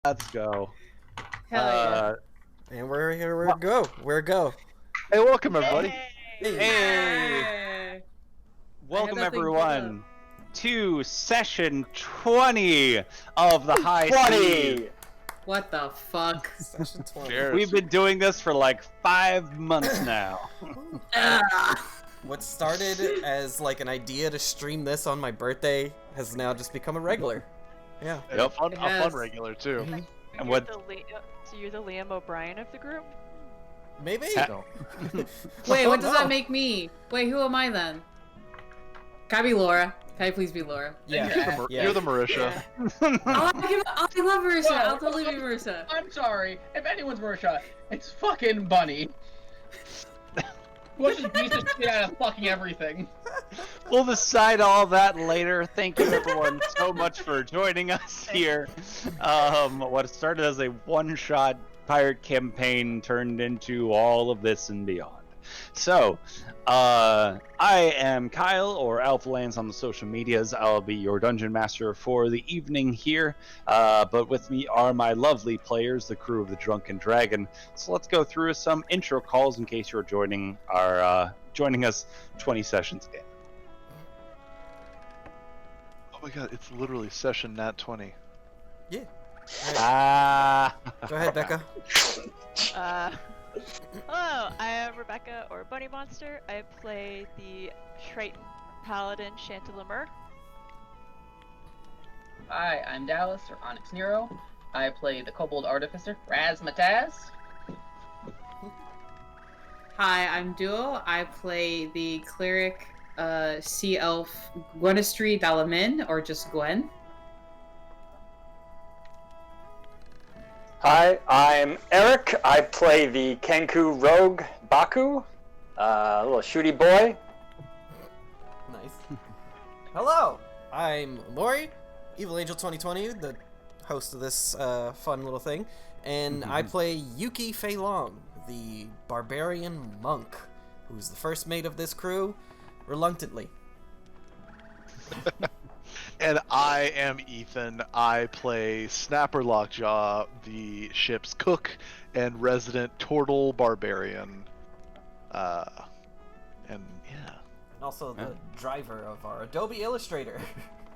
Let's go. Hell And we're here. We're go. Hey, welcome everybody. Hey. Hey! Welcome nothing everyone to session 20 of the High 20! Seas. What the fuck? Session 20. Cheers. We've been doing this for like 5 months now. What started as like an idea to stream this on my birthday has now just become a regular. Yeah. And a fun Yes. regular too. Mhm. And what? So you're the Liam O'Brien of the group? Maybe. No. Wait, what does no. that make me? Wait, who am I then? Can I be Laura? Can I please be Laura? Yeah. You're the Marisha. I love Marissa. I'll totally be Marissa. I'm sorry. If anyone's Marisha, it's fucking Bunny. Who just beats the shit out of fucking everything. We'll decide all that later. Thank you everyone so much for joining us here. What started as a one-shot pirate campaign turned into all of this and beyond. So, I am Kyle, or Alpha Lance on the social medias. I'll be your dungeon master for the evening here. But with me are my lovely players, the crew of the Drunken Dragon. So let's go through some intro calls in case you're joining us 20 sessions in. Oh my god, it's literally session nat 20. Yeah. Go ahead, Becca. Hello, I am Rebecca, or Bunny Monster. I play the Triton Paladin Chantelemur. Hi, I'm Dallas, or Onyx Nero. I play the Kobold Artificer, Razmataz. Hi, I'm Duo. I play the cleric, sea elf Gwenestry Dalamin, or just Gwen. Hi, I'm Eric. I play the Kenku Rogue Baku, a little shooty boy. Nice. Hello. I'm Maury, Evil Angel 2020, the host of this fun little thing, and I play Yuki Fei Long, the barbarian monk, who's the first mate of this crew, reluctantly. And I am Ethan. I play Snapper Lockjaw, the ship's cook and resident turtle barbarian. And yeah. And also the driver of our Adobe Illustrator.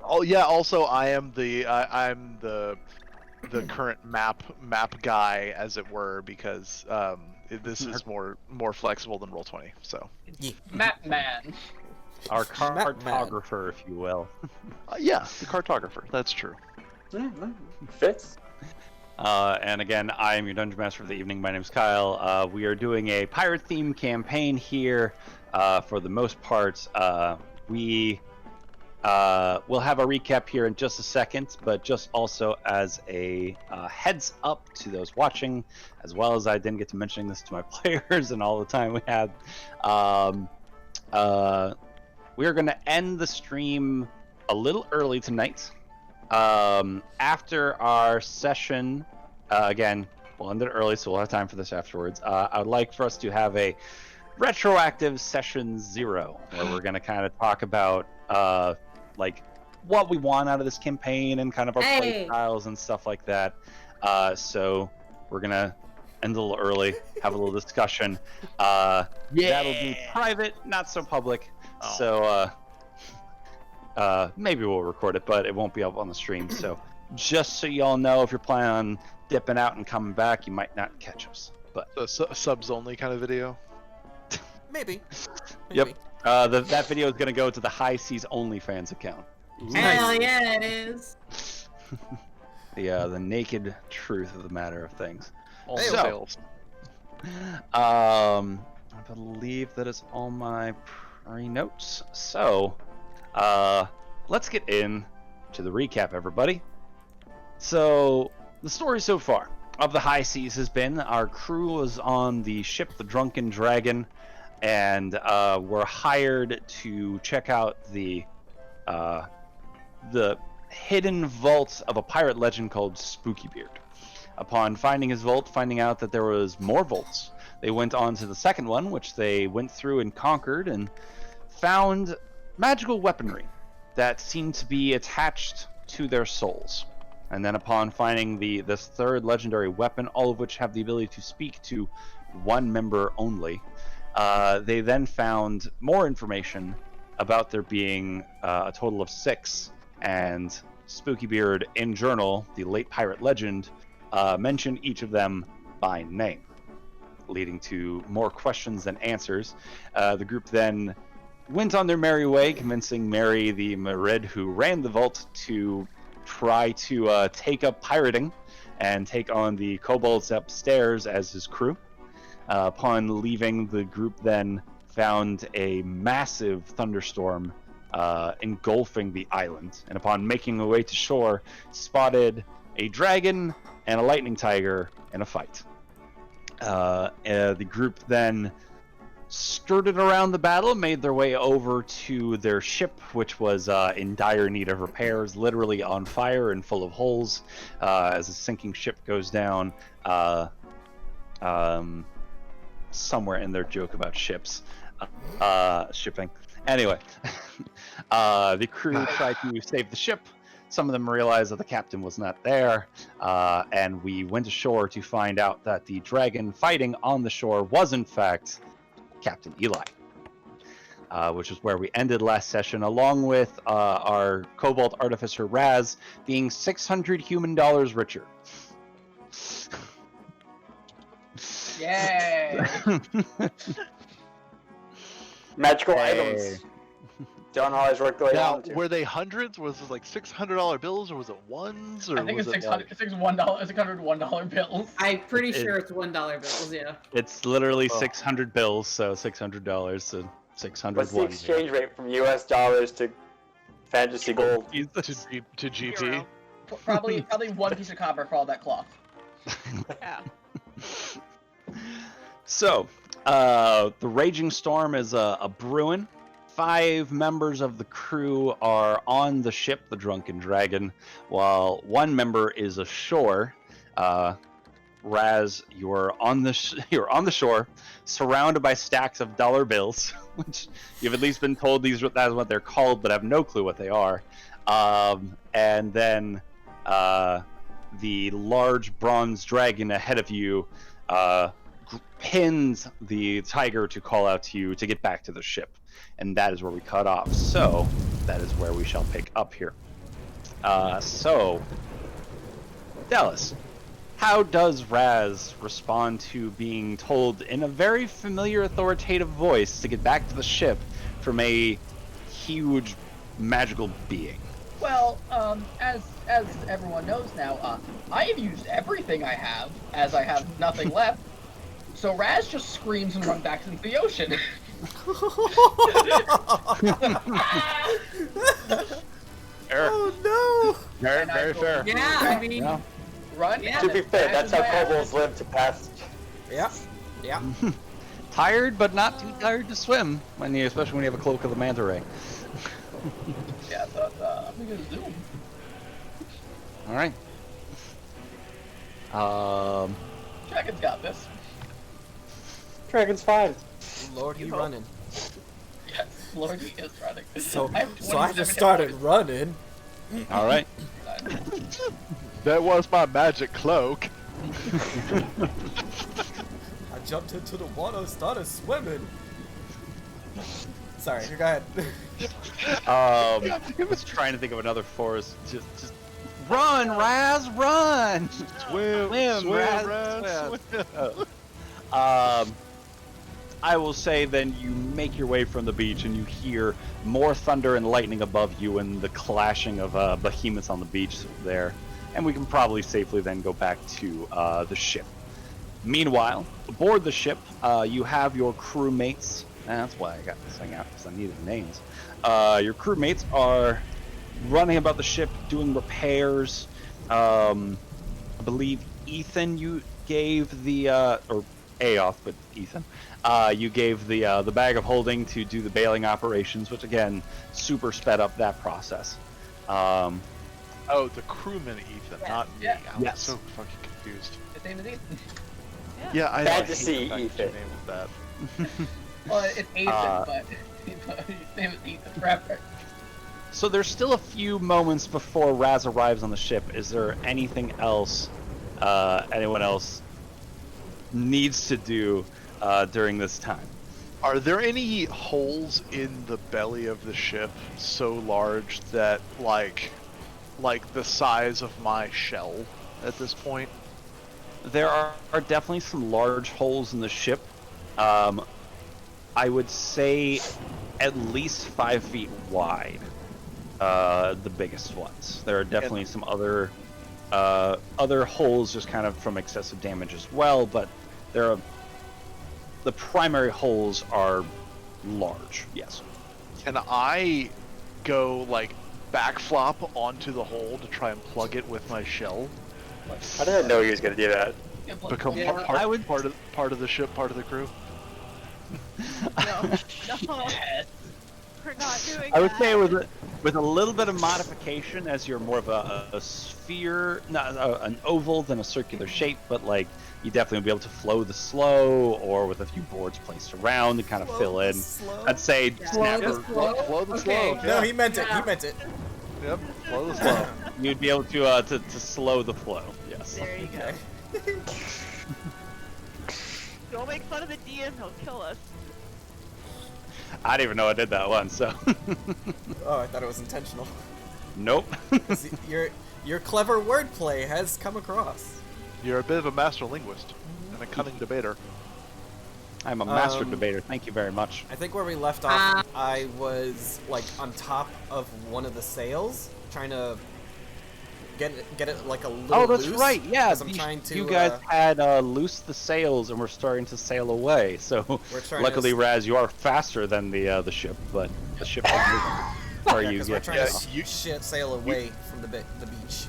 Oh yeah. Also, I am I'm the current map guy, as it were, because this is more flexible than Roll20. So. Map Man. Our Map cartographer, if you will. Yeah, the cartographer. That's true. Fits. And again, I am your Dungeon Master for the evening. My name is Kyle. We are doing a pirate-themed campaign here. For the most part, we will have a recap here in just a second, but just also as a heads up to those watching, as well as I didn't get to mentioning this to my players and all the time we had. We are going to end the stream a little early tonight. After our session, again, we'll end it early, so we'll have time for this afterwards. I would like for us to have a retroactive session 0, where we're going to kind of talk about like what we want out of this campaign and kind of our play styles and stuff like that. So we're going to end a little early, have a little discussion. That'll be private, not so public. So maybe we'll record it, but it won't be up on the stream. So just so y'all know, if you're planning on dipping out and coming back, you might not catch us. But Subs only kind of video. Maybe. Yep. That video is gonna go to the High Seas OnlyFans account. Hell yeah, it is. The naked truth of the matter of things. All Hey, sales. I believe that is all my pre-notes. So, let's get in to the recap, everybody. So, the story so far of the High Seas has been our crew was on the ship, the Drunken Dragon, and were hired to check out the hidden vault of a pirate legend called Spooky Beard. Upon finding his vault, finding out that there was more vaults, they went on to the second one, which they went through and conquered, and found magical weaponry that seemed to be attached to their souls. And then upon finding this third legendary weapon, all of which have the ability to speak to one member only, they then found more information about there being a total of 6, and Spookybeard in journal, the late pirate legend, mentioned each of them by name, leading to more questions than answers. The group then went on their merry way, convincing Mary the Merid who ran the vault to try to take up pirating and take on the kobolds upstairs as his crew. Upon leaving, the group then found a massive thunderstorm engulfing the island, and upon making their way to shore, spotted a dragon and a lightning tiger in a fight. The group then skirted around the battle, made their way over to their ship, which was in dire need of repairs, literally on fire and full of holes. As a sinking ship goes down, somewhere in their joke about ships, shipping. Anyway, the crew tried to save the ship. Some of them realized that the captain was not there, and we went ashore to find out that the dragon fighting on the shore was in fact Captain Eli, which is where we ended last session, along with our Cobalt Artificer Raz being $600 human richer. Yay! Magical Hey. items. Don't always work the way Now, I want to. were they hundreds? Was it like $600 bills, or was it ones? Or I think was it's it 600, like... $601 bills. I'm pretty It- sure it's $1 bills. Yeah. It's literally Oh. 600 bills, so $600, so 600 What's the ones. exchange rate from US dollars to fantasy gold? to GP? Euro. Probably one piece of copper for all that cloth. Yeah. So, the Raging Storm is a brewing. 5 members of the crew are on the ship, the Drunken Dragon, while 1 member is ashore. Raz, you're on the shore, surrounded by stacks of dollar bills, which you've at least been told that is what they're called, but have no clue what they are. And then the large bronze dragon ahead of you pins the tiger to call out to you to get back to the ship. And that is where we cut off. So, that is where we shall pick up here. So, Dallas, how does Raz respond to being told in a very familiar, authoritative voice to get back to the ship from a huge magical being? Well, as everyone knows now, I have used everything I have, as I have nothing left. So Raz just screams and runs back into the ocean. Fair. Oh no! Very, very fair. Yeah, I mean, Yeah. Run. Yeah. To be fair, Raz that's is how my ass. kobolds live to pass. Yeah. Yeah. Tired, but not too tired to swim, especially when you have a Cloak of the Manta Ray. Yeah, so I'm gonna zoom. All right. Dragon's got this. Dragon's fine. Lord, he You hope. running. Yes, Lord, he is running. So I have I 27 just hit started points. running. All right. That was my magic cloak. I jumped into the water, started swimming. Sorry, go ahead. I was trying to think of another forest. Just run, Raz, run! Swim, Raz, Raz, swim. swim. I will say then you make your way from the beach and you hear more thunder and lightning above you and the clashing of behemoths on the beach there. And we can probably safely then go back to the ship. Meanwhile, aboard the ship, you have your crewmates. That's why I got this thing out, because I needed names. Your crewmates are running about the ship, doing repairs. I believe Ethan, you gave the, or Aoth, but Ethan, you gave the bag of holding to do the bailing operations, which again, super sped up that process. Oh, the crewman Ethan, Yeah, not me. yeah. I was Yes. so fucking confused. His name is Ethan. Yeah, I Fantasy hate the fact that your Ethan. name is that. Well, it's Ethan, but his name is Ethan forever. So there's still a few moments before Raz arrives on the ship. Is there anything else anyone else needs to do during this time? Are there any holes in the belly of the ship so large that like the size of my shell at this point? There are definitely some large holes in the ship. I would say at least 5 feet wide. The biggest ones. There are definitely some other holes just kind of from excessive damage as well, but the primary holes are large. Yes. Can I go like backflop onto the hole to try and plug it with my shell? How did I know he was gonna do that? Become part of the ship, part of the crew. No. We're not doing I would that. say with a little bit of modification, as you're more of a sphere, not an oval than a circular shape, but like you definitely would be able to flow the slow, or with a few boards placed around to kind of fill in. I'd say Flow the slow? Flow the Okay. slow. No, Yeah. he meant it. He meant it. Yep. Flow the slow. you'd be able to slow the flow. Yes. There you go. Okay. Don't make fun of the DM, he'll kill us. I didn't even know I did that one. So. Oh, I thought it was intentional. Nope. Your clever wordplay has come across. You're a bit of a master linguist and a cunning debater. I'm a master debater. Thank you very much. I think where we left off, I was like on top of one of the sails, trying to get it like a little Oh, that's loose, right. Yeah, 'cause I'm trying to. you guys had loosed the sails and we're starting to sail away. So We're trying luckily, to... Raz, you are faster than the ship, but the ship. Or Yeah, you 'cause we're get. trying to sail away from the beach.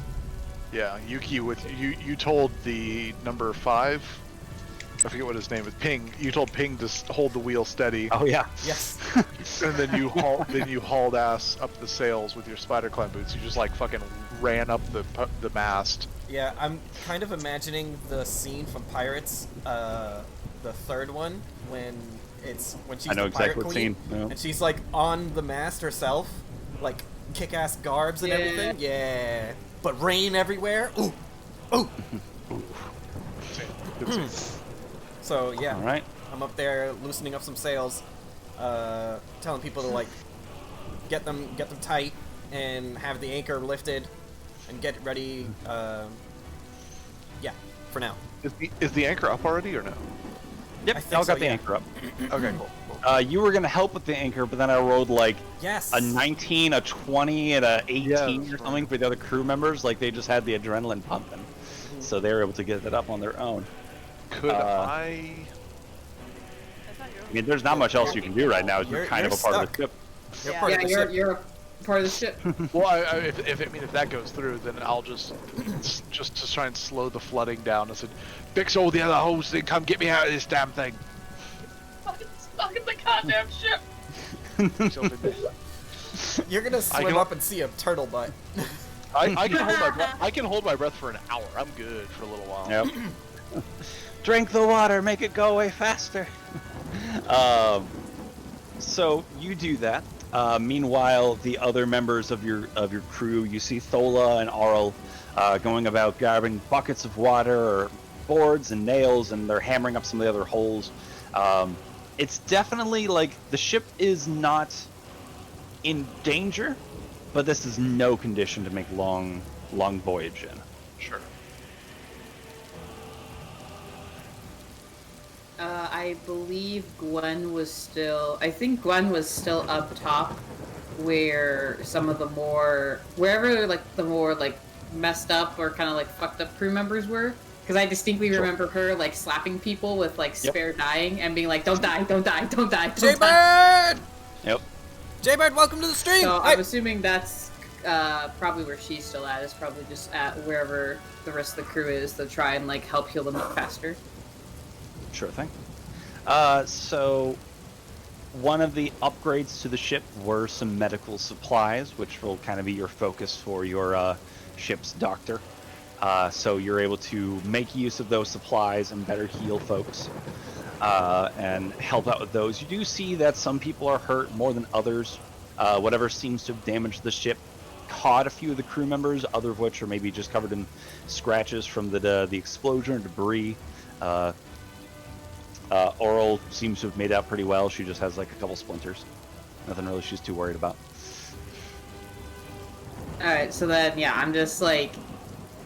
Yeah, Yuki, with you told the number 5, I forget what his name is, Ping. You told Ping to hold the wheel steady, Oh yeah. Yes. and then you hauled ass up the sails with your spider climb boots. You just like fucking ran up the mast. Yeah, I'm kind of imagining the scene from Pirates, the third one, when she's I know the pirate exactly what queen, scene. Yeah. and she's like on the mast herself, like kick-ass garbs and everything. Yeah, but rain everywhere. Ooh, ooh. Good scene. So yeah, All right. I'm up there loosening up some sails, telling people to like get them tight and have the anchor lifted and get ready. Yeah, for now. Is the anchor up already or no? Yep. I think Y'all got so, the yeah. anchor up. Okay, cool. You were gonna help with the anchor, but then I rolled like Yes. a 19, a 20, and a 18 Yeah, or that's something for the other crew members. Like they just had the adrenaline pumping, so they were able to get it up on their own. Could I? That's not your I mean, there's not much else you can do right now. You're You're- kind of you're a part of stuck. the ship. You're Yeah. part Yeah, of the you're ship. you're a part of the ship. Well, if that goes through, then I'll just to try and slow the flooding down. I said, fix all the other holes, then come get me out of this damn thing. Fucking stuck in the goddamn ship. You're gonna swim can- up and see a turtle butt. I can hold my breath. I can hold my breath for an hour. I'm good for a little while. Yep. Drink the water, make it go away faster. So you do that. Meanwhile, the other members of your crew, you see Thola and Arl going about grabbing buckets of water or boards and nails, and they're hammering up some of the other holes. It's definitely like the ship is not in danger, but this is no condition to make long voyage in. Sure. I believe Gwen was still. I think Gwen was still up top, where some of the more wherever like the more like messed up or kind of like fucked up crew members were. Because I distinctly remember her like slapping people with like spare dying and being like, "Don't die, don't die, don't die, don't die." Jaybird! Yep. Jaybird, welcome to the stream! So Hey! I'm assuming that's probably where she's still at. Is probably just at wherever the rest of the crew is to try and like help heal them up faster. Sure thing. So one of the upgrades to the ship were some medical supplies, which will kind of be your focus for your ship's doctor. So you're able to make use of those supplies and better heal folks and help out with those. You do see that some people are hurt more than others. Whatever seems to have damaged the ship caught a few of the crew members, other of which are maybe just covered in scratches from the explosion or debris. Oral seems to have made out pretty well. She just has like a couple splinters. Nothing really she's too worried about. Alright, so then, yeah, I'm just, like,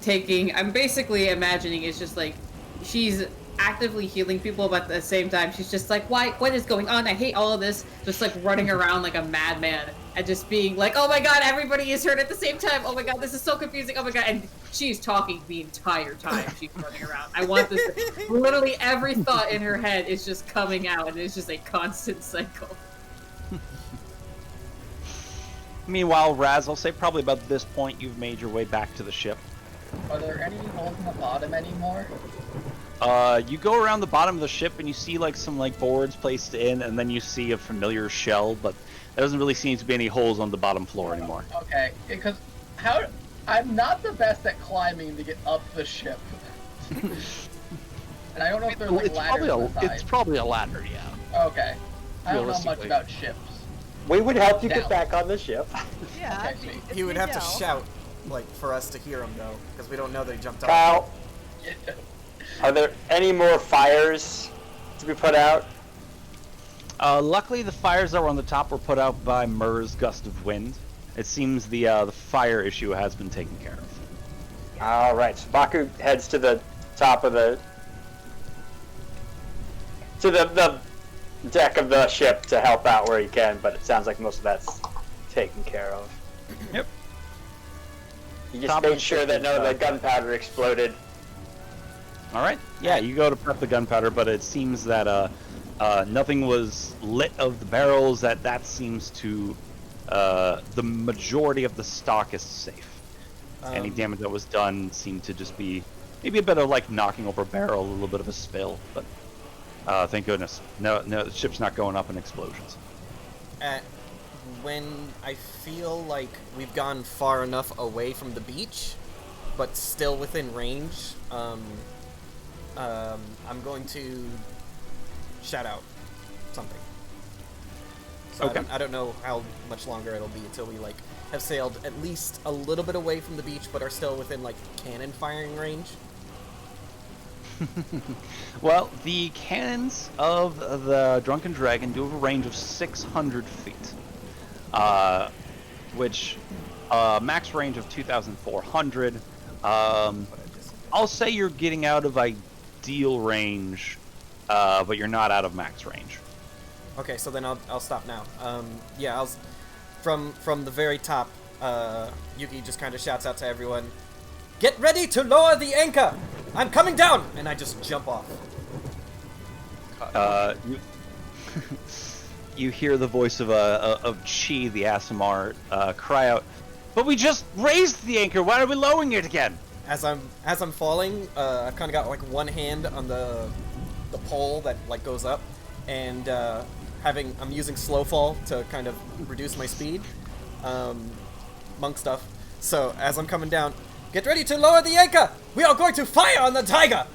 I'm basically imagining it's just, like, she's actively healing people, but at the same time, she's just like, what is going on? I hate all of this. Just, like, running around like a madman and just being like, oh my god, everybody is hurt at the same time. Oh my god, this is so confusing. Oh my god. And she's talking the entire time she's running around. I want this. Literally every thought in her head is just coming out, and it's just a constant cycle. Meanwhile, Raz, I'll say probably about this point you've made your way back to the ship. Are there any holes in the bottom anymore? You go around the bottom of the ship and you see like some like boards placed in, and then you see a familiar shell, but there doesn't really seem to be any holes on the bottom floor anymore. Okay, because I'm not the best at climbing to get up the ship. And I don't know if there's like ladders on the side. It's probably a ladder, yeah. Okay. I don't know much Realistically. about ships. We would help you get Down. back on the ship. Yeah, Okay, I mean, sweet. if He would we have to yell- shout, like, for us to hear him, though, because we don't know that he jumped off. Kyle, are there any more fires to be put out? Luckily, the fires that were on the top were put out by Murr's gust of wind. It seems the fire issue has been taken care of. All right, so Baku heads to the top of the deck of the ship to help out where he can, but it sounds like most of that's taken care of. Yep. You just Top made of sure that none of the gunpowder exploded. All right. Yeah, you go to prep the gunpowder, but it seems that nothing was lit of the barrels. That seems to the majority of the stock is safe. Any damage that was done seemed to just be maybe a bit of like knocking over a barrel, a little bit of a spill, but thank goodness, no, the ship's not going up in explosions. When I feel like we've gone far enough away from the beach, but still within range, I'm going to shout out something. So Okay. I don't know how much longer it'll be until we like have sailed at least a little bit away from the beach, but are still within like cannon firing range. Well, the cannons of the Drunken Dragon do have a range of 600 feet, which max range of 2,400. I'll say you're getting out of ideal range, but you're not out of max range. Okay, so then I'll stop now. Yeah, from the very top, Yuki just kind of shouts out to everyone, "Get ready to lower the anchor! I'm coming down!" And I just jump off. You hear the voice of Chi, the Asimar, cry out, "But we just raised the anchor. Why are we lowering it again?" As I'm falling, I've kind of got like one hand on the pole that like goes up, and I'm using slow fall to kind of reduce my speed, monk stuff. So as I'm coming down, "Get ready to lower the anchor! We are going to fire on the tiger!"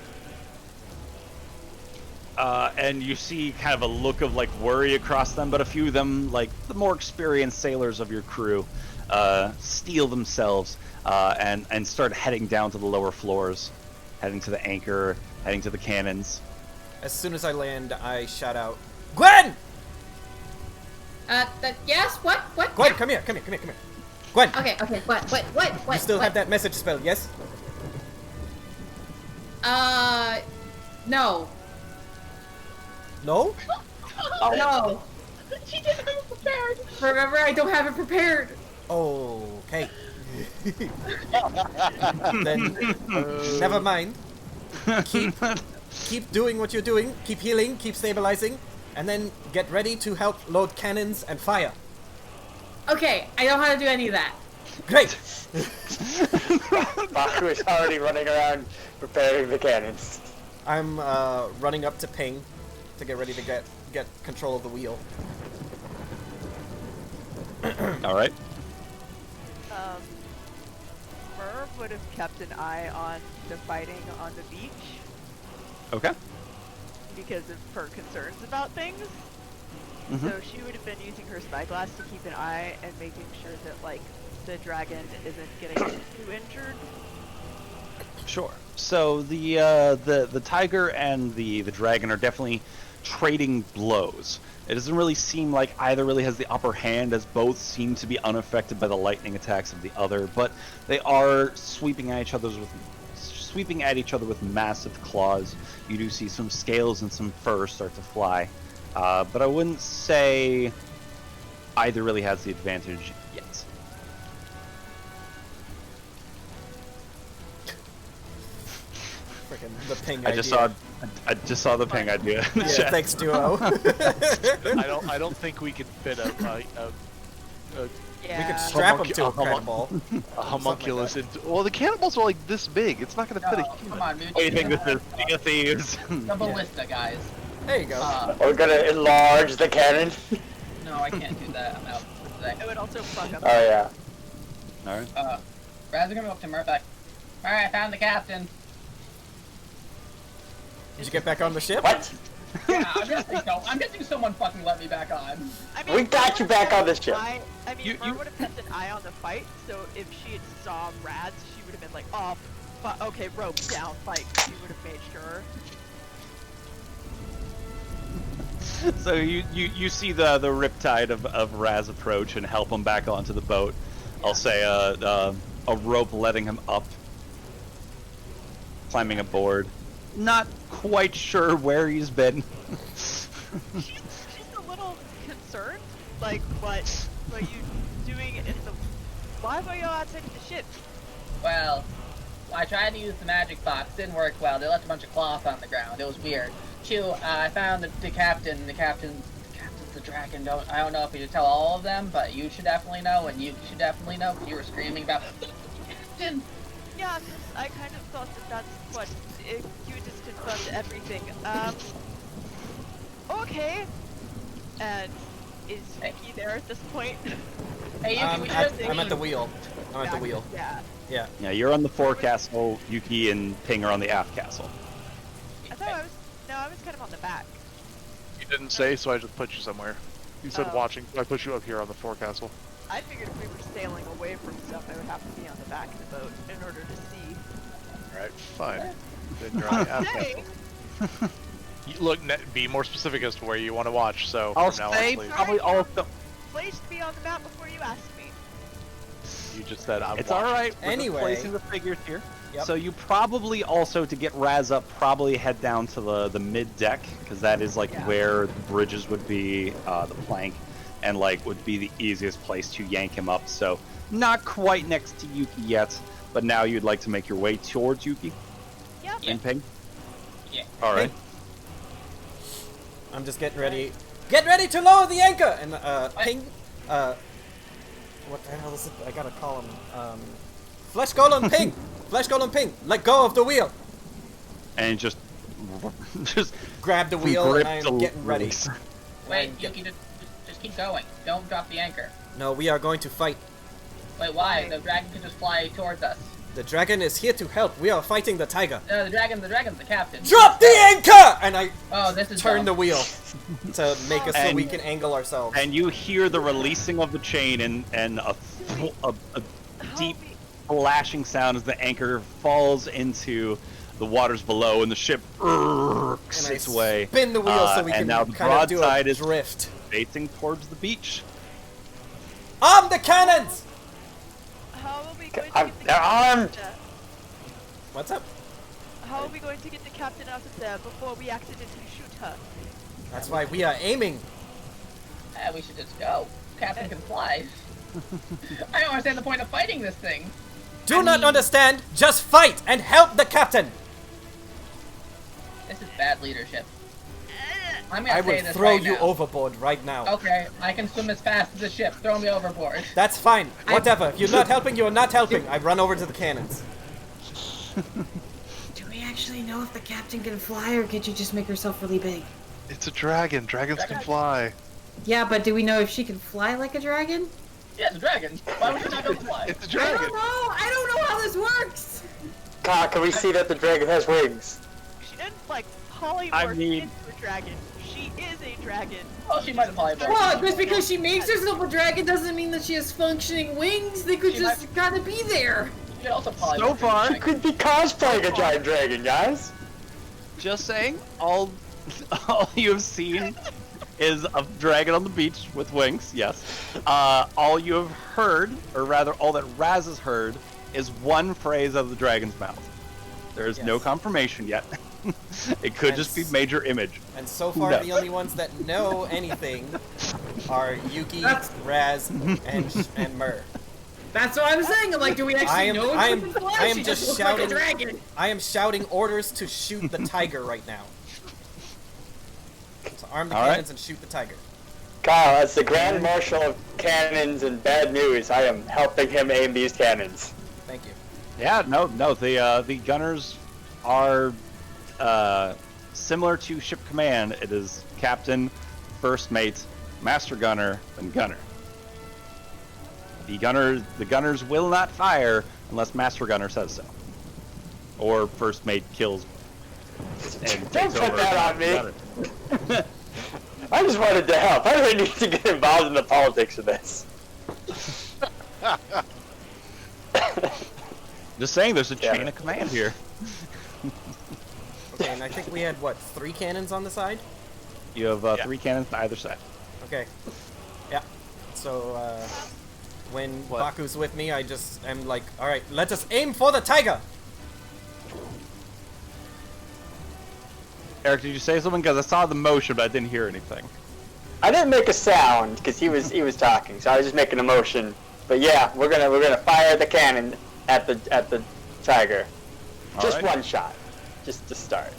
And you see kind of a look of like worry across them, but a few of them, like the more experienced sailors of your crew, steel themselves and start heading down to the lower floors, heading to the anchor, heading to the cannons. As soon as I land, I shout out, "Gwen! Yes? What? Gwen, come here. Gwen, Okay, what? you still have that message spell, yes?" No. No? Oh, no. She didn't have it prepared. Remember, I don't have it prepared. Okay. Then, never mind. Keep doing what you're doing. Keep healing. Keep stabilizing. And then get ready to help load cannons and fire. Okay, I don't know how to do any of that. Great. Baku is already running around preparing the cannons. I'm running up to Ping to get ready to get control of the wheel. All right. Merv would have kept an eye on the fighting on the beach Okay. because of her concerns about things. Mhm. So she would have been using her spyglass to keep an eye and making sure that like the dragon isn't getting too injured. Sure. So the tiger and the dragon are definitely trading blows. It doesn't really seem like either really has the upper hand, as both seem to be unaffected by the lightning attacks of the other. But they are sweeping at each other with massive claws. You do see some scales and some fur start to fly, but I wouldn't say either really has the advantage yet. Freaking the ping I idea. just saw the ping idea. in the Yeah, chat. thanks, Duo. I don't think we could fit a Yeah. We could strap him to a a homun- cannonball. homunculus into. Well, the cannonballs are like this big. It's not going to fit a No, human. come on, dude. What do you think this is? Sea of Thieves? The ballista, guys. There you go. We're gonna enlarge the cannon. No, I can't do that. I'm out for today. It would also fuck up. Oh yeah. All right. Raz is gonna go up to Murphy. Alright, I found the captain. Did you get back on the ship? What? Yeah, I'm guessing someone fucking let me back on. I mean, We got you back on the ship. I mean, You- Mer would have kept an eye on the fight, so if she had saw Rads, she would have been like, oh, okay, rope down, fight. She would have made sure. So you see the riptide of Raz approach and help him back onto the boat. I'll say a rope letting him up, climbing aboard. Not quite sure where he's been. She's a little concerned, like, what are you doing in the... Why were you outside the ship? Well, I tried to use the magic box. Didn't work well. They left a bunch of cloth on the ground. It was weird. I found the captain. The captain's the dragon. I don't know if you should tell all of them, but you should definitely know, and you should definitely know, because you were screaming about captain. Yeah, 'cause I kind of thought that's what... you just confirmed everything. Okay. And is Vicky there at this point? Hey, you I'm at the wheel. I'm at the wheel. Yeah. Yeah. Yeah, you're on the forecastle. Yuki and Ping are on the aft castle. I thought I was... No, I was kind of on the back. You didn't say, so I just put you somewhere. You said Oh. watching. I put you up here on the forecastle. I figured if we were sailing away from stuff, I would have to be on the back of the boat in order to see. Alright, fine. Then you're on the aft Hey! castle. Look, be more specific as to where you want to watch. So I'll from now say on, please. probably all of them. Placed me on the map before you asked me. You just said I'm It's watching. all right. We're just Anyway. placing the figures here. Yep. So you probably also, to get Raz up, probably head down to the mid deck, because that is like Yeah. where the bridges would be, the plank, and like would be the easiest place to yank him up. So not quite next to Yuki yet, but now you'd like to make your way towards Yuki Yeah. and Ping. Yeah. All right. I'm just getting ready. Get ready to lower the anchor! And, Ping, what the hell is it? I gotta call him, Flesh Golem Ping! Flesh Golem Ping! Let go of the wheel! And just Grab the wheel grip and the I'm getting ready. release. Wait, And Yuki, just keep going. Don't drop the anchor. No, we are going to fight. Wait, why? The dragon can just fly towards us. The dragon is here to help. We are fighting the tiger. No, the dragon's the captain. Drop the anchor! And I Oh, this is turn dumb. the wheel to make us so And- we can angle ourselves. And you hear the releasing of the chain and a deep flashing sound as the anchor falls into the waters below, and the ship irks And I its way. spin the wheel so we and can now the kind of do a broadside is drift. facing towards the beach. Arm the cannons! How are we going to I'm- get the they're captain armed! out there? What's up? How are we going to get the captain out of there before we accidentally shoot her? That's why we are aiming. We should just go. Captain can fly. I don't understand the point of fighting this thing. Do not understand. Just fight and help the captain. This is bad leadership. I'm gonna I say will this throw right you now. overboard right now. Okay, I can swim as fast as the ship. Throw me overboard. That's fine. Whatever. If you're not helping, you are not helping. I run over to the cannons. Do we actually know if the captain can fly, or could you just make herself really big? It's a dragon. Dragons can fly. Yeah, but do we know if she can fly like a dragon? Yeah, it's a dragon. Why would you not go fly? It's a I dragon. don't know. I don't know how this works. God, can we see that the dragon has wings? She didn't, like, polymorphed mean- into a dragon. She is a dragon. Oh, she might have polymorphed. Well, just because she makes herself a dragon doesn't mean that she has functioning wings. They could She just kind of be there. She could also polymorph. So far- into a You could be cosplaying a giant dragon, guys. Just saying, all you have seen is a dragon on the beach with wings, yes. All you have heard, or rather all that Raz has heard, is one phrase of the dragon's mouth. There is no Yes. confirmation yet. It could just be major image. And so Who far, knows? the only ones that know anything are Yuki, That's- Raz, and Myrrh. That's what I'm saying. I'm like, do we actually know I it's fly? am She just looks shouting. like a dragon. I am shouting orders to shoot the tiger right now. So arm the All right. cannons and shoot the tiger. Kyle, as the Grand Marshal of Cannons and Bad News, I am helping him aim these cannons. Thank you. Yeah, no. The gunners are similar to ship command. It is captain, first mate, master gunner, and gunner. The gunners will not fire unless master gunner says so, or first mate kills and Don't takes put over that as on me. gunner. I just wanted to help. I don't need to get involved in the politics of this. Just saying, there's a Yeah. chain of command here. Okay, and I think we had what, 3 cannons on the side? You have Yeah. 3 cannons on either side. Okay. Yeah. So when What? Baku's with me, I just am like, all right, let us aim for the tiger. Eric, did you say something? Because I saw the motion, but I didn't hear anything. I didn't make a sound because he was talking, so I was just making a motion. But yeah, we're gonna fire the cannon at the tiger. Just Alright. one shot, just to start.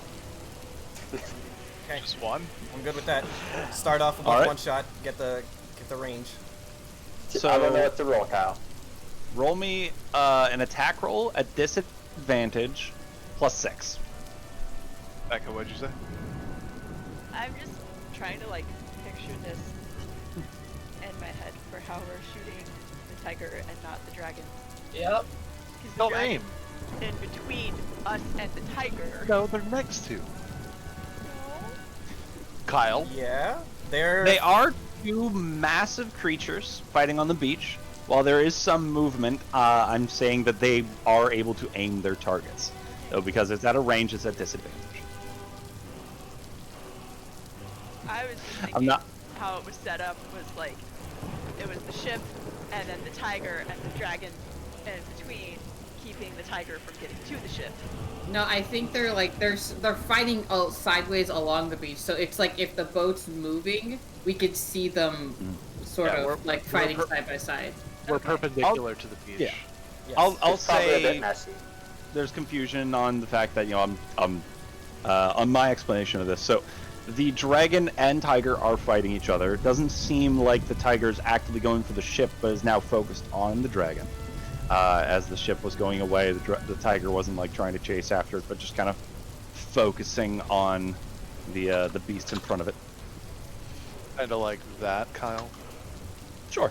Okay, Just one. I'm good with that. Start off with All right. one shot, get the range. So- I don't know what to roll, Kyle. Roll me an attack roll at disadvantage +6. Becca, what'd you say? I'm just trying to like picture this in my head for how we're shooting the tiger and not the dragon. Yep. Because the Don't dragon aim. in between us and the tiger. No, they're next to. Kyle. Yeah, they're They are 2 massive creatures fighting on the beach. While there is some movement, I'm saying that they are able to aim their targets. Though because it's at a range, it's at disadvantage. I was just thinking I'm not. how it was set up was like it was the ship and then the tiger and the dragon in between, keeping the tiger from getting to the ship. No, I think they're fighting sideways along the beach. So it's like if the boat's moving, we could see them sort Yeah, of we're- like we're fighting per- side by side. We're perpendicular to the beach. Yeah. yes. I'll It's probably a say bit messy. there's confusion on the fact that I'm on my explanation of this. So the dragon and tiger are fighting each other. It doesn't seem like the tiger is actively going for the ship, but is now focused on the dragon. As the ship was going away, the tiger wasn't like trying to chase after it, but just kind of focusing on the beast in front of it. Kind of like that, Kyle. Sure.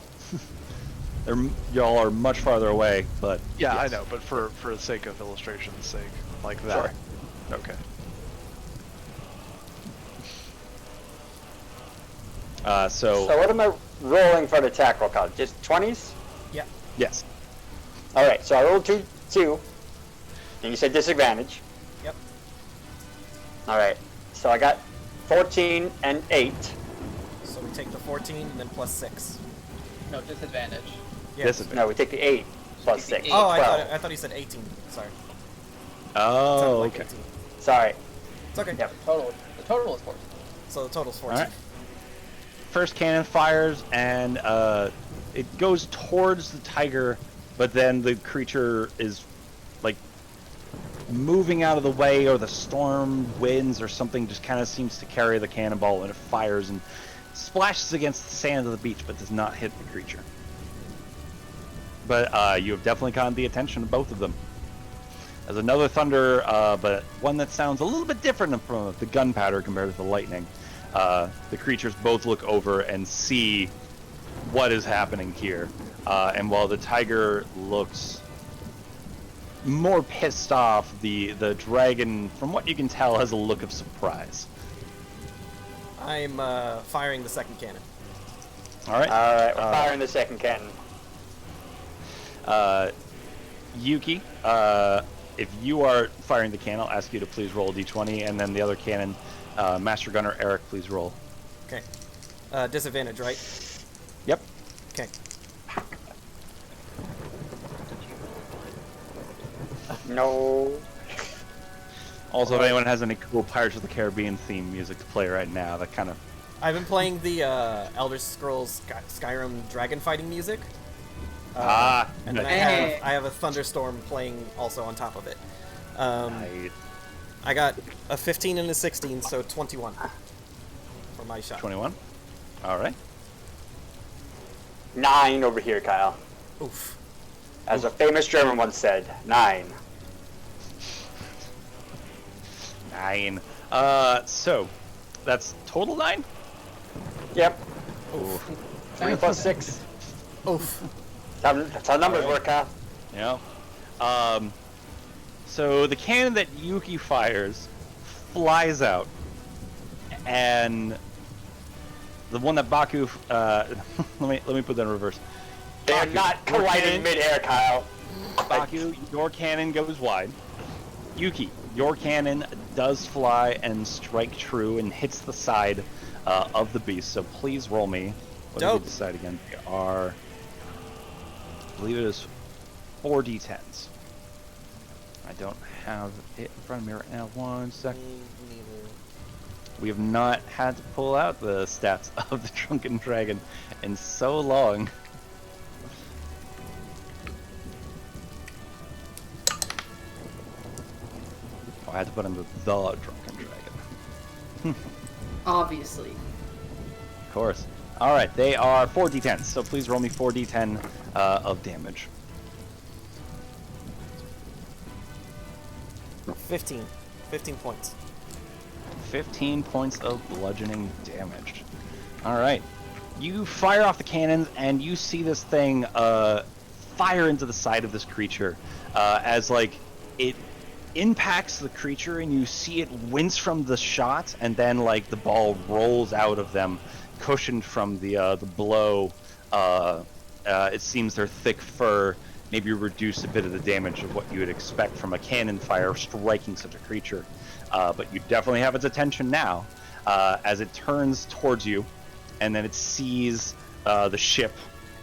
Y'all are much farther away, but Yeah, yes. I know, but for the sake of illustration's sake, like that. Sure. Okay. So So what am I rolling for the attack roll, Kyle? Just 20s? Yeah. yes. All right, so I rolled two, and you said disadvantage. Yep. All right, so I got 14 and 8. So we take the 14 and then +6. No disadvantage. Yeah. Disadvantage. No, we take the 8 plus 6. Oh, I 12. thought he said 18. Sorry. Oh, Sounded like okay. 18. Sorry. It's okay. Yep. The total is 14. So the total's 14. All right. First cannon fires, and it goes towards the tiger, but then the creature is like moving out of the way, or the storm winds or something just kind of seems to carry the cannonball, and it fires and splashes against the sand of the beach, but does not hit the creature. But you have definitely caught the attention of both of them. As another thunder, but one that sounds a little bit different from the gunpowder compared to the lightning. The creatures both look over and see what is happening here. And while the tiger looks more pissed off. The dragon, from what you can tell, has a look of surprise. I'm firing the second cannon. All right. All right, we're firing the second cannon. Yuki, if you are firing the cannon, I'll ask you to please roll a d20, and then the other cannon, Master Gunner Eric, please roll. Okay. Disadvantage, right? Yep. Okay. No. Also, if anyone has any cool Pirates of the Caribbean theme music to play right now, that kind of... I've been playing the Elder Scrolls Skyrim dragon fighting music. And then I have a thunderstorm playing also on top of it. Nice. I got a 15 and a 16, so 21 for my shot. 21. All right. 9 over here, Kyle. Oof. As a famous German once said, 9. 9. So that's total 9. Yep. Oof. 3 plus 6. Oof. That's how numbers work, Kyle. Yeah. So the cannon that Yuki fires flies out, and the one that Baku, let me put that in reverse. They are Baku, not your colliding cannon- mid-air, Kyle. Baku, your cannon goes wide. Yuki, your cannon does fly and strike true and hits the side of the beast. So please roll me. What did Dope. we decide again? They are, I believe it is 4d10s. I don't have it in front of me right now. 1 sec. We have not had to pull out the stats of the Drunken Dragon in so long. Oh, I had to put in the Drunken Dragon. Obviously. Of course. Alright, they are 4d10s, so please roll me 4d10 of damage. 15. 15 points. 15 points of bludgeoning damage. Alright. You fire off the cannons, and you see this thing fire into the side of this creature as, like, it impacts the creature, and you see it wince from the shot, and then, like, the ball rolls out of them, cushioned from the blow. It seems their thick fur maybe reduce a bit of the damage of what you would expect from a cannon fire striking such a creature. But you definitely have its attention now as it turns towards you, and then it sees the ship,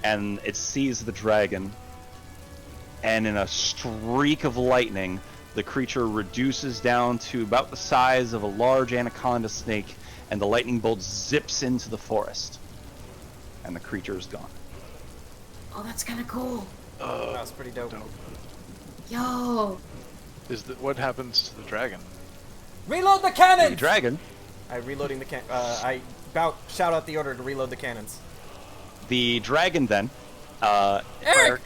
and it sees the dragon, and in a streak of lightning, the creature reduces down to about the size of a large anaconda snake, and the lightning bolt zips into the forest, and the creature is gone. Oh, that's kind of cool. That was pretty dope. Yo. What happens to the dragon? Reload the The cannons! dragon, I'm reloading the I shout out the order to reload the cannons. the dragon then, Eric!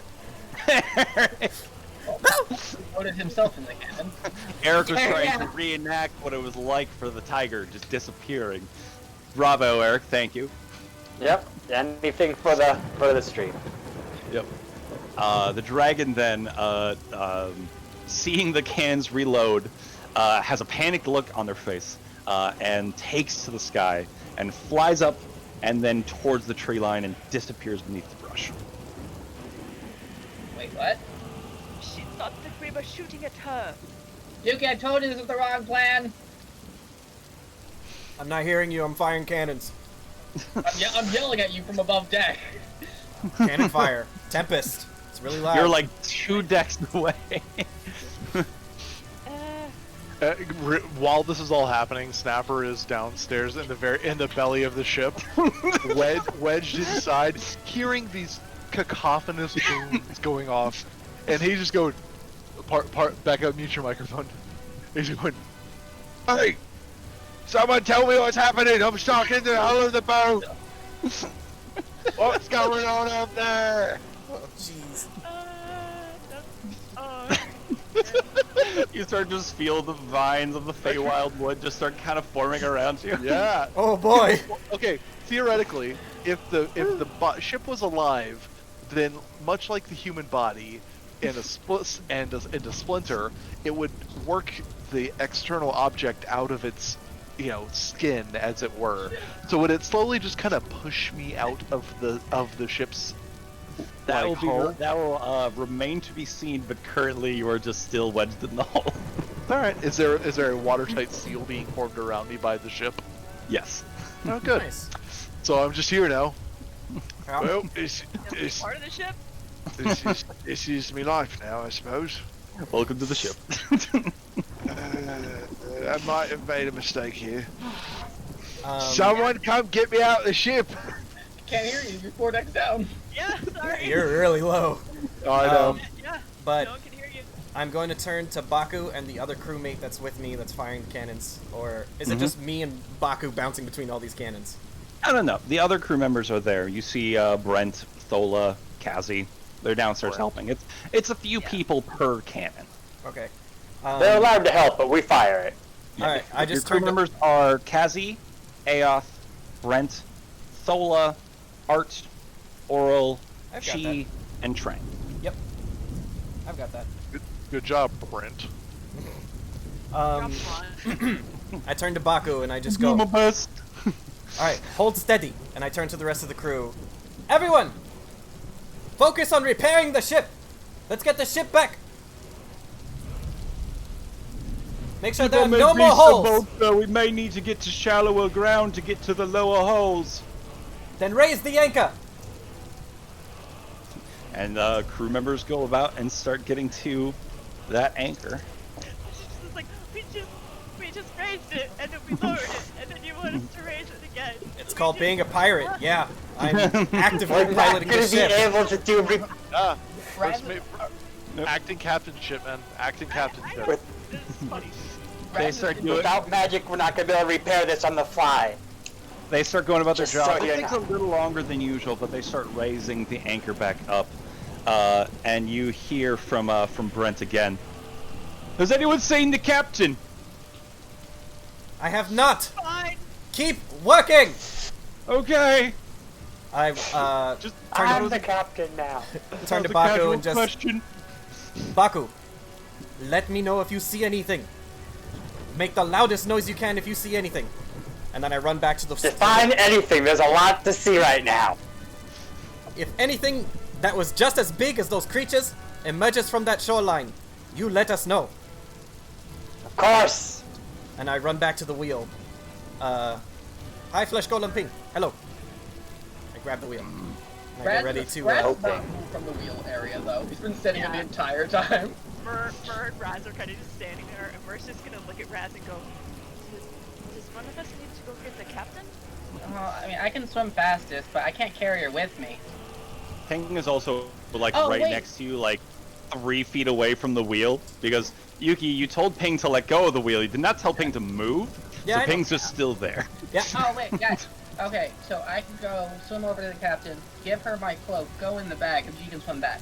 Loaded himself in the cannon. Eric was trying Yeah. to reenact what it was like for the tiger just disappearing. Bravo, Eric. Thank you. Yep. Anything for the stream. Yep. The dragon then, seeing the cans reload, has a panicked look on their face and takes to the sky and flies up and then towards the tree line and disappears beneath the brush. Wait, what? She thought that we were shooting at her. Yuki, I told you this was the wrong plan. I'm not hearing you, I'm firing cannons. I'm yelling at you from above deck. Cannon fire. Tempest. It's really loud. You're like 2 decks away. While this is all happening, Snapper is downstairs in the belly of the ship, wedged inside, hearing these cacophonous booms going off, and he just goes, back up, mute your microphone. He's going, "Hey, someone tell me what's happening! I'm stuck in the hull of the boat. What's going on up there?" Oh, jeez. You start to just feel the vines of the Feywild wood just start kind of forming around you. Yeah. Oh boy. Okay, theoretically, if the ship was alive, then much like the human body, in a split and into splinter, it would work the external object out of its, skin, as it were. So would it slowly just kind of push me out of the ship's That like, will hull? that will remain to be seen, but currently you are just still wedged in the hull. All right. Is there a watertight seal being formed around me by the ship? Yes. Oh, good. Nice. So I'm just here now. Yeah. Well, Is part of the ship? this is my life now, I suppose. Welcome to the ship. I might have made a mistake here. Um, Someone come get me out of the ship. Can't hear you. You're 4 decks down. Yeah, sorry. You're really low. I know. Yeah, But no one can hear you. I'm going to turn to Baku and the other crewmate that's with me that's firing cannons. Or is it just me and Baku bouncing between all these cannons? I don't know. The other crew members are there. You see Brent, Thola, Kazi. They're downstairs helping. It's a few people per cannon. Okay. They're allowed to help, but we fire it. Alright, I Your just crew turned to... members are Kazi, Aoth, Brent, Thola, Art, Oral, I've got Chi, and Trang. Yep. I've got that. Good job, Brent. Um, Drop one. I turn to Baku and I just Do go, my best. alright, hold steady. And I turn to the rest of the crew. Everyone! Focus on repairing the ship! Let's get the ship back! Make sure there are no more holes! We may need to get to shallower ground to get to the lower holes. Then raise the anchor! And crew members go about and start getting to that anchor. It's just like, we just raised it, and then we lowered it, and then you want us to raise it again. It's called being a pirate, yeah. I'm actively We're not piloting going the to be ship. able to do Acting captain shipman. Acting captain ship. with, This is funny. They start doing. without magic. We're not going to be able to repair this on the fly. They start going about their Just job. so It you takes know. a little longer than usual, but they start raising the anchor back up. And you hear from Brent again. Has anyone seen the captain? I have not! Fine. Keep working! Okay. I Just I'm the captain now. turn to That's a Baku casual and just... question. Baku, let me know if you see anything. Make the loudest noise you can if you see anything. And then I run back to the... Define anything. There's a lot to see right now. If anything that was just as big as those creatures emerges from that shoreline, you let us know. Of course. And I run back to the wheel. Hi, Flesh Golem Ping. Hello. I grab the wheel. And I get ready to... Brad's not moved from the wheel area, though. He's been sitting in the entire time. Mer and Raz are kind of just standing there, and Mer's just gonna look at Raz and go, does one of us need to go get the captain? I mean, I can swim fastest, but I can't carry her with me. Ping is also like Oh, right wait. next to you, like 3 feet away from the wheel. Because Yuki, you told Ping to let go of the wheel. You did not tell Ping to move. Yeah, so I know. Ping's just still there. Yeah. Oh, wait, guys. Okay, so I can go swim over to the captain, give her my cloak, go in the bag, and she can swim back.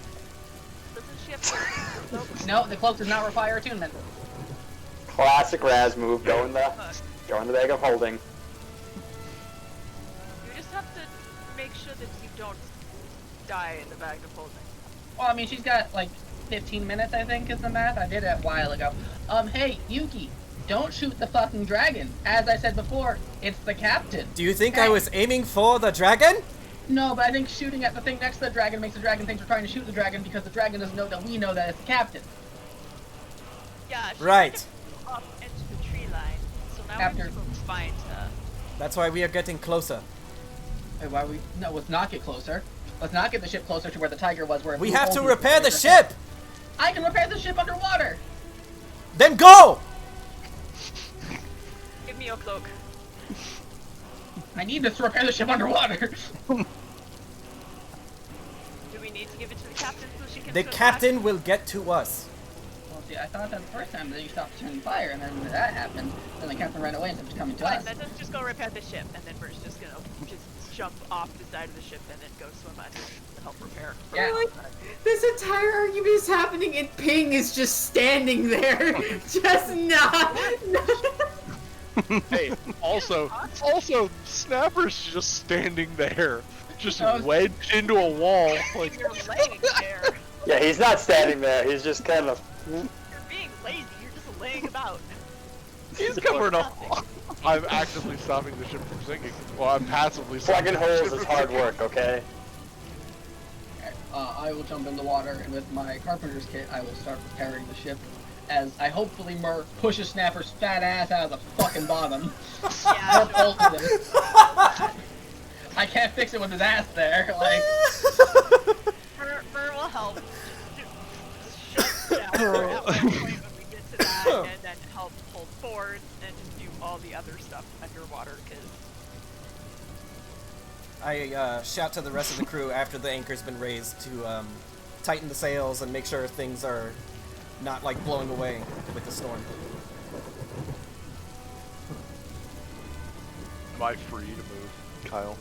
Doesn't she have to No, the cloak does not require attunement. Classic Raz move. Go in the bag of holding. You just have to make sure that you don't die in the bag of holding. Well, I mean, she's got, like, 15 minutes, I think, is the math. I did it a while ago. Hey, Yuki, don't shoot the fucking dragon. As I said before, it's the captain. Do you think I was aiming for the dragon? No, but I think shooting at the thing next to the dragon makes the dragon think we're trying to shoot the dragon because the dragon doesn't know that we know that it's the captain. Yeah, she Right. kind of up into the tree line, so now After- we have to go find her. That's why we are getting closer. Hey, why we? No, let's not get closer. Let's not get the ship closer to where the tiger was. Where it We flew have to over repair the tiger. ship! I can repair the ship underwater. Then go! Give me your cloak. I need this to repair the ship underwater. Do we need to give it to the captain so she can The swim captain will get to us. Well, see, I thought that the first time that you stopped turning fire, and then that happened. Then the captain ran away instead of coming to back? us. Fine, then let's just go repair the ship, and then Mer's just gonna just jump off the side of the ship and then go swim under to help repair. Yeah. This entire argument is happening, and Ping is just standing there, just not. Hey, also, Snapper's just standing there, just I was- wedged into a wall. Like, Your leg there. Yeah, he's not standing there. He's just kind of. You're being lazy. You're just laying about. He's covering up. I'm actively stopping the ship from sinking. Well, I'm passively stopping Plugging the ship holes is from hard sinking. work, okay? I will jump in the water, and with my carpenter's kit, I will start repairing the ship. As I hopefully pushes Snapper's fat ass out of the fucking bottom. Yeah. Or pulses him. I can't fix it with his ass there. Like, Fur will help. Shut down at one point when we get to that, and then help hold boards and just do all the other stuff underwater. Because I shout to the rest of the crew after the anchor's been raised to tighten the sails and make sure things are not like blowing away with the storm. Am I free to move, Kyle?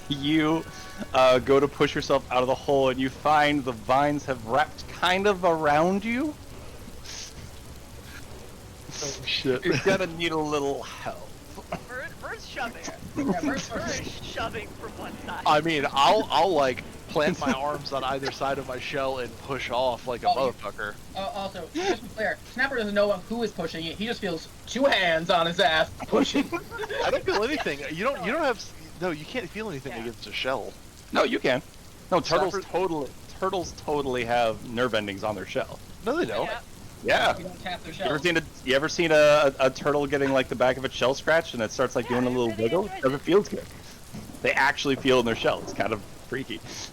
You go to push yourself out of the hole, and you find the vines have wrapped kind of around you. Oh shit. You're gonna need a little help. Fur's shoving. yeah, Fur is shoving from one side. I mean, I'll like plant my arms on either side of my shell and push off like a motherfucker. also, just to be clear, Snapper doesn't know who is pushing it. He just feels 2 hands on his ass pushing. I don't feel anything. You don't have. No, you can't feel anything against a shell. No, you can. No, turtles Snapper- totally have nerve endings on their shell. No, they don't. Yeah. Yeah. You don't tap their You shells. ever seen a turtle getting like the back of its shell scratched and it starts like doing a I little really wiggle? enjoyed It doesn't feel good. They actually feel in their shell. It's kind of freaky. That's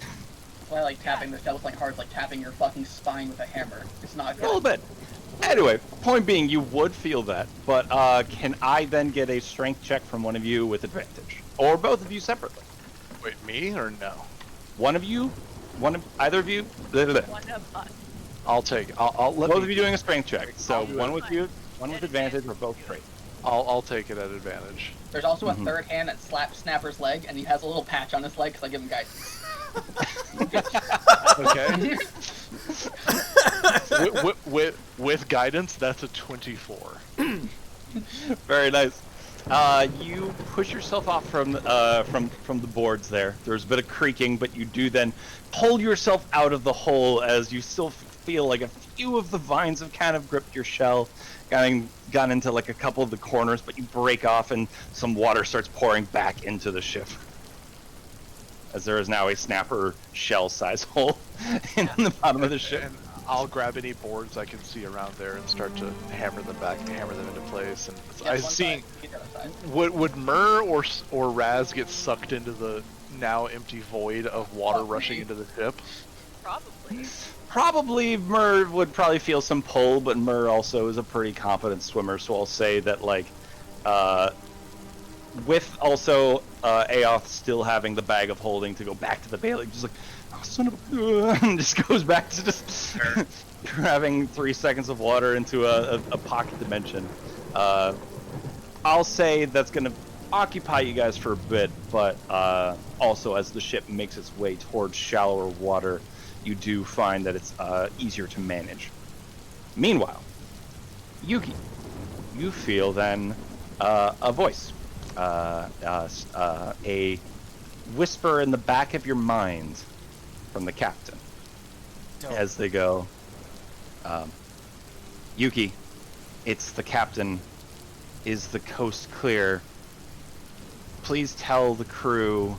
why I like tapping their shells like hard, like tapping your fucking spine with a hammer. It's not A good. little bit. Anyway, point being, you would feel that, but can I then get a strength check from one of you with advantage, or both of you separately? Wait, me or no? Either of you. Blah, blah, blah. One of us. I'll take. I'll let Both me, of you doing a strength check. So I'll do one it. with you, one with advantage, or both straight. I'll take it at advantage. There's also a third hand that slaps Snapper's leg, and he has a little patch on his leg because I give him guidance. Okay. with guidance, that's a 24. Very nice. You push yourself off from the boards there. There's a bit of creaking, but you do then pull yourself out of the hole as you still feel like a few of the vines have kind of gripped your shell, gotten into like a couple of the corners, but you break off and some water starts pouring back into the ship. As there is now a snapper shell-size hole in the bottom of the ship. And I'll grab any boards I can see around there and start to hammer them into place. And I seeing would Myrrh or Raz get sucked into the now empty void of water rushing into the ship? Probably. Probably Myrrh would probably feel some pull, but Myrrh also is a pretty competent swimmer, so I'll say that like with also Aoth still having the bag of holding to go back to the Bailey, just like, oh, son of a... and just goes back to just grabbing 3 seconds of water into a pocket dimension. I'll say that's going to occupy you guys for a bit, but also as the ship makes its way towards shallower water, you do find that it's easier to manage. Meanwhile, Yuki, you feel then a voice. A whisper in the back of your mind from the captain. Dope. As they go, Yuki, it's the captain. Is the coast clear? Please tell the crew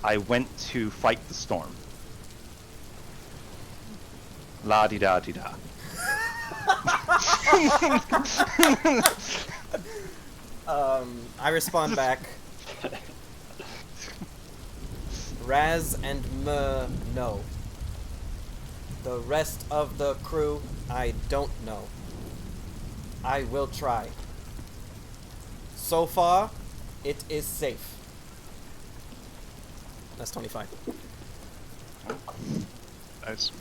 I went to fight the storm. La-di-da-di-da. I respond back. Raz and Myrrh know. The rest of the crew, I don't know. I will try. So far, it is safe. That's 25. Nice.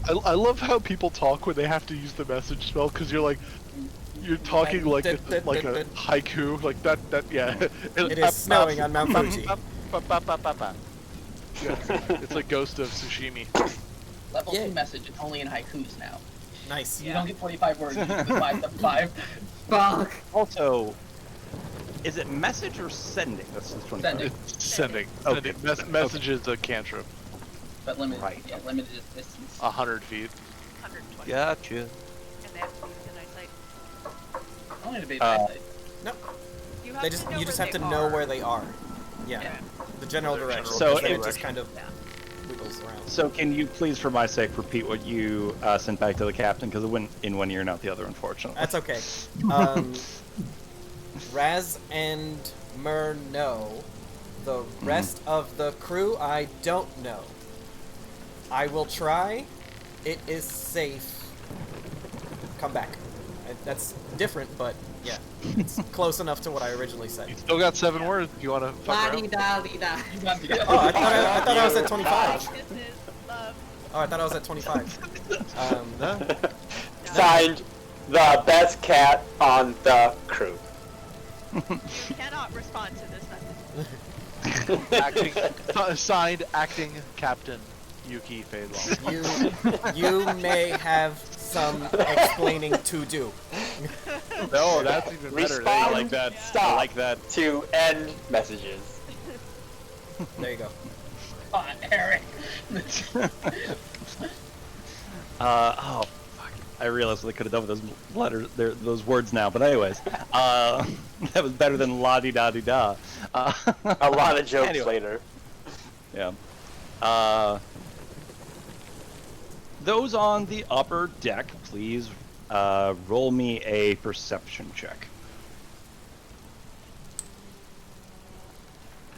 I love how people talk when they have to use the message spell, because you're talking like a haiku, like that yeah. It is snowing on Mount Fuji. Yeah, it's like Ghost of Tsushima. Level Yeah. 2 message, it's only in haikus now. Nice. You don't get 45 words, you get 5 to 5. Fuck. Also, Is it message or sending? That's just 25. Sending. It's sending. Okay. Message is a cantrip. But limited, Right. yeah, limited distance. 100 feet. 120. Gotcha. And they have to be within eyesight. I don't need to be Uh, eyesight. No, You have they to just know you just where have to they know are. where they are. Yeah, Yeah. the general Their direction. general So it direction. just kind of Yeah. wiggles around. So can you please, for my sake, repeat what you sent back to the captain? Because it went in one ear and out the other, unfortunately. That's okay. Raz and Mer know. The rest of the crew, I don't know. I will try. It is safe. Come back. That's different, but yeah, it's close enough to what I originally said. You still got 7 words. Do you want to fuck around? La-di-da-di-da. Oh, I thought I was at 25. Kisses, love. Oh, I thought I was at 25. No. Signed, the best cat on the crew. You cannot respond to this message. Signed acting captain Yuki Fei Long. You may have some explaining to do. No, that's even better. I Respond. like that. I Stop. like that. To end messages. There you go. Come on, Eric. Oh, fuck. I realized what I could have done with those letters, those words now. But anyways, that was better than la di da di da. A lot of jokes Anyway. later. Yeah. Those on the upper deck, please roll me a perception check.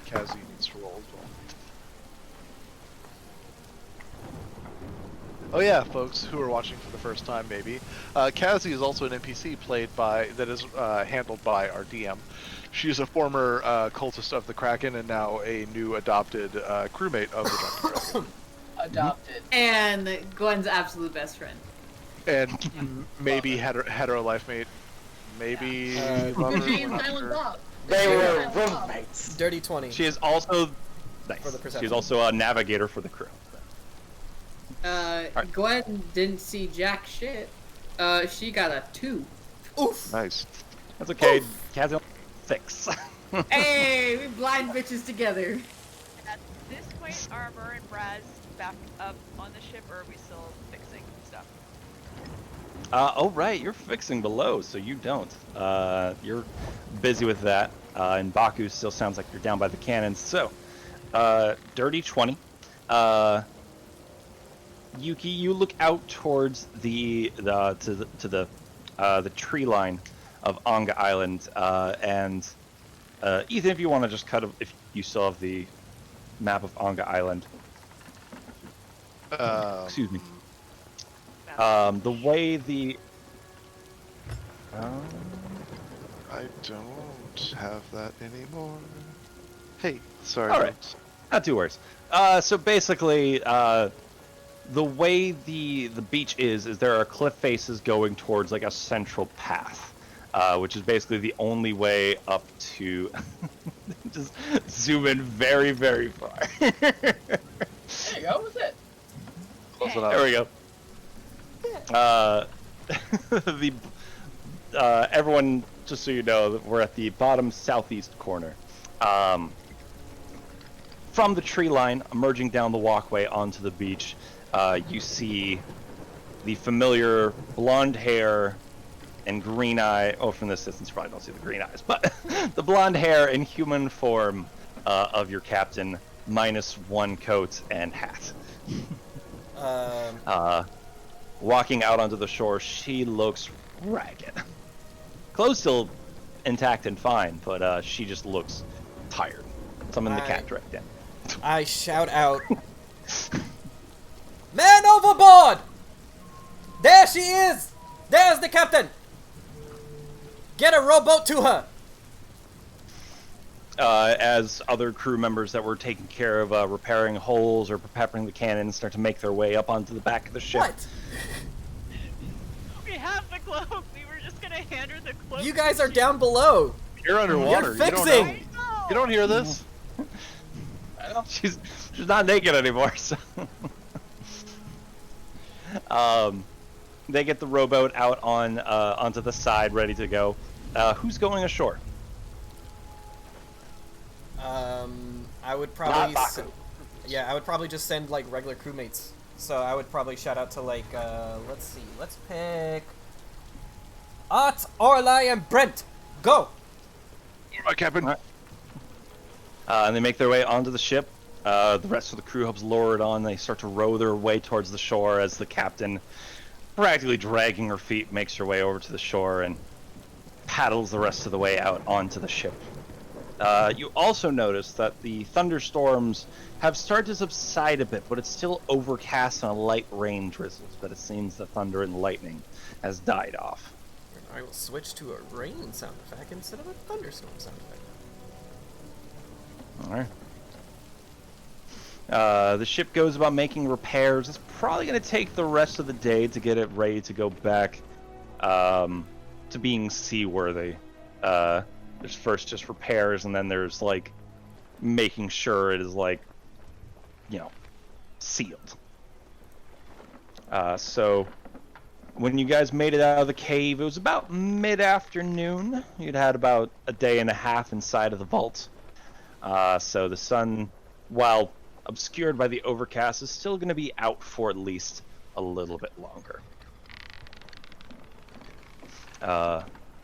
Kazi needs to roll as well. Oh yeah, folks who are watching for the first time, maybe. Kazi is also an NPC that is handled by our DM. She is a former cultist of the Kraken and now a new adopted crewmate of the Drunken Dragon. Adopted. And Gwen's absolute best friend. And maybe hetero life mate. Maybe lover, Jane we're not Silent sure. Bob. They were Silent Bob. roommates. Dirty 20. She is also nice. For the perception. She's also a navigator for the crew. Alright. Gwen didn't see jack shit. She got a 2. Oof. Nice. That's okay. Kazi 6. Hey, we blind bitches together. At this point, are Mur and Braz back up on the ship, or are we still fixing stuff? Oh right, you're fixing below, so you don't. You're busy with that. And Baku still sounds like you're down by the cannons. So, dirty 20. Yuki, you look out towards the tree line of Anga Island, and Ethan, if you want to just if you still have the map of Anga Island. Excuse me. The way the I don't have that anymore. Hey, sorry. All right. Not too worries. So basically, the way the beach is there are cliff faces going towards like a central path, which is basically the only way up to. Just zoom in very, very far. There you go. What's it? Close enough. There we go. Everyone, just so you know, we're at the bottom southeast corner. From the tree line, emerging down the walkway onto the beach, you see the familiar blonde hair and green eye. Oh, from this distance, you probably don't see the green eyes, but the blonde hair and human form of your captain, minus one coat and hat. Walking out onto the shore, she looks ragged. Clothes still intact and fine, but she just looks tired. Summon the cat direct in. I shout out, "Man overboard! There she is! There's the captain! Get a rowboat to her!" As other crew members that were taking care of repairing holes or prepping the cannons start to make their way up onto the back of the ship. What? We have the cloak. We were just gonna hand her the cloak. You guys are down below. You're underwater. You're You don't fixing. know. You don't hear this? She's not naked anymore, so they get the rowboat out on onto the side, ready to go. Who's going ashore? I would probably, Not Baku. yeah, I would probably just send like regular crewmates. So I would probably shout out to like, let's see, let's pick Art, Orlai, and Brent. Go. Alright, Captain. And they make their way onto the ship. The rest of the crew helps lower it on. They start to row their way towards the shore as the captain, practically dragging her feet, makes her way over to the shore and paddles the rest of the way out onto the ship. You also notice that the thunderstorms have started to subside a bit, but it's still overcast and a light rain drizzles, but it seems the thunder and lightning has died off. I will switch to a rain sound effect instead of a thunderstorm sound effect. Alright. The ship goes about making repairs. It's probably going to take the rest of the day to get it ready to go back to being seaworthy. There's first just repairs, and then there's like making sure it is like, you know, sealed. So when you guys made it out of the cave, it was about mid-afternoon. You'd had about a day and a half inside of the vault. So the sun, while obscured by the overcast, is still going to be out for at least a little bit longer.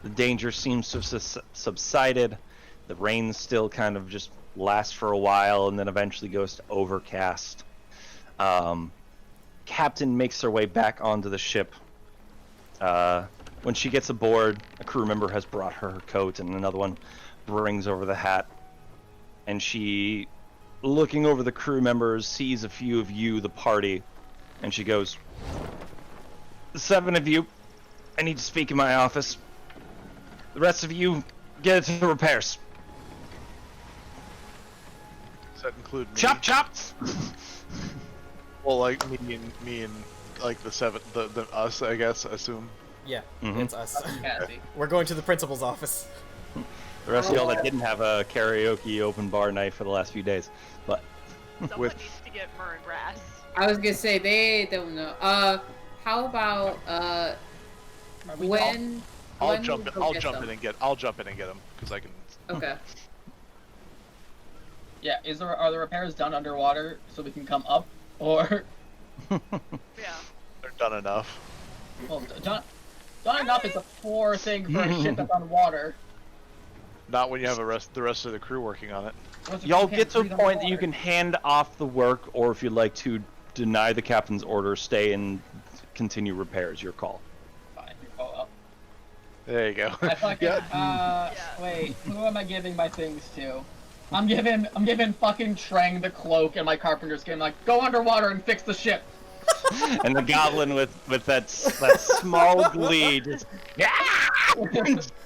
The danger seems to have subsided. The rain still kind of just lasts for a while and then eventually goes to overcast. Captain makes her way back onto the ship. When she gets aboard, a crew member has brought her her coat and another one brings over the hat. And she, looking over the crew members, sees a few of you, the party, and she goes, "The 7 of you, I need to speak in my office. The rest of you, get it to repairs." Does that include me? Chop, chop! Well, like me and like the 7, the us, I guess, assume. Yeah, Mhm. it's us. Cassie. We're going to the principal's office. The rest of y'all that didn't have a karaoke open bar night for the last few days. But Someone With- needs to get Myrrh and Grass. I was gonna say they don't know. How about Are we when? I'll when jump we in. go I'll get jump them? in and get. I'll jump in and get them because I can. Okay. Yeah, are the repairs done underwater so we can come up, or Yeah. They're done enough. well, done enough is a poor thing for a ship that's on water. Not when you have the rest of the crew working on it. What's if y'all you can't get to a breathe point that you underwater? can hand off the work, or if you'd like to deny the captain's order, stay and continue repairs. Your call. Fine, go up. There you go. I fucking, Yeah. wait, who am I giving my things to? I'm giving fucking Trang the cloak and my carpenter's skin, like, go underwater and fix the ship. And the goblin with that small glee just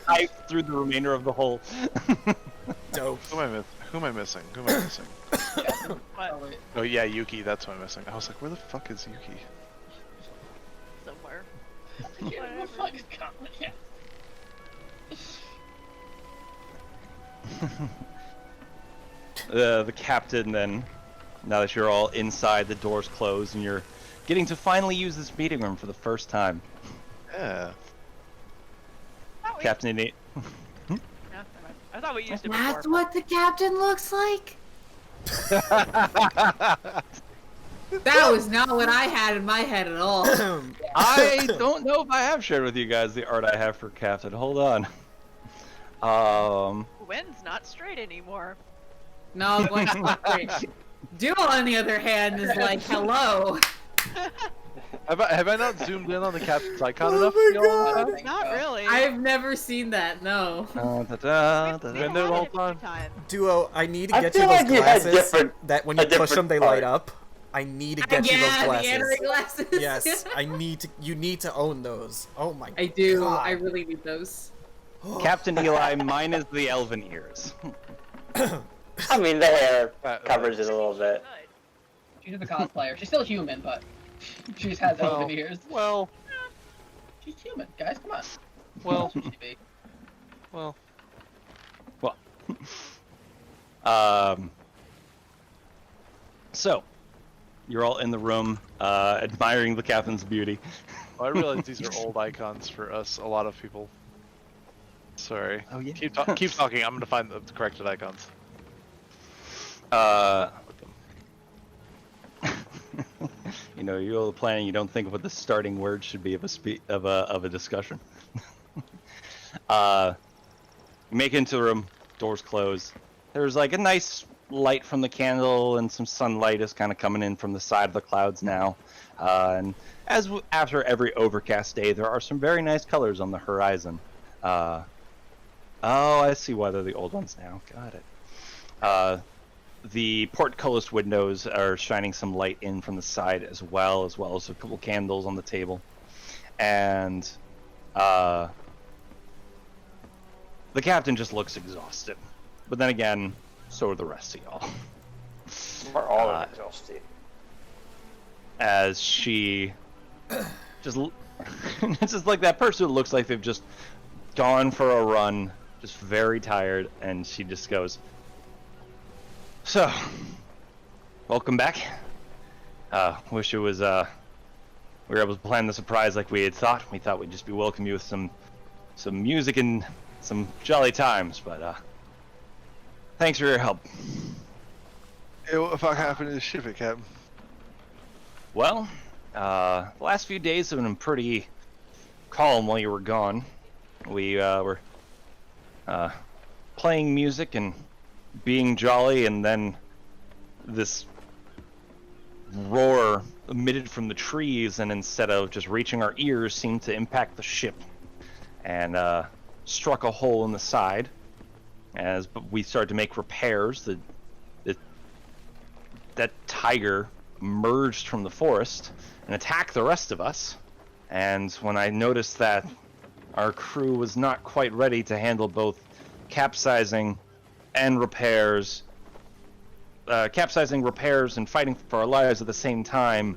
dives through the remainder of the hole. Dope. Who am I missing? Who am I missing? But Oh, wait. Oh yeah, Yuki. That's who I'm missing. I was like, where the fuck is Yuki? somewhere. Where the fuck is Goblin? Yeah. The captain then, now that you're all inside, the doors closed, and you're getting to finally use this meeting room for the first time. Yeah. Oh, we- Captain, yeah, never mind. I thought we used it That's before. what the captain looks like. That was not what I had in my head at all. I don't know if I have shared with you guys the art I have for Captain. Hold on. Gwen's not straight anymore. No, Gwen's not great. Duo, on the other hand, is like, hello. Have I not zoomed in on the captain's icon enough? my for y'all? I don't think Not so. really. I've never seen that, no. We've Been there the whole had it a few time. times. Duo, I need to I get you feel those like you had glasses different- that when you a push them different they light part. up. I need to get you those Yeah, the glasses. anime glasses. Yes, you need to own those. Oh my I do. God. I really need those. Captain Eli, mine is the elven ears. I mean, the hair covers it a little bit. Good. She's a cosplayer. She's still human, but she just has elven ears. Well, She's human, guys. Come on. well, What should she be? well. So, you're all in the room, admiring the captain's beauty. I realize these are old icons for us. A lot of people. Sorry. Oh, yeah. Keep talking. I'm gonna find the corrected icons. You know, you're planning. You don't think of what the starting word should be of a discussion. You make it into the room. Doors close. There's like a nice light from the candle, and some sunlight is kind of coming in from the side of the clouds now. And after every overcast day, there are some very nice colors on the horizon. Oh, I see why they're the old ones now. Got it. The portcullis windows are shining some light in from the side as well as a couple candles on the table. And the captain just looks exhausted. But then again, so are the rest of y'all. We're all exhausted. As she just it's just like that person who looks like they've just gone for a run, just very tired, and she just goes, "So, welcome back. Wish it was we were able to plan the surprise like we had thought. We thought we'd just be welcome you with some music and some jolly times, but thanks for your help." Hey, what the fuck happened to the ship, Captain? Well, the last few days have been pretty calm while you were gone. We were playing music and being jolly, and then this roar emitted from the trees, and instead of just reaching our ears, seemed to impact the ship and struck a hole in the side. As we started to make repairs, that tiger emerged from the forest and attacked the rest of us. And when I noticed that our crew was not quite ready to handle both capsizing repairs and fighting for our lives at the same time,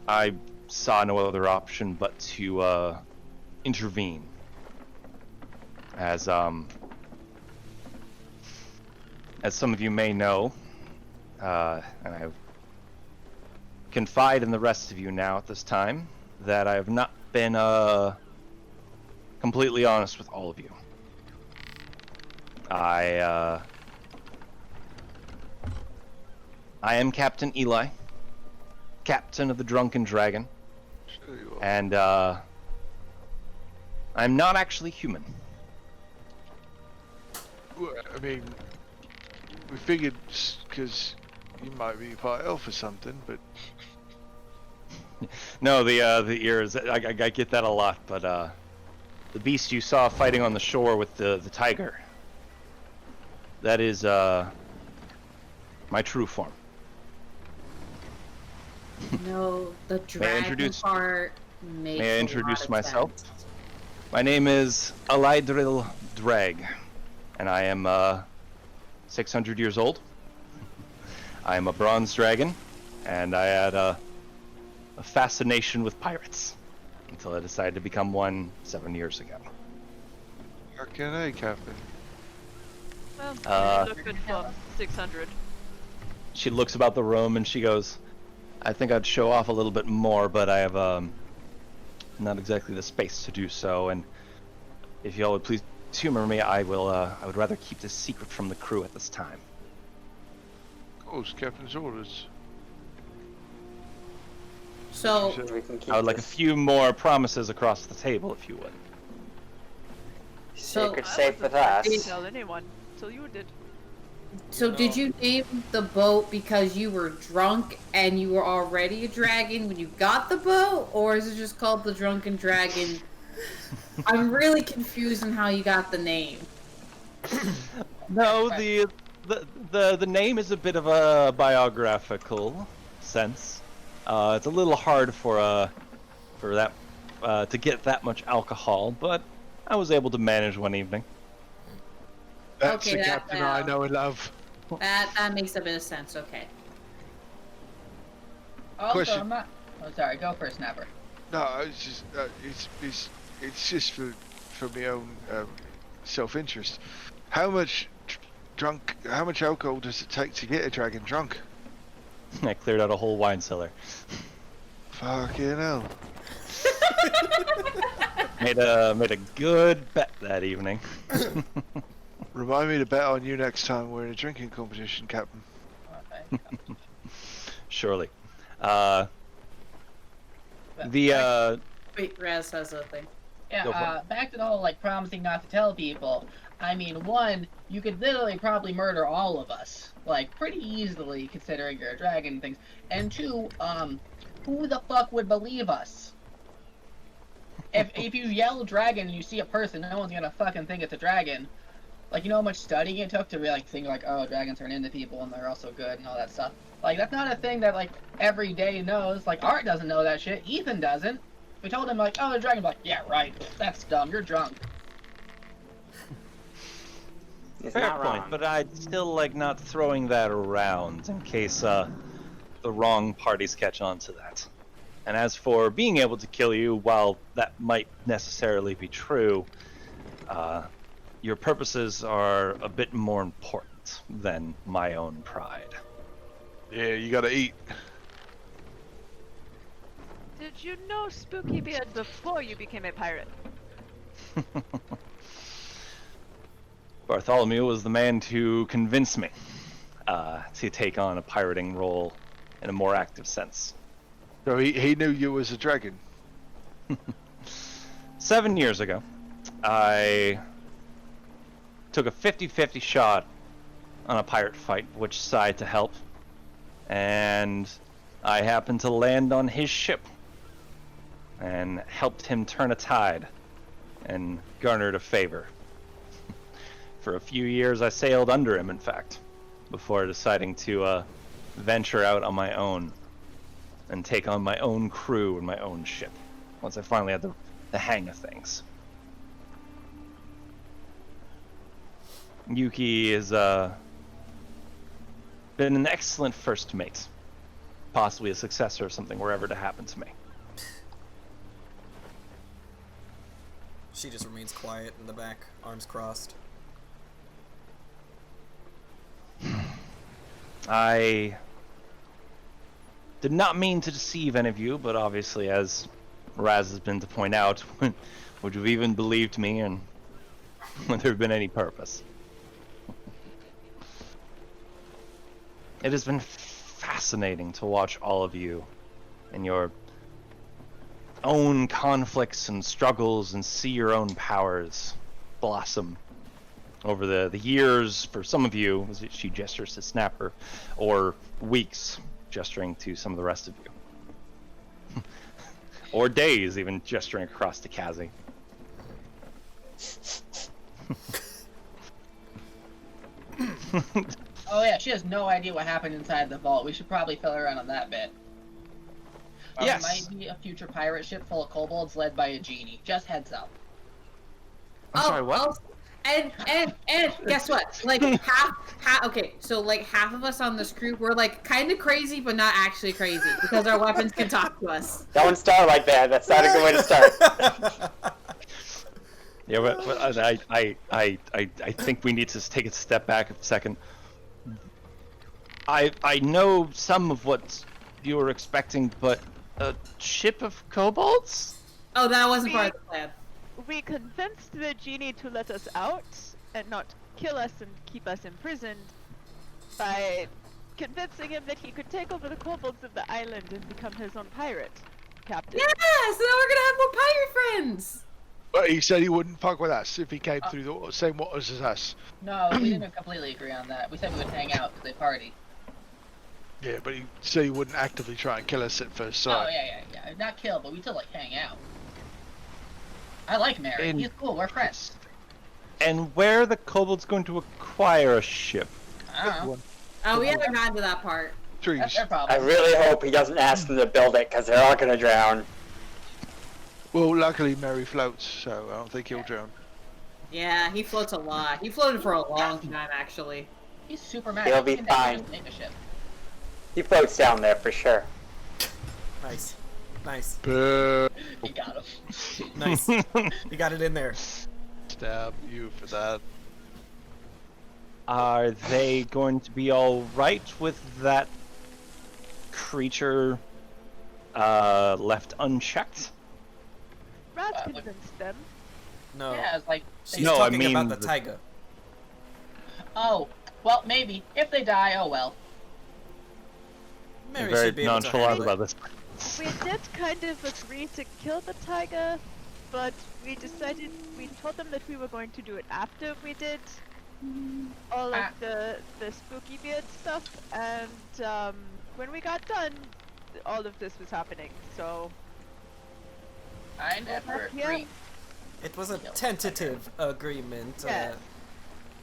I saw no other option but to intervene. As some of you may know, and I confide in the rest of you now at this time, that I have not been completely honest with all of you. I am Captain Eli, captain of the Drunken Dragon, Sure you are. and I'm not actually human. Well, I mean, we figured because you might be part elf or something, but No, the ears, I get that a lot, but the beast you saw fighting on the shore with the tiger, that is my true form. No, the dragon part makes May I a introduce lot of myself? sense. My name is Untitled Drag, and I am 600 years old. I am a bronze dragon, and I had a fascination with pirates until I decided to become one 7 years ago. how can I, Captain? Well, you look good for 600. She looks about the room and she goes, "I think I'd show off a little bit more, but I have not exactly the space to do so. And if y'all would please humor me, I would rather keep this secret from the crew at this time." Of course, Captain's orders. So, We can keep I would like a this few more promises across the table, if you would. secret I safe with wasn't us. going to tell anyone until you did. did you name the boat because you were drunk and you were already a dragon when you got the boat, or is it just called the Drunken Dragon? I'm really confused on how you got the name. No, the name is a bit of a biographical sense. It's a little hard for that to get that much alcohol, but I was able to manage one evening. That's Okay, the that- Captain I know and love. That makes a bit of sense. Okay. Also, Question. I'm not. Oh, sorry. Go first, Snapper. No, it's just it's just for my own self-interest. How much How much alcohol does it take to get a dragon drunk? I cleared out a whole wine cellar. Fucking hell. Made a good bet that evening. Remind me to bet on you next time we're in a drinking competition, Captain. Surely. But Wait, Raz has a thing. Go for yeah, back to the whole like promising not to tell people. I mean, one, you could literally probably murder all of us, like pretty easily, considering you're a dragon and things. And two, who the fuck would believe us? If you yell dragon and you see a person, no one's gonna fucking think it's a dragon. Like, you know how much studying it took to be like think like, oh, dragons turn into people and they're also good and all that stuff. Like, that's not a thing that like every day knows. Like, Art doesn't know that shit. Ethan doesn't. We told him like, oh, the dragon. Like, yeah, right. That's dumb. You're drunk. It's Fair not point, wrong. but I'd still like not throwing that around in case the wrong parties catch on to that. And as for being able to kill you, while that might necessarily be true, your purposes are a bit more important than my own pride. Yeah, you gotta eat. Did you know Spooky Beard before you became a pirate? Bartholomew was the man to convince me to take on a pirating role in a more active sense. So he knew you was a dragon. 7 years ago, I took a 50-50 shot on a pirate fight, which side to help, and I happened to land on his ship and helped him turn a tide and garnered a favor. For a few years, I sailed under him, in fact, before deciding to venture out on my own and take on my own crew and my own ship, once I finally had the hang of things. Yuki has been an excellent first mate, possibly a successor if something were ever to happen to me. She just remains quiet in the back, arms crossed. I did not mean to deceive any of you, but obviously, as Raz has been to point out, would you have even believed me and would there have been any purpose? It has been fascinating to watch all of you and your own conflicts and struggles and see your own powers blossom over the years. For some of you, as she gestures to Snapper, or weeks, gesturing to some of the rest of you. Or days, even gesturing across to Kazi. Oh yeah, she has no idea what happened inside the vault. We should probably fill her in on that bit. Or Yes. There might be a future pirate ship full of kobolds led by a genie. Just heads up. I'm sorry, what? Oh, and guess what? Like half okay, so like half of us on this crew we're like kind of crazy but not actually crazy because our weapons can talk to us. Don't start like that. That's not a good way to start. Yeah, but I think we need to take a step back a second. I know some of what you were expecting, but a ship of kobolds? Oh, that wasn't part of the plan. We convinced the genie to let us out and not kill us and keep us imprisoned by convincing him that he could take over the kobolds of the island and become his own pirate captain. Yeah, so now we're gonna have more pirate friends. But he said he wouldn't fuck with us if he came through the same waters as us. No, we didn't completely agree on that. We said we would hang out because they party. Yeah, but he said he wouldn't actively try and kill us at first Oh sight. yeah. Not kill, but we still like hang out. I like Mary. And- He's cool. We're friends. And where are the kobolds going to acquire a ship? I don't know. Oh, we haven't gotten to that part. That's Trees. their I problem. really hope he doesn't ask them to build it, because they're all gonna drown. Well, luckily Mary floats, so I don't think he'll drown. Yeah, he floats a lot. He floated for a long time, actually. He's super mad. He'll be He can definitely fine. make a ship. He floats down there for sure. Nice. Nice. Boo. He got him. Nice. You got it in there. Stab you for that. Are they going to be all right with that creature left unchecked? Raz Look- convinced them. No. Yeah, it's like. She's No, I talking mean about the the- taiga. Oh, well, maybe. If they die, oh well. Mary very should be able to nonchalant handle it. about this. We did kind of agree to kill the tiger, but we told them that we were going to do it after we did all of the spooky beard stuff, and when we got done, all of this was happening, so... I never Yeah. agreed. It was a tentative agreement. Yeah.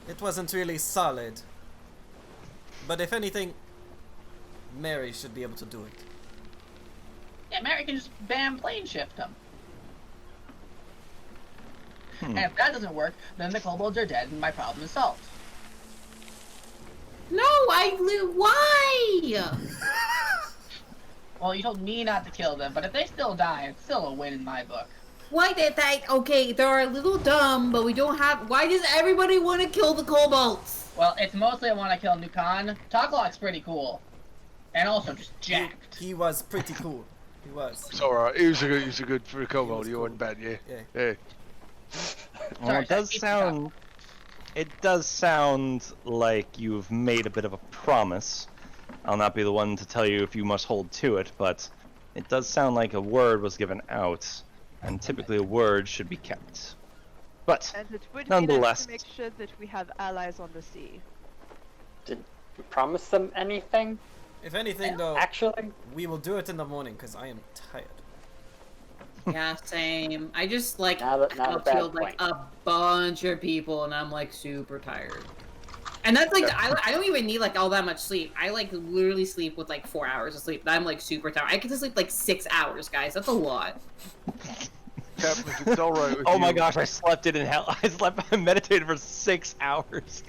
It wasn't really solid. But if anything, Mary should be able to do it. Yeah, Mary can just bam plane shift them. And if that doesn't work, then the kobolds are dead and my problem is solved. No, why? Well, you told me not to kill them, but if they still die, it's still a win in my book. Why did they? Okay, they're a little dumb, but we don't have. Why does everybody want to kill the kobolds? Well, it's mostly I want to kill Nukan. Talklock's pretty cool. And also just jacked. He was pretty cool. He was. It's alright. He was a good for a kobold. was You weren't cool. bad, yeah. Yeah. Yeah. Well, Sorry, it does keep sound. It does sound like you've made a bit of a promise. I'll not be the one to tell you if you must hold to it, but it does sound like a word was given out, and typically a word should be kept. But And it would be nonetheless, nice to make sure that we have allies on the sea. Did you promise them anything? If anything, though, Actually, we will do it in the morning because I am tired. Yeah, same. I just like Not a bad killed like point. a bunch of people, and I'm like super tired. And that's like I don't even need like all that much sleep. I like literally sleep with like 4 hours of sleep. I'm like super tired. I get to sleep like 6 hours, guys. That's a lot. Captain, if it's alright with oh you. my gosh, I slept it in hell. I meditated for 6 hours.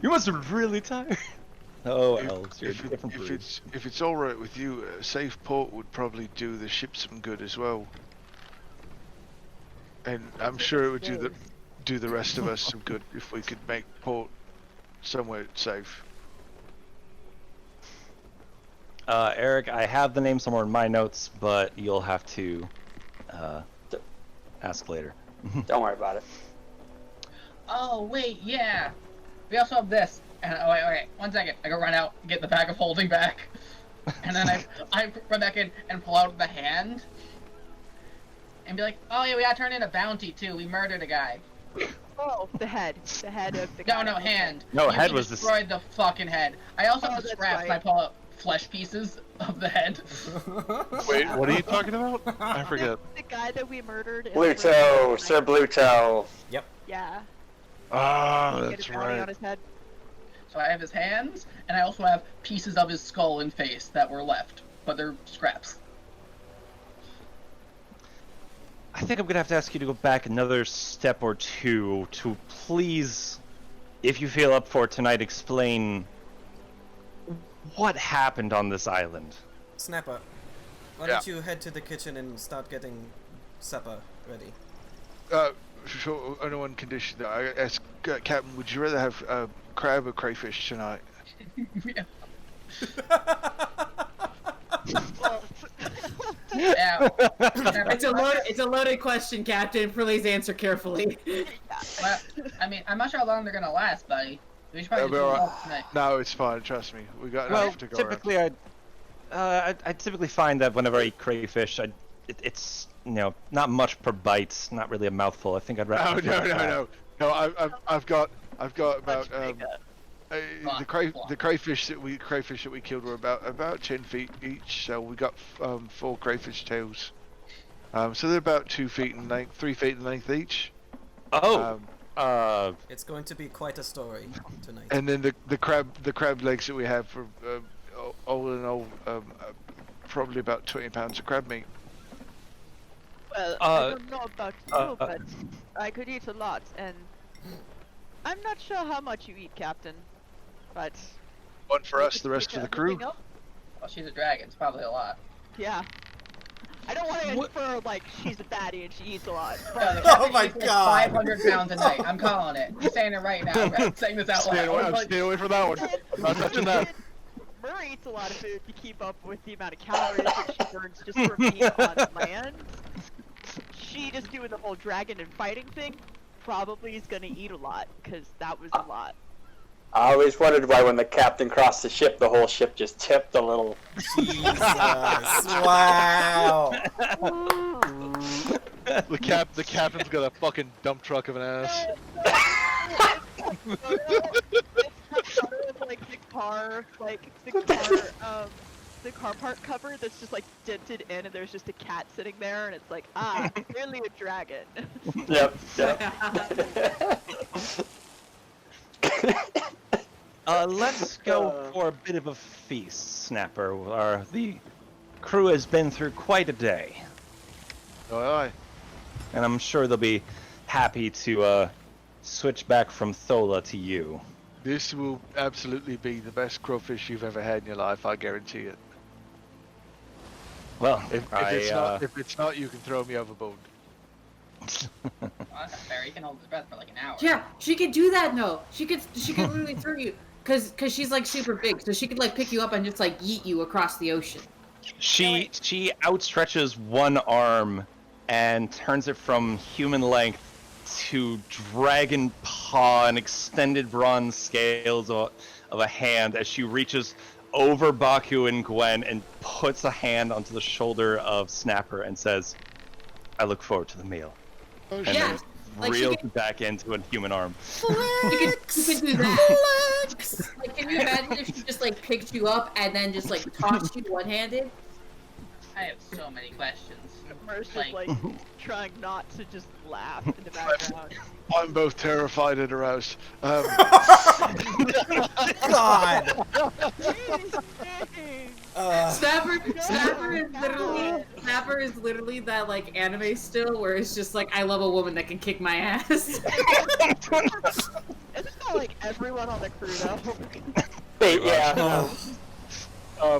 You must have been really tired. Oh, elves, you're a different breed. If it's alright with you, a safe port would probably do the ship some good as well. And I'm sure it would do the rest of us some good if we could make port somewhere safe. Eric, I have the name somewhere in my notes, but you'll have to ask later. don't worry about it. Oh, wait, yeah. We also have this. And, oh, wait, 1 second. I go run out, get the bag of holding back. And then I run back in and pull out the hand. And be like, oh yeah, we gotta turn in a bounty too. We murdered a guy. Oh, the head of the No, guy. no, hand. No, You head was the destroyed the fucking head. I also have the that's scraps and I right. pull out flesh pieces of the head. Wait, what are you talking about? I forget. The guy that we murdered. in Bluto, the- Sir Bluto. Yeah. Ah, Get that's a bounty on right. his head. So I have his hands, and I also have pieces of his skull and face that were left, but they're scraps. I think I'm gonna have to ask you to go back another step or two to please, if you feel up for it tonight, explain what happened on this island. Snapper, why don't you head to the kitchen and start getting supper ready? Sure, only one condition that I ask Captain, would you rather have crab or crayfish tonight? Yeah. Yeah. It's a loaded question, Captain. Please answer carefully. Well, I mean, I'm not sure how long they're gonna last, buddy. We should probably Yeah, do we're it all- all tonight. No, it's fine. Trust me, we got Well, enough to go around. typically I typically find that whenever I eat crayfish, it's not much per bite, not really a mouthful. I think I'd rather. No. I've got about the crayfish that we killed were about 10 feet each. So we got 4 crayfish tails. So they're about 2 feet in length, 3 feet in length each. Oh. It's going to be quite a story tonight. And then the crab legs that we have for all in all probably about 20 pounds of crab meat. Well, I don't know about you, but I could eat a lot, and I'm not sure how much you eat, Captain. But One for us, the rest for the crew. Well, she's a dragon. It's probably a lot. Yeah. I don't want to infer like she's a baddie and she eats a lot. No, the Oh captain my eats like God. 500 pounds a night. I'm calling it. I'm saying it right now. I'm saying this out loud. Stay away from that one. Not touching that. Murray eats a lot of food to keep up with the amount of calories that she burns just for being on land. She just doing the whole dragon and fighting thing probably is gonna eat a lot, because that was a lot. I always wondered why when the captain crossed the ship, the whole ship just tipped a little. Jesus! Wow! The captain's got a fucking dump truck of an ass. It's like the car part cover that's just like dented in, and there's just a cat sitting there, and it's like, clearly a dragon. Yep. Let's go for a bit of a feast, Snapper. The crew has been through quite a day, Aye. and I'm sure they'll be happy to switch back from Thola to you. This will absolutely be the best crawfish you've ever had in your life, I guarantee it. Well, If it's not, you can throw me overboard. Well, that's not fair. You can hold his breath for like an hour. Yeah, she could do that. No, she could literally throw you, cause she's like super big, so she could like pick you up and just like yeet you across the ocean. She outstretches one arm and turns it from human length to dragon paw and extended bronze scales of a hand as she reaches over Baku and Gwen and puts a hand onto the shoulder of Snapper and says, "I look forward to the meal." And Yeah, then like she reels could- it back into a human arm. You could do that. Like, can you imagine if she just like picked you up and then just like tossed you one-handed? I have so many questions. Mer's just like trying not to just laugh in the background. I'm both terrified and aroused. God! Snapper is literally that like anime still where it's just like I love a woman that can kick my ass. Isn't that like everyone on the crew though? Wait, yeah.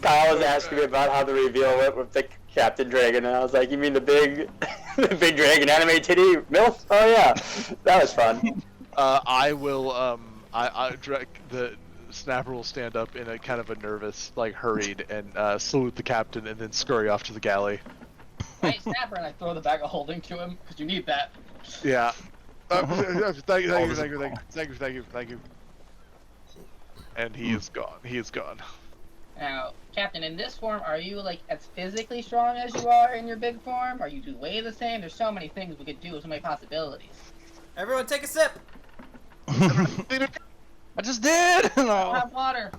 Kyle was asking me about how the reveal went with the Captain Dragon, and I was like, "You mean the big, the big dragon anime titty milf? Oh yeah, that was fun." I will. The Snapper will stand up in a kind of a nervous, like hurried, and salute the captain, and then scurry off to the galley. Right, Snapper, and I throw the bag of holding to him because you need that. Yeah. Thank you. And he is gone. He is gone. Now, Captain, in this form, are you like as physically strong as you are in your big form? Are you do weigh the same? There's so many things we could do, so many possibilities. Everyone, take a sip. I just did. I'll have water.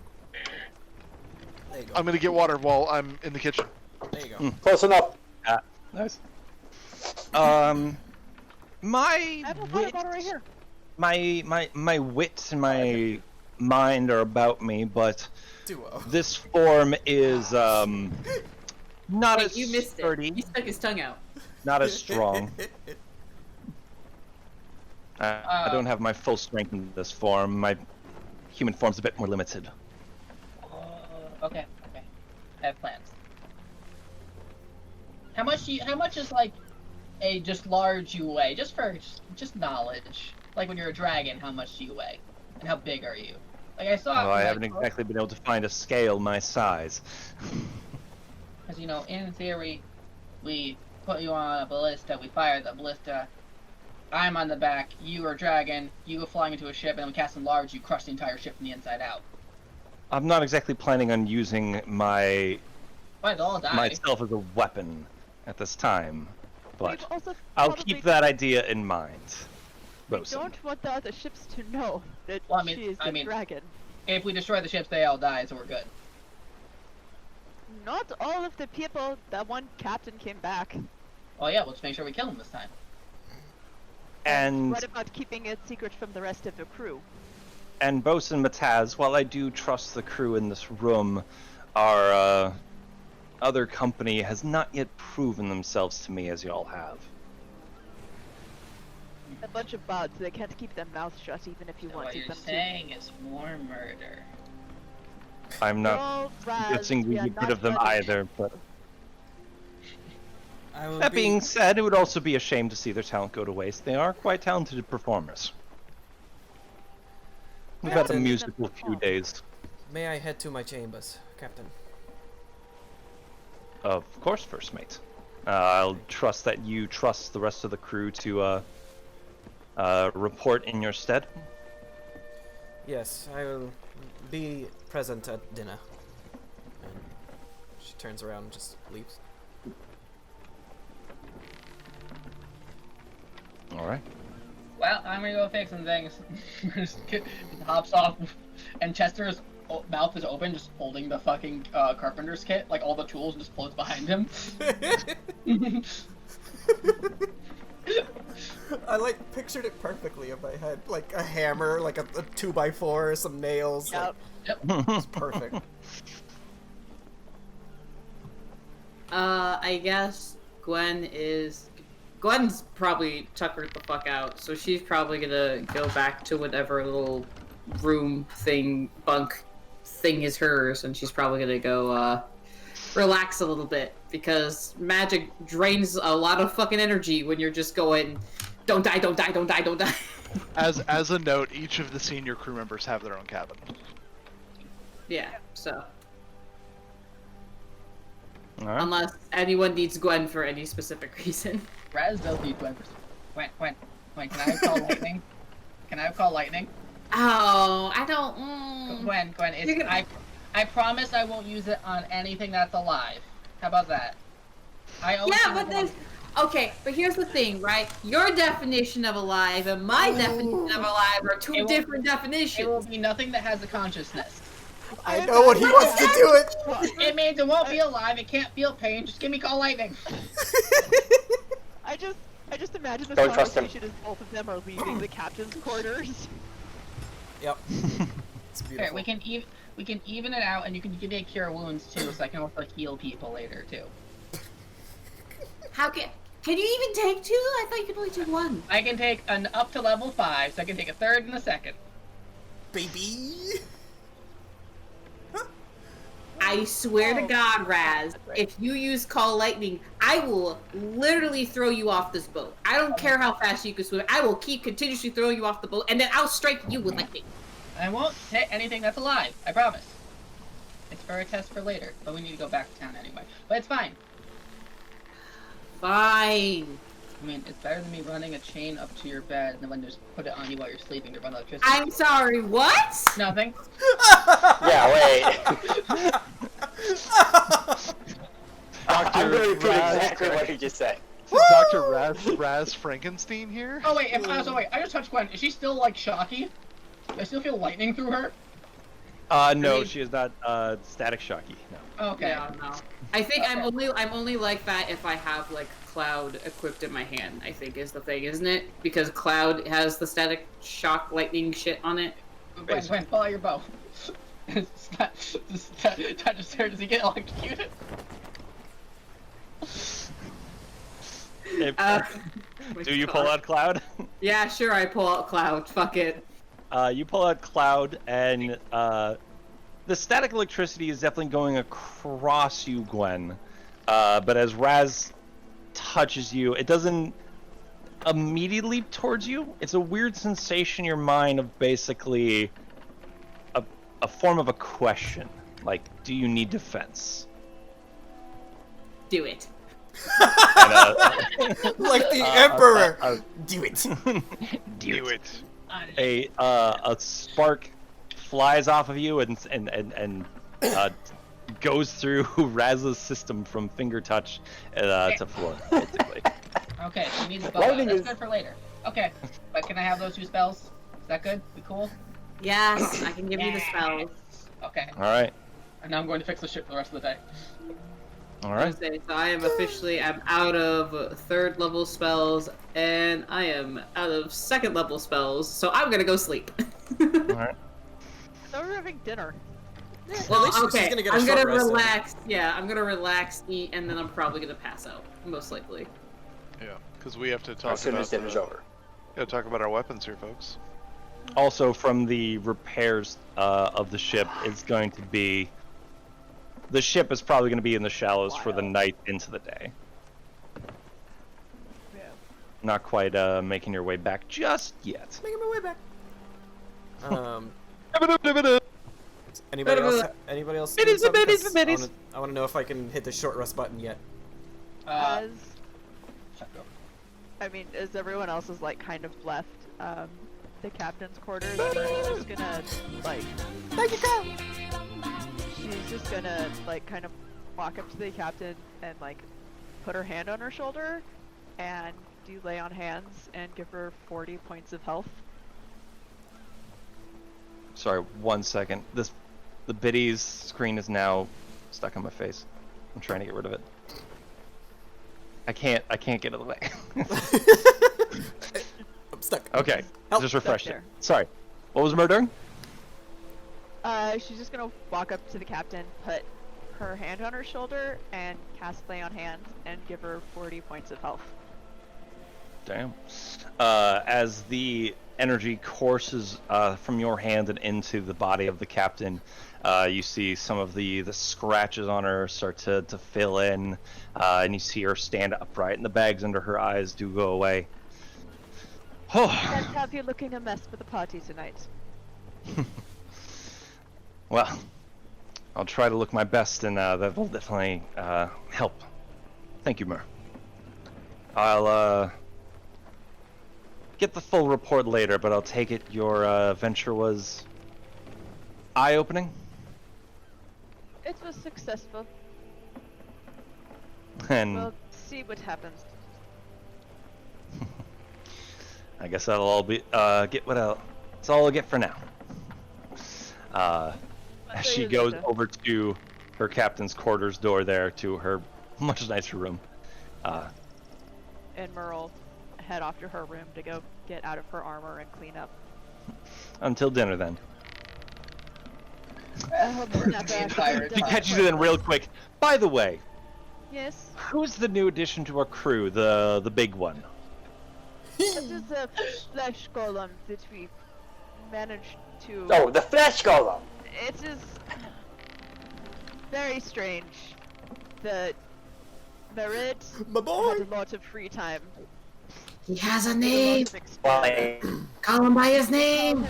There you go. I'm gonna get water while I'm in the kitchen. There you go. Close enough. Nice. My I have a water wit, bottle right here. my wit and my mind are about me, but Duo. this form is not Wait, as you missed sturdy, it. He stuck his tongue out. not as strong. I don't have my full strength in this form. My human form's a bit more limited. Okay. I have plans. How much is like a just large you weigh? Just for just knowledge. Like when you're a dragon, how much do you weigh? And how big are you? Like I saw. Well, I haven't exactly been able to find a scale my size. Because you know, in theory, we put you on a ballista. We fire the ballista. I'm on the back. You are a dragon. You go flying into a ship, and then we cast enlarge. You crush the entire ship from the inside out. I'm not exactly planning on using Might all die. myself as a weapon at this time, but We've also I'll probably keep that idea in mind. We Bosun. don't want the other ships to know that Well, she is the dragon. If we destroy the ships, they all die, so we're good. Not all of the people. That one captain came back. Oh yeah, let's make sure we kill him this time. And What about keeping it secret from the rest of the crew? and Bosun Mataz, while I do trust the crew in this room, our other company has not yet proven themselves to me as y'all have. A bunch of buds. They can't keep their mouths shut even if you So want what you're them saying is more murder. I'm to. not All right, suggesting we are get rid not of them ready. either, but I will that be... being said, it would also be a shame to see their talent go to waste. They are quite talented performers. We've had a Captain. musical few days. May I head to my chambers, Captain? Of course, First Mate. I'll trust that you trust the rest of the crew to report in your stead. Yes, I will be present at dinner. And she turns around and just leaves. All right. Well, I'm gonna go fix some things. Just hops off, and Chester's mouth is open, just holding the fucking carpenter's kit, like all the tools, just floats behind him. I like pictured it perfectly in my head, like a hammer, like a 2x4, some nails. Yep. Yep. Like, it's perfect. I guess Gwen's probably tuckered the fuck out, so she's probably gonna go back to whatever little room thing, bunk thing is hers, and she's probably gonna go, relax a little bit, because magic drains a lot of fucking energy when you're just going, don't die, don't die, don't die, don't die. As a note, each of the senior crew members have their own cabin. Yeah, so. All right. Unless anyone needs Gwen for any specific reason. Raz does need Gwen. Gwen, can I call lightning? Can I call lightning? Oh, I don't. Gwen, I promise I won't use it on anything that's alive. How about that? Yeah, but then. Okay, but here's the thing, right? Your definition of alive and my definition of alive are two different definitions. It will be nothing that has a consciousness. I know what he wants to do it! It means it won't be alive, it can't feel pain, just give me call lightning. I just imagine this Don't trust him. conversation as both of them are leaving the captain's quarters. Yep. It's beautiful. Okay, we can even it out, and you can give me a cure wounds too, so I can also heal people later too. How can you even take two? I thought you could only take one. I can take an up to level 5, so I can take a third and a second. Baby! I swear to God, Raz, if you use Call Lightning, I will literally throw you off this boat. I don't care how fast you can swim. I will keep continuously throwing you off the boat, and then I'll strike you with lightning. I won't hit anything that's alive, I promise. It's for a test for later, but we need to go back to town anyway. But it's fine. Fine. I mean, it's better than me running a chain up to your bed and then just put it on you while you're sleeping to run electricity. I'm sorry, what? Nothing. Yeah, wait. I'm going to repeat exactly what you just said. Dr. Raz Frankenstein here? Oh wait, I just touched Gwen. Is she still like shocky? I still feel lightning through her? No, she is not static shocky. No. Okay. Yeah, no. I think I'm only like that if I have like Cloud equipped in my hand, I think is the thing, isn't it? Because Cloud has the static shock lightning shit on it. Gwen, pull out your bow. Does he get electrocuted? Do you pull out Cloud? Yeah, sure, I pull out Cloud. Fuck it. You pull out Cloud, and the static electricity is definitely going across you, Gwen. But as Raz touches you, it doesn't immediately towards you. It's a weird sensation in your mind of basically a form of a question. Like, do you need defense? Do it. And, Like the Emperor! Do it! Do it. A spark flies off of you and goes through Raz's system from finger touch to floor, basically. Okay, so we need the bow. That's good for later. Okay, but can I have those 2 spells? Is that good? We cool? Yes, I can give you the spells. Okay. All right. And now I'm going to fix the ship for the rest of the day. All right. So I am I'm out of 3rd level spells, and I am out of 2nd level spells, so I'm gonna go sleep. All right. So we're having dinner. Well, At least she's okay, gonna get a I'm short gonna rest, relax. Yeah, I'm gonna relax, eat, and then I'm probably gonna pass out, most likely. Yeah, because we have to talk As soon as about dinner's over. Gotta talk about our weapons here, folks. Also, from the repairs of the ship, it's going to be... The ship is probably going to be in the shallows for the night into the day. Yeah. Not quite making your way back just yet. Making my way back. Anybody else? Anybody else? doing something? 'Cause I want to know if I can hit the short rest button yet. I mean, as everyone else is like kind of left, the captain's quarters, and she's just gonna, like... Thank you, Kyle! She's just gonna, like, kind of walk up to the captain and, like, put her hand on her shoulder and do lay on hands and give her 40 points of health. Sorry, 1 second. The biddy's screen is now stuck on my face. I'm trying to get rid of it. I can't get out of the way. I'm stuck. Okay, Help. just refreshed it. There. Sorry. What was Mur doing? She's just gonna walk up to the captain, put her hand on her shoulder, and cast lay on hands and give her 40 points of health. Damn. As the energy courses from your hand and into the body of the captain, you see some of the scratches on her start to fill in, and you see her stand upright, and the bags under her eyes do go away. Can't have you looking a mess for the party tonight. Well, I'll try to look my best, and that will definitely help. Thank you, Mur. I'll get the full report later, but I'll take it your venture was eye-opening? It was successful. And We'll see what happens. I guess that'll all be it's all I'll get for now. As she goes over to her captain's quarters door there to her much nicer room. And Merle head off to her room to go get out of her armor and clean up. Until dinner then. The entire She time. catches it in real quick. By the way, Yes, who's the new addition to our crew? The big one. this is a flesh golem that we managed to... Oh, the flesh golem. It is very strange. The Merid My boy! had a lot of free time. He has a A lot name. of experience. Why? Call him by his name.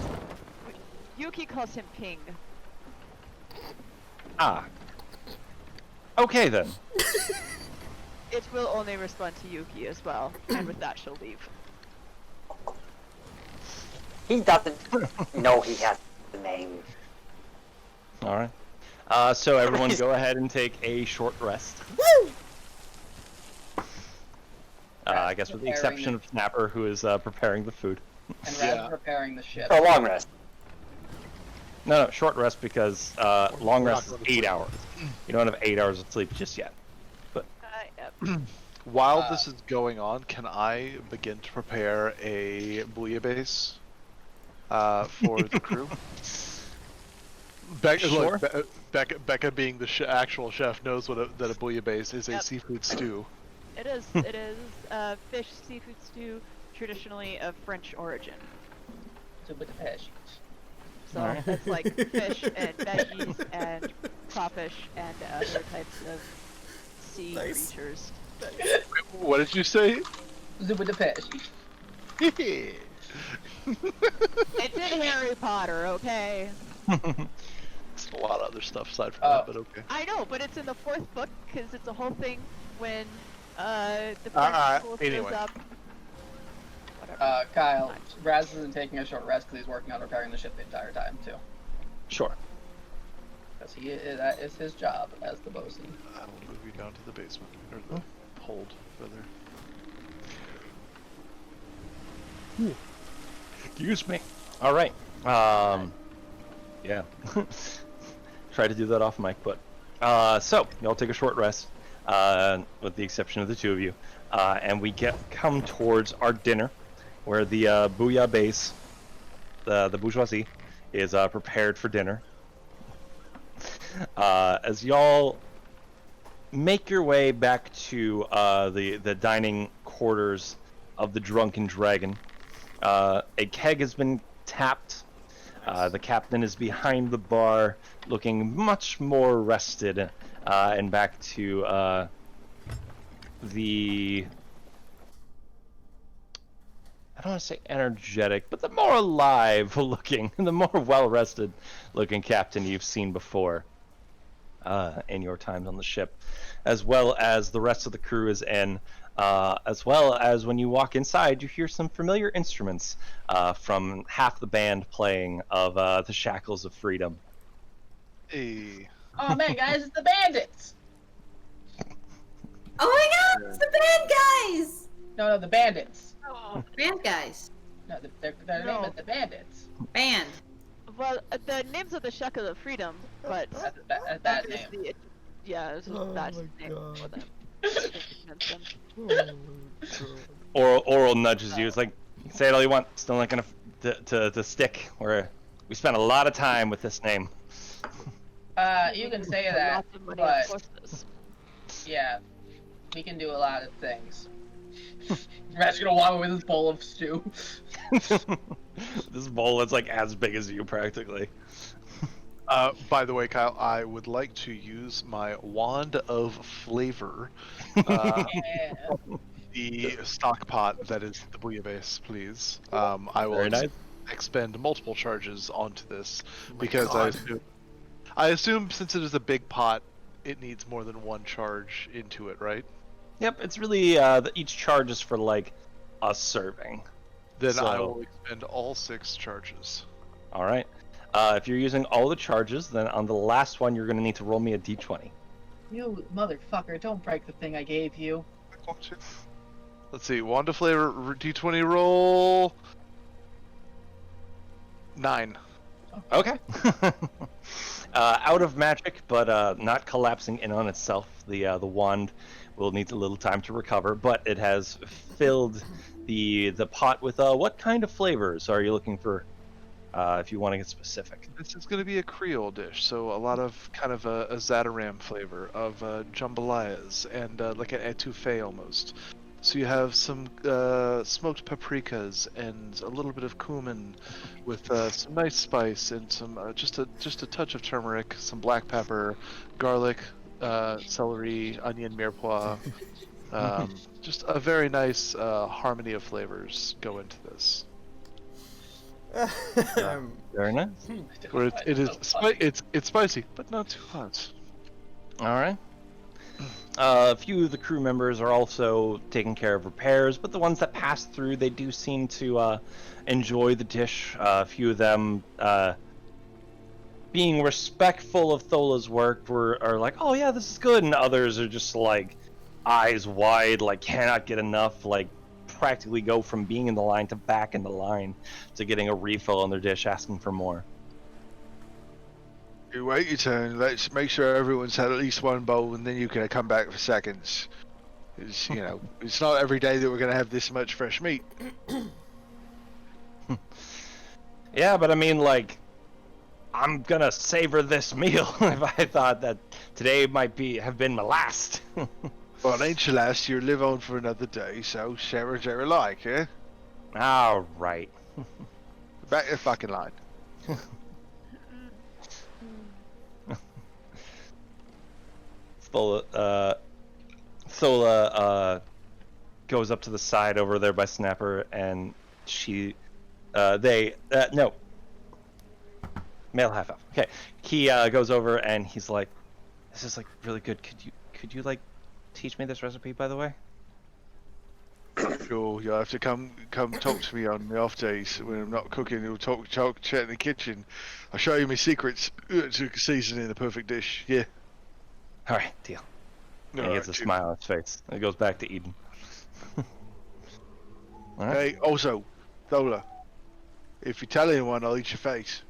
Yuki calls him Ping. Ah. Okay then. It will only respond to Yuki as well, and with that she'll leave. He doesn't know he has a name. All right. So everyone, go ahead and take a short rest. Woo! I guess with the exception of Snapper, who is preparing the food. And Yeah. Raz preparing the ship. For a long rest. No, short rest because long We're rest not is going to 8 hours. You don't have 8 hours of sleep just yet. Yep. While this is going on, can I begin to prepare a bouillabaisse for the crew? Becca, Sure. look, Becca being the actual chef, knows that a bouillabaisse is a Yep. seafood stew. It is. It is fish seafood stew, traditionally of French origin. Super fish. So Alright. it's like fish and veggies and crawfish and other types of sea Nice. creatures. What did you say? Super fish. It's in Harry Potter, okay? It's a lot of other stuff aside from Oh. that, but okay. I know, but it's in the 4th book because it's a whole thing when the French school anyway. shows up. Whatever. Kyle, Raz isn't taking a short rest because he's working on repairing the ship the entire time too. Sure. Because that is his job as the bosun. I will move you down to the basement, or the hold, rather. Excuse me. All right. Yeah. Try to do that off mic, but so y'all take a short rest, with the exception of the two of you, and we come towards our dinner, where the bouillabaisse, the bourgeoisie, is prepared for dinner. As y'all make your way back to the dining quarters of the Drunken Dragon, a keg has been tapped. The captain is behind the bar, looking much more rested, and back to the... I don't want to say energetic, but the more alive looking, the more well-rested looking captain you've seen before in your times on the ship. As well as the rest of the crew is in. as well as when you walk inside, you hear some familiar instruments from half the band playing of the Shackles of Freedom. Hey. Oh man, guys, it's the Bandits! Oh my god, it's the band guys! No, the Bandits. Band guys. No, their name is the Bandits. Band. Well, the names of the Shackle of Freedom, but That's a bad name. obviously yeah, it's a bad name for them. Oral nudges you. It's like, you can say it all you want. Still not gonna to stick. We spent a lot of time with this name. You can say that, Lots of money on but horses. yeah, we can do a lot of things. Rat's gonna walk away with his bowl of stew. This bowl is like as big as you, practically. By the way, Kyle, I would like to use my Wand of Flavor, Yeah. the stock pot that is the bouillabaisse, please. I will Very nice. expend multiple charges onto this my because God. I assume since it is a big pot, it needs more than one charge into it, right? Yep, it's really each charge is for like a serving. Then I So- will expend all 6 charges. All right. If you're using all the charges, then on the last one you're gonna need to roll me a d20. You motherfucker, don't break the thing I gave you. Let's see, Wand of Flavor, D20 roll. 9. Okay. Out of magic, but not collapsing in on itself. The wand will need a little time to recover, but it has filled the pot with what kind of flavors are you looking for? If you want to get specific. This is going to be a Creole dish, so a lot of kind of a Zataram flavor of jambalayas and like an etouffee almost. So you have some smoked paprikas and a little bit of cumin with some nice spice and some just a touch of turmeric, some black pepper, garlic, celery, onion, mirepoix. Just a very nice harmony of flavors go into this. Very nice. Where it's spicy, but not too hot. All right. A few of the crew members are also taking care of repairs, but the ones that pass through, they do seem to enjoy the dish. A few of them, being respectful of Thola's work, are like, "Oh yeah, this is good," and others are just like eyes wide, like cannot get enough, like practically go from being in the line to back in the line to getting a refill on their dish, asking for more. You wait your turn. Let's make sure everyone's had at least one bowl, and then you can come back for seconds. It's, you know, it's not every day that we're going to have this much fresh meat. Yeah, but I mean, like, I'm gonna savor this meal if I thought that today might have been my last. Well, it ain't your last. You live on for another day, so share alike, yeah? All right. Back the fucking line. Thola goes up to the side over there by Snapper, and no. Male half elf. Okay. He goes over and he's like, "This is like really good. Could you like teach me this recipe, by the way?" Sure, you'll have to come talk to me on the off days when I'm not cooking. You'll talk, chat in the kitchen. I'll show you my secrets to seasoning the perfect dish. Yeah. All right, deal. And he gets a smile on his face. And he goes back to Eden. All right. Hey, also, Thola, if you tell anyone, I'll eat your face.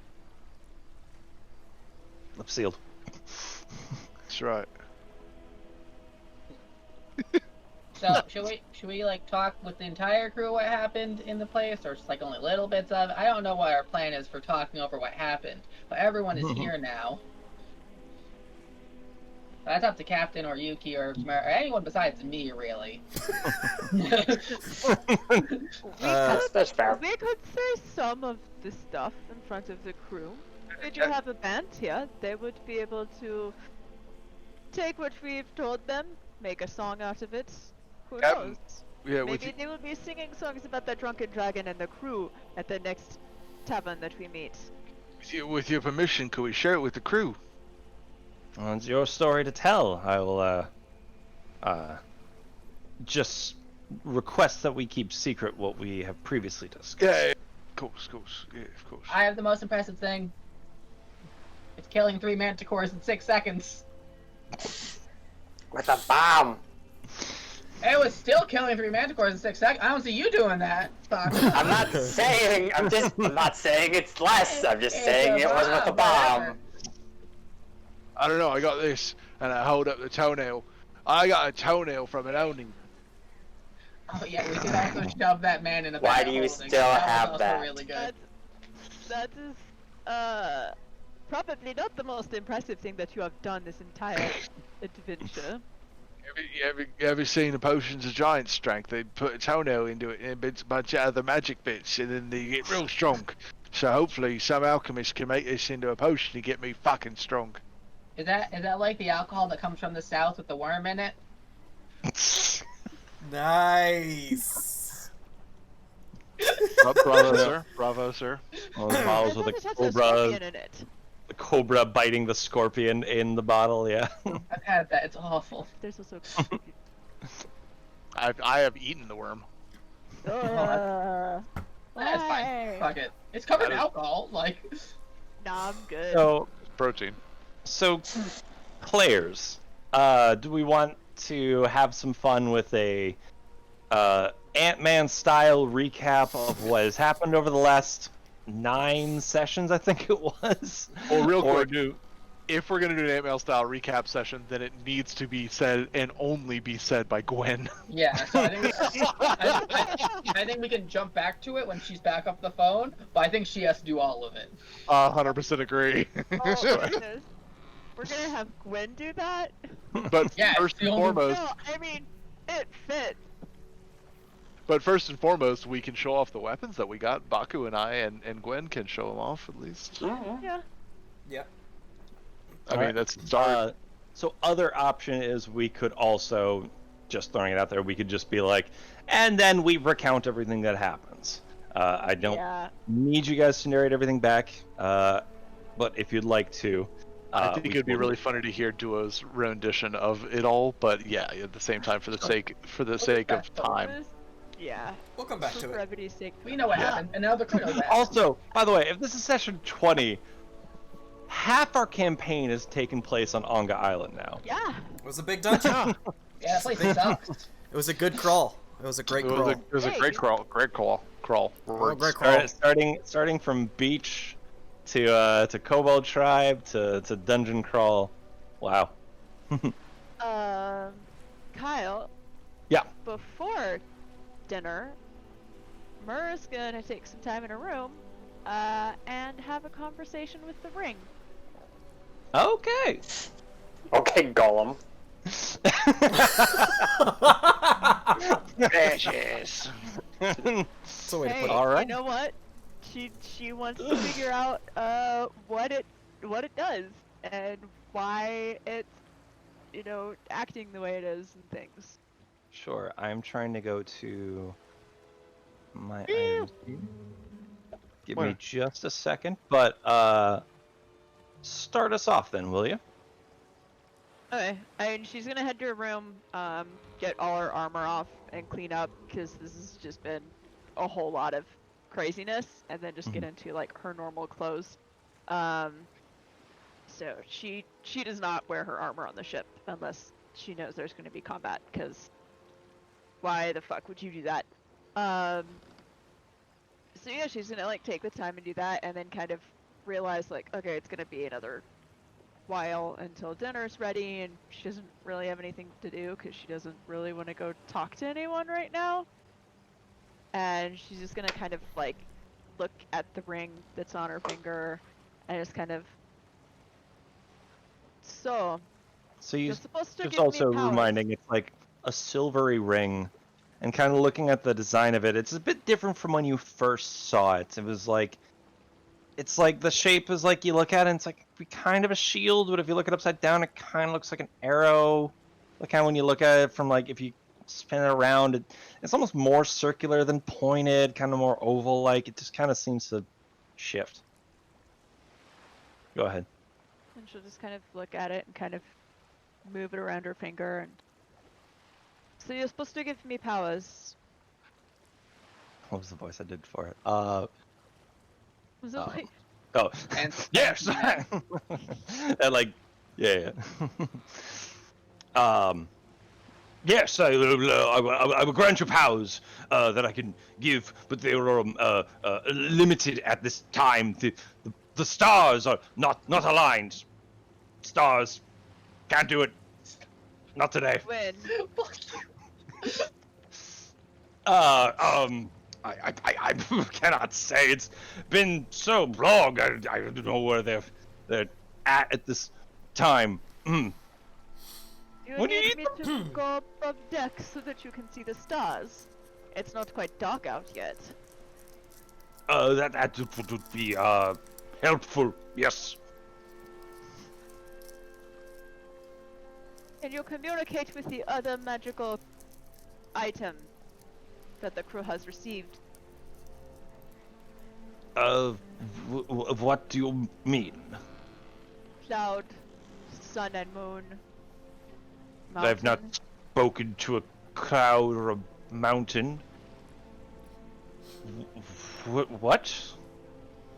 Lip sealed. That's right. So should we like talk with the entire crew what happened in the place, or just like only little bits of it? I don't know what our plan is for talking over what happened, but everyone is here now. That's up to Captain or Yuki or anyone besides me, really. That's fair. We could say some of the stuff in front of the crew. Did you have a band here? They would be able to take what we've told them, make a song out of it. Who knows? Yeah, Maybe they will be singing songs about the Drunken Dragon and the crew at the next tavern that we meet. with your permission, could we share it with the crew? Well, it's your story to tell. I will just requests that we keep secret what we have previously discussed. Yeah, of course, yeah, of course. I have the most impressive thing. It's killing 3 manticores in 6 seconds. With a bomb. It was still killing 3 manticores in 6 seconds. I don't see you doing that. Fuck. I'm not saying it's less. I'm just saying it was with a bomb. I don't know, I got this, and I hold up the toenail. I got a toenail from an Oni. Oh yeah, we could also shove that man in a Why bag do you of holding. still That was have also that? Really good. That is probably not the most impressive thing that you have done this entire adventure. Ever seen the potions of giant strength? They put a toenail into it and a bunch of other magic bits, and then they get real strong. So hopefully some alchemist can make this into a potion to get me fucking strong. Is that like the alcohol that comes from the south with the worm in it? Nice. Bravo, sir. Bravo, sir. All the bottles with It the has a cobra, scorpion in it. the cobra biting the scorpion in the bottle. Yeah. I've had that. It's awful. There's also. I have eaten the worm. uh, That's fine. Fuck it. It's covered in alcohol. Like. Nah, I'm good. So, Protein. players, do we want to have some fun with a Ant-Man style recap of what has happened over the last 9 sessions, I think it was? Well, real Or quick, if we're gonna do an Ant-Man style recap session, then it needs to be said and only be said by Gwen. Yeah. So I think I think we can jump back to it when she's back off the phone, but I think she has to do all of it. 100% agree. Oh, goodness. We're gonna have Gwen do that? But Yeah, first and it's the foremost, No, I mean, it fits. we can show off the weapons that we got. Baku and I and Gwen can show them off at least. Yeah. Yep. I mean, that's start. So other option is we could also, just throwing it out there, we could just be like, and then we recount everything that happens. I don't need you guys to narrate everything back, but if you'd like to. I think it'd be really funny to hear Duo's rendition of it all, but yeah, at the same time, for the sake of time. Yeah. We'll come back For to it. brevity's sake. We know what happened, and now the crew knows that. Also, by the way, if this is session 20, half our campaign has taken place on Onga Island now. Yeah. It was a big dungeon. Yeah, that place sucks. It was a good crawl. It was a great crawl. It was a great crawl. Oh, great crawl. Starting from beach to Kobold Tribe to Dungeon Crawl. Wow. Kyle. Yeah. Before dinner, Murr's gonna take some time in a room, and have a conversation with the ring. Okay. Okay, Gollum. Precious. That's a way to Hey, put it. All right. you know what? She wants to figure out what it does and why it's acting the way it is and things. Sure. I'm trying to go to my items here. Give me Where? just a second, but start us off then, will you? Okay, and she's gonna head to her room, get all her armor off and clean up because this has just been a whole lot of craziness, and then just get into like her normal clothes. So she does not wear her armor on the ship unless she knows there's going to be combat, because why the fuck would you do that? So yeah, she's gonna like take the time and do that, and then kind of realize like, okay, it's gonna be another while until dinner's ready, and she doesn't really have anything to do because she doesn't really want to go talk to anyone right now. And she's just gonna kind of like look at the ring that's on her finger and just kind of. So you're supposed to just give also me powers. reminding it's like a silvery ring, and kind of looking at the design of it, it's a bit different from when you first saw it. It was like, it's like the shape is like, you look at it and it's like kind of a shield, but if you look it upside down, it kind of looks like an arrow. Like kind of when you look at it from like, if you spin it around, it's almost more circular than pointed, kind of more oval like. It just kind of seems to shift. Go ahead. And she'll just kind of look at it and kind of move it around her finger and So you're supposed to give me powers. What was the voice I did for it? Was it like... Oh, And yes. yeah. And like, yeah. Yes, I will grant you powers that I can give, but they are limited at this time. The stars are not aligned. Stars can't do it. Not today. When? I cannot say. It's been so long. I don't know where they're at this time. You What do you need me to go above deck so that you can see the stars. It's not quite dark out yet. That would be helpful. Yes. Can you communicate with the other magical item that the crew has received? What do you mean? Cloud, sun and moon. I've not mountain. spoken to a cloud or a mountain. What?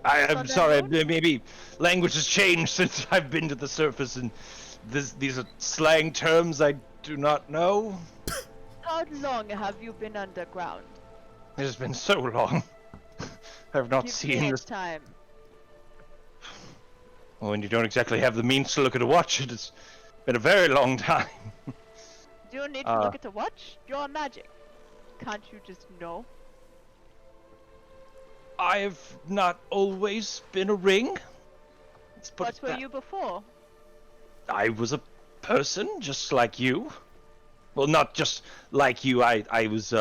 I'm Sun sorry. and moon? Maybe language has changed since I've been to the surface, and these are slang terms I do not know. How long have you been underground? It has been so long. I've not Give seen me this. time. Well, when you don't exactly have the means to look at a watch, it's been a very long time. Do you need to look at a watch? You're magic. Can't you just know? I've not always been a ring. Let's put What it were that- you before? I was a person, just like you. Well, not just like you. I was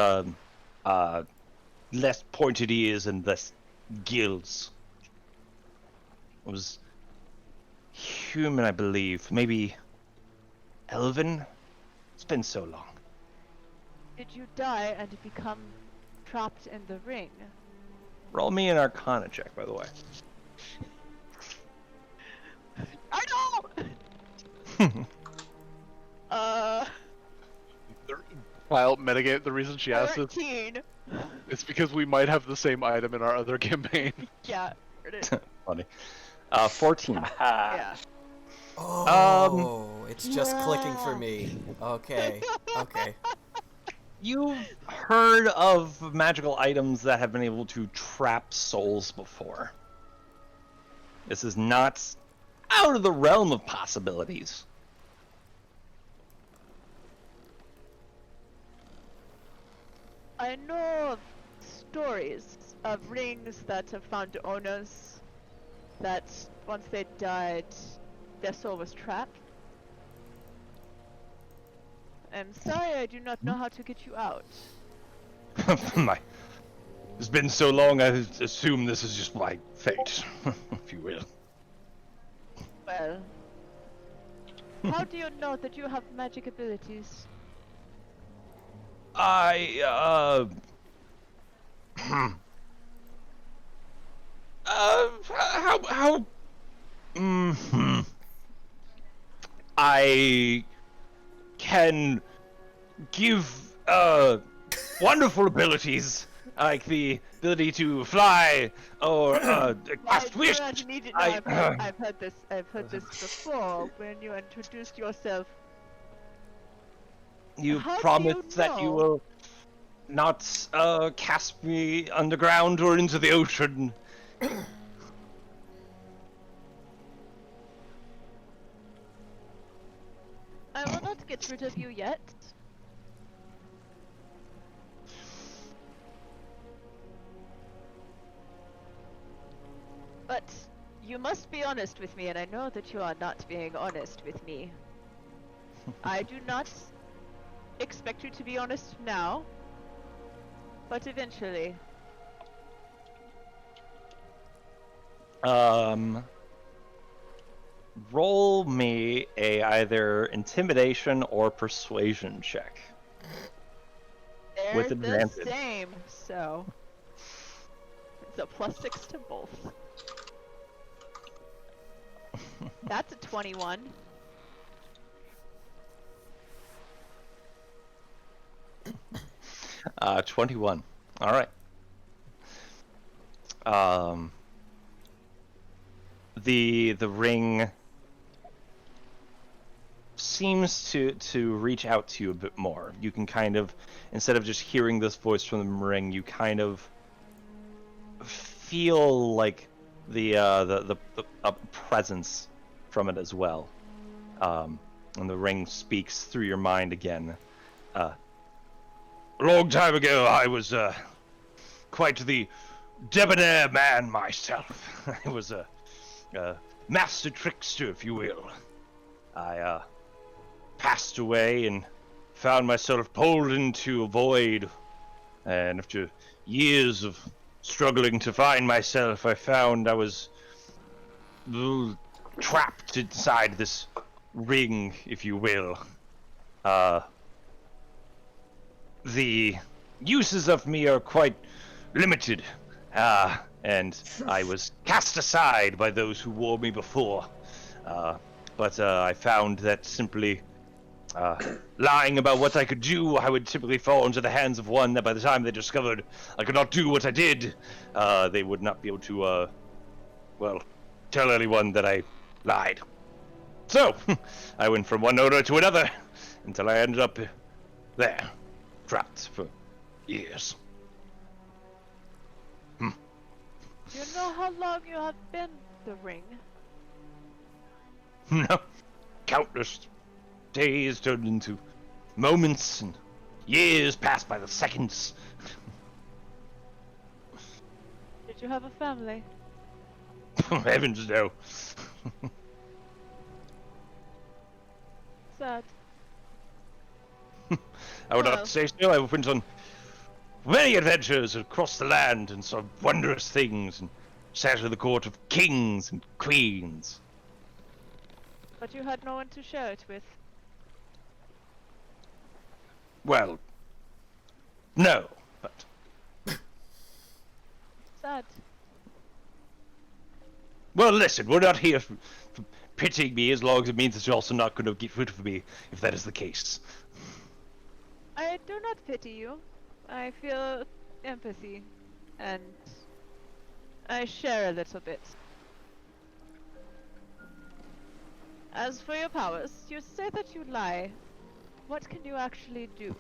less pointed ears and less gills. I was human, I believe. Maybe elven. It's been so long. Did you die and become trapped in the ring? Roll me an Arcana check, by the way. I know! Well, metagame. The reason she asked this 13. is because we might have the same item in our other campaign. Yeah, it is. Funny. 14. Yeah. Oh, it's just clicking for me. Okay, okay. You've heard of magical items that have been able to trap souls before. This is not out of the realm of possibilities. I know of stories of rings that have found owners that once they died, their soul was trapped. I'm sorry I do not know how to get you out. It's been so long, I assume this is just my fate, if you will. Well, how do you know that you have magic abilities? How I can give wonderful abilities like the ability to fly or cast I wish. do not need it. No, I've heard this. I've heard this before when you introduced yourself. You How do promise you that you know? will not cast me underground or into the ocean. I will not get rid of you yet. But you must be honest with me, and I know that you are not being honest with me. I do not expect you to be honest now, but eventually. Roll me a either intimidation or persuasion check. They're With the advantage. same, so it's a +6 to both. That's a 21. 21. All right. The ring seems to reach out to you a bit more. You can kind of, instead of just hearing this voice from the ring, you kind of feel like the presence from it as well. And the ring speaks through your mind again. A long time ago, I was quite the debonair man myself. I was a master trickster, if you will. I passed away and found myself pulled into a void. And after years of struggling to find myself, I found I was trapped inside this ring, if you will. The uses of me are quite limited, and I was cast aside by those who wore me before. But I found that simply lying about what I could do, I would typically fall into the hands of one that by the time they discovered I could not do what I did, they would not be able to, tell anyone that I lied. So, I went from one owner to another until I ended up there, trapped for years. Do you know how long you have been the ring? No, countless days turned into moments, and years passed by the seconds. Did you have a family? Heavens no. Sad. I would Well. not say so. I went on many adventures across the land and saw wondrous things and sat at the court of kings and queens. But you had no one to share it with. Well, no, but Sad. well, listen, we're not here for pitying me as long as it means that you're also not going to get rid of me if that is the case. I do not pity you. I feel empathy, and I share a little bit. As for your powers, you say that you lie. What can you actually do?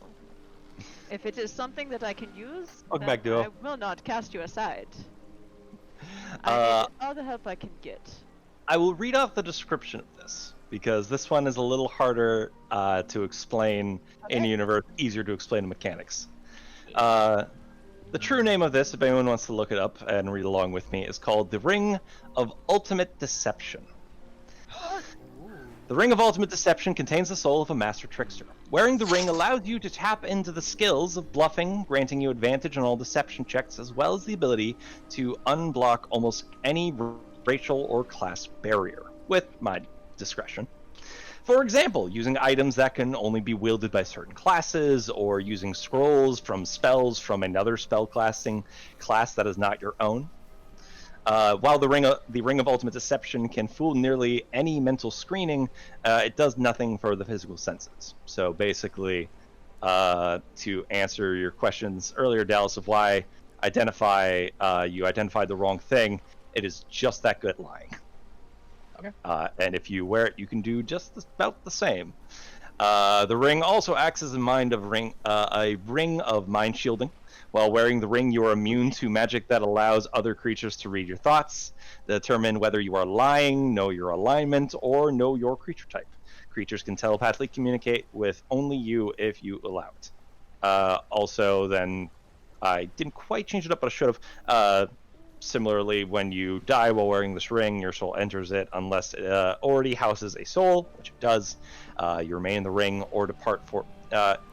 If it is something that I can use, Welcome then back, Duo. I will not cast you aside. I Uh, need all the help I can get. I will read off the description of this, because this one is a little harder to explain in Okay. universe, easier to explain the mechanics. The true name of this, if anyone wants to look it up and read along with me, is called the Ring of Ultimate Deception. The Ring of Ultimate Deception contains the soul of a master trickster. Wearing the ring allows you to tap into the skills of bluffing, granting you advantage on all deception checks, as well as the ability to unblock almost any racial or class barrier, with my discretion. For example, using items that can only be wielded by certain classes, or using scrolls from spells from another spellcasting class that is not your own. While the Ring of Ultimate Deception can fool nearly any mental screening, it does nothing for the physical senses. So basically, to answer your questions earlier, Dallas, of why you identified the wrong thing, it is just that good at lying. Okay. And if you wear it, you can do just about the same. The ring also acts as a ring of mind shielding. While wearing the ring, you are immune to magic that allows other creatures to read your thoughts, determine whether you are lying, know your alignment, or know your creature type. Creatures can telepathically communicate with only you if you allow it. Also, then, I didn't quite change it up, but I should have. Similarly, when you die while wearing this ring, your soul enters it unless it already houses a soul, which it does. You remain in the ring or depart for.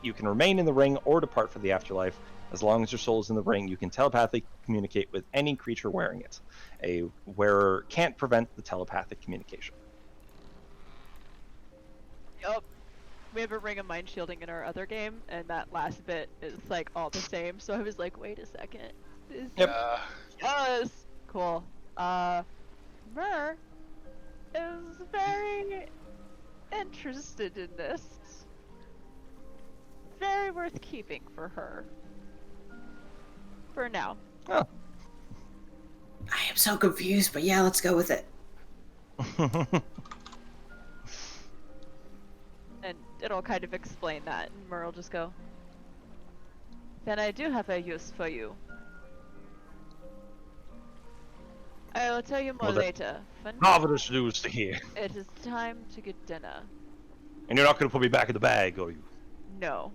You can remain in the ring or depart for the afterlife. As long as your soul is in the ring, you can telepathically communicate with any creature wearing it. A wearer can't prevent the telepathic communication. Yup. We have a ring of mind shielding in our other game, and that last bit is like all the same. So I was like, wait a second. Yes. Cool. Mer is very interested in this. Very worth keeping for her. For now. Oh. I am so confused, but yeah, let's go with it. And it'll kind of explain that, and Mer will just go, then I do have a use for you. I will tell you more Well, that- later. For now, Marvelous news to hear. it is time to get dinner. And you're not going to put me back in the bag, are you? No.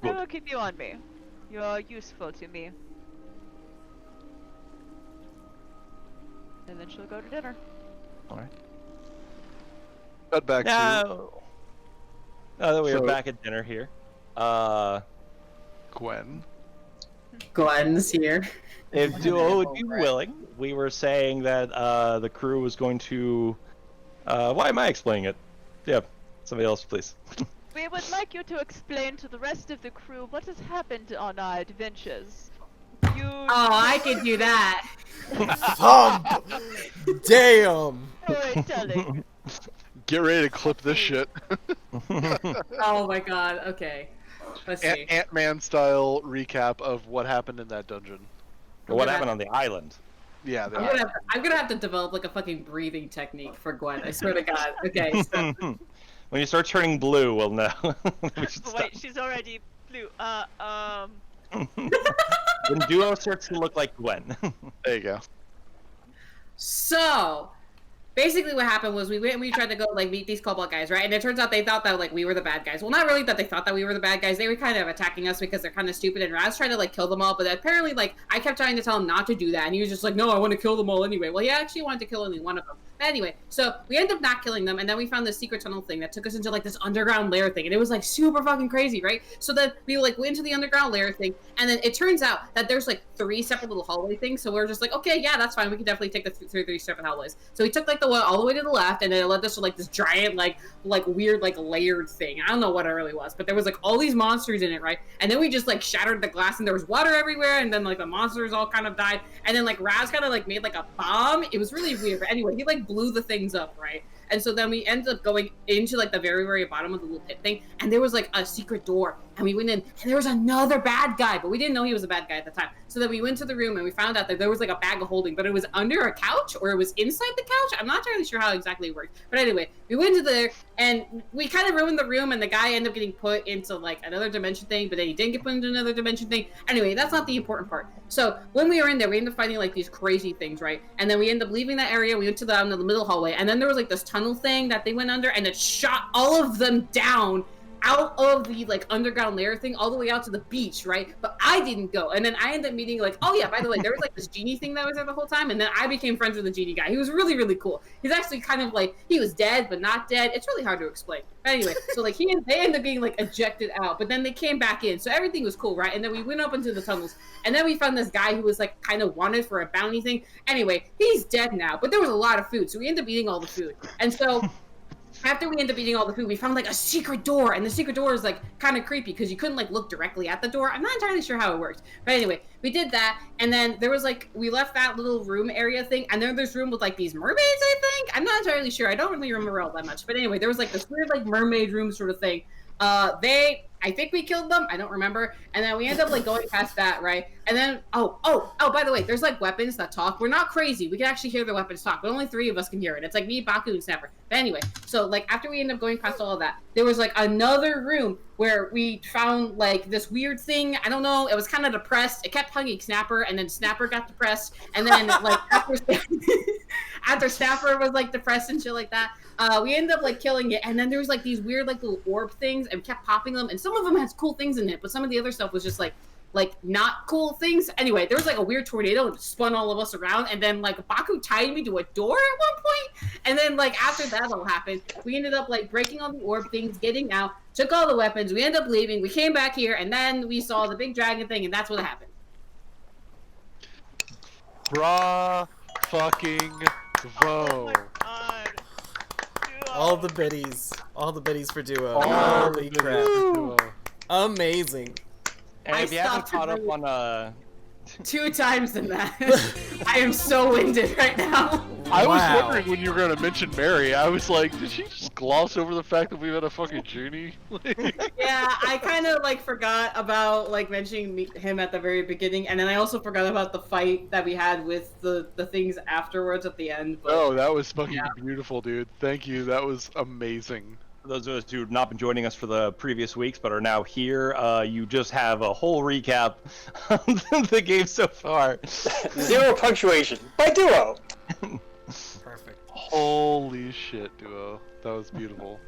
Good. I will keep you on me. You are useful to me. And then she'll go to dinner. Alright. Cut back to Now that we are So- back at dinner here, Gwen. Gwen's here. if Duo would be Right. willing, we were saying that the crew was going to. Why am I explaining it? Yeah, somebody else, please. We would like you to explain to the rest of the crew what has happened on our adventures. You. Oh, I could do that. Thump! Damn! Storytelling. Get ready to clip this shit. Oh my god. Okay. Let's see. Ant-Man style recap of what happened in that dungeon. What happened on the island? Yeah, I'm gonna have to develop like a fucking breathing technique for Gwen. I swear to God. Okay. So, When you start turning blue, we'll know. We should stop. Wait, she's already blue. When Duo starts to look like Gwen. there you go. so basically what happened was we went and we tried to go like meet these cobalt guys, right? And it turns out they thought that like we were the bad guys. Well, not really that they thought that we were the bad guys. They were kind of attacking us because they're kind of stupid, and Raz tried to like kill them all, but apparently like I kept trying to tell him not to do that, and he was just like, no, I want to kill them all anyway. Well, he actually wanted to kill only one of them. But anyway, so we ended up not killing them, and then we found this secret tunnel thing that took us into like this underground lair thing, and it was like super fucking crazy, right? So then we like went into the underground lair thing, and then it turns out that there's like 3 separate little hallway things. So we're just like, okay, yeah, that's fine. We can definitely take the 3 separate hallways. So we took like the one all the way to the left, and then it led us to like this giant like weird like layered thing. I don't know what it really was, but there was like all these monsters in it, right? And then we just like shattered the glass, and there was water everywhere, and then like the monsters all kind of died, and then like Raz kind of like made like a bomb. It was really weird, but anyway, he like blew the things up, right? And so then we ended up going into like the very, very bottom of the little pit thing, and there was like a secret door, and we went in, and there was another bad guy, but we didn't know he was a bad guy at the time. So then we went to the room, and we found out that there was like a bag of holding, but it was under a couch, or it was inside the couch. I'm not entirely sure how exactly it worked. But anyway, we went to there, and we kind of ruined the room, and the guy ended up getting put into like another dimension thing, but then he didn't get put into another dimension thing. Anyway, that's not the important part. So when we were in there, we ended up finding like these crazy things, right? And then we ended up leaving that area. We went to the middle hallway, and then there was like this tunnel thing that they went under, and it shot all of them down out of the like underground lair thing all the way out to the beach, right? But I didn't go, and then I ended up meeting like, oh yeah, by the way, there was like this genie thing that was there the whole time, and then I became friends with the genie guy. He was really, really cool. He's actually kind of like, he was dead but not dead. It's really hard to explain. But anyway, so like they ended up being like ejected out, but then they came back in, so everything was cool, right? And then we went up into the tunnels, and then we found this guy who was like kind of wanted for a bounty thing. Anyway, he's dead now, but there was a lot of food, so we ended up eating all the food, and so. After we ended up eating all the food, we found like a secret door, and the secret door is like kind of creepy because you couldn't like look directly at the door. I'm not entirely sure how it worked, but anyway, we did that, and then there was like we left that little room area thing, and then there's room with like these mermaids. I think I'm not entirely sure. I don't really remember all that much, but anyway, there was like this weird like mermaid room sort of thing. I think we killed them. I don't remember. And then we end up like going past that, right? And then oh, by the way, there's like weapons that talk. We're not crazy. We can actually hear the weapons talk, but only 3 of us can hear it. It's like me, Baku, and Snapper. But anyway, so like after we end up going past all of that, there was like another room where we found like this weird thing. I don't know. It was kind of depressed. It kept hugging Snapper, and then Snapper got depressed, and then like after Snapper was like depressed and shit like that. We ended up like killing it, and then there was like these weird like little orb things, and we kept popping them, and some of them had cool things in it, but some of the other stuff was just like not cool things. Anyway, there was like a weird tornado and spun all of us around, and then like Baku tied me to a door at one point, and then like after that all happened, we ended up like breaking all the orb things, getting out, took all the weapons, we ended up leaving, we came back here, and then we saw the big dragon thing, and that's what happened. Bra fucking Oh vo. my god. All the biddies for Duo. All Holy the crap. biddies. Amazing. And I if you haven't stopped caught up really- on 2 times than that. I am so winded right now. I was Wow. wondering when you were gonna mention Mary. I was like, did she just gloss over the fact that we had a fucking genie? Yeah, I kind of like forgot about like mentioning him at the very beginning, and then I also forgot about the fight that we had with the things afterwards at the end. But Oh, that was fucking Yeah. beautiful, dude. Thank you. That was amazing. For those of us who have not been joining us for the previous weeks but are now here, you just have a whole recap of the game so far. 0 punctuation by Duo. Perfect. Holy shit, Duo. That was beautiful.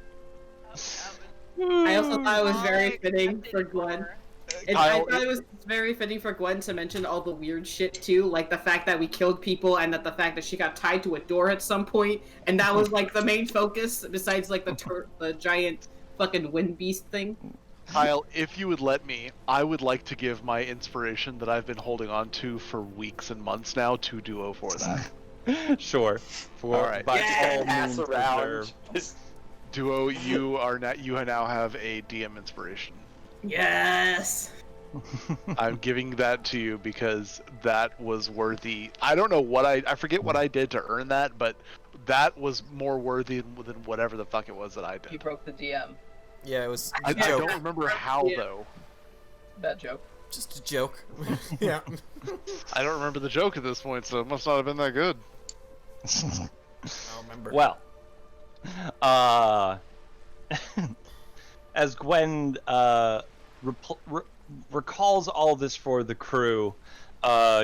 I also thought it was All very I fitting expected for Gwen. more. I Kyle, thought it was very fitting for Gwen to mention all the weird shit too, like the fact that we killed people and that the fact that she got tied to a door at some point, and that was like the main focus besides like the giant fucking wind beast thing. Kyle, if you would let me, I would like to give my inspiration that I've been holding on to for weeks and months now to Duo for that. Sure. For, All right. by Yeah, all pass means around. reserved. Just- Duo, you now have a DM inspiration. Yes. I'm giving that to you because that was worthy. I don't know what I forget what I did to earn that, but that was more worthy than whatever the fuck it was that I You did. broke the DM. Yeah, it was I a joke. don't remember how Yeah. though. That joke. Just a joke. Yeah. I don't remember the joke at this point, so it must not have been that good. I'll remember. Well, as Gwen recalls all this for the crew,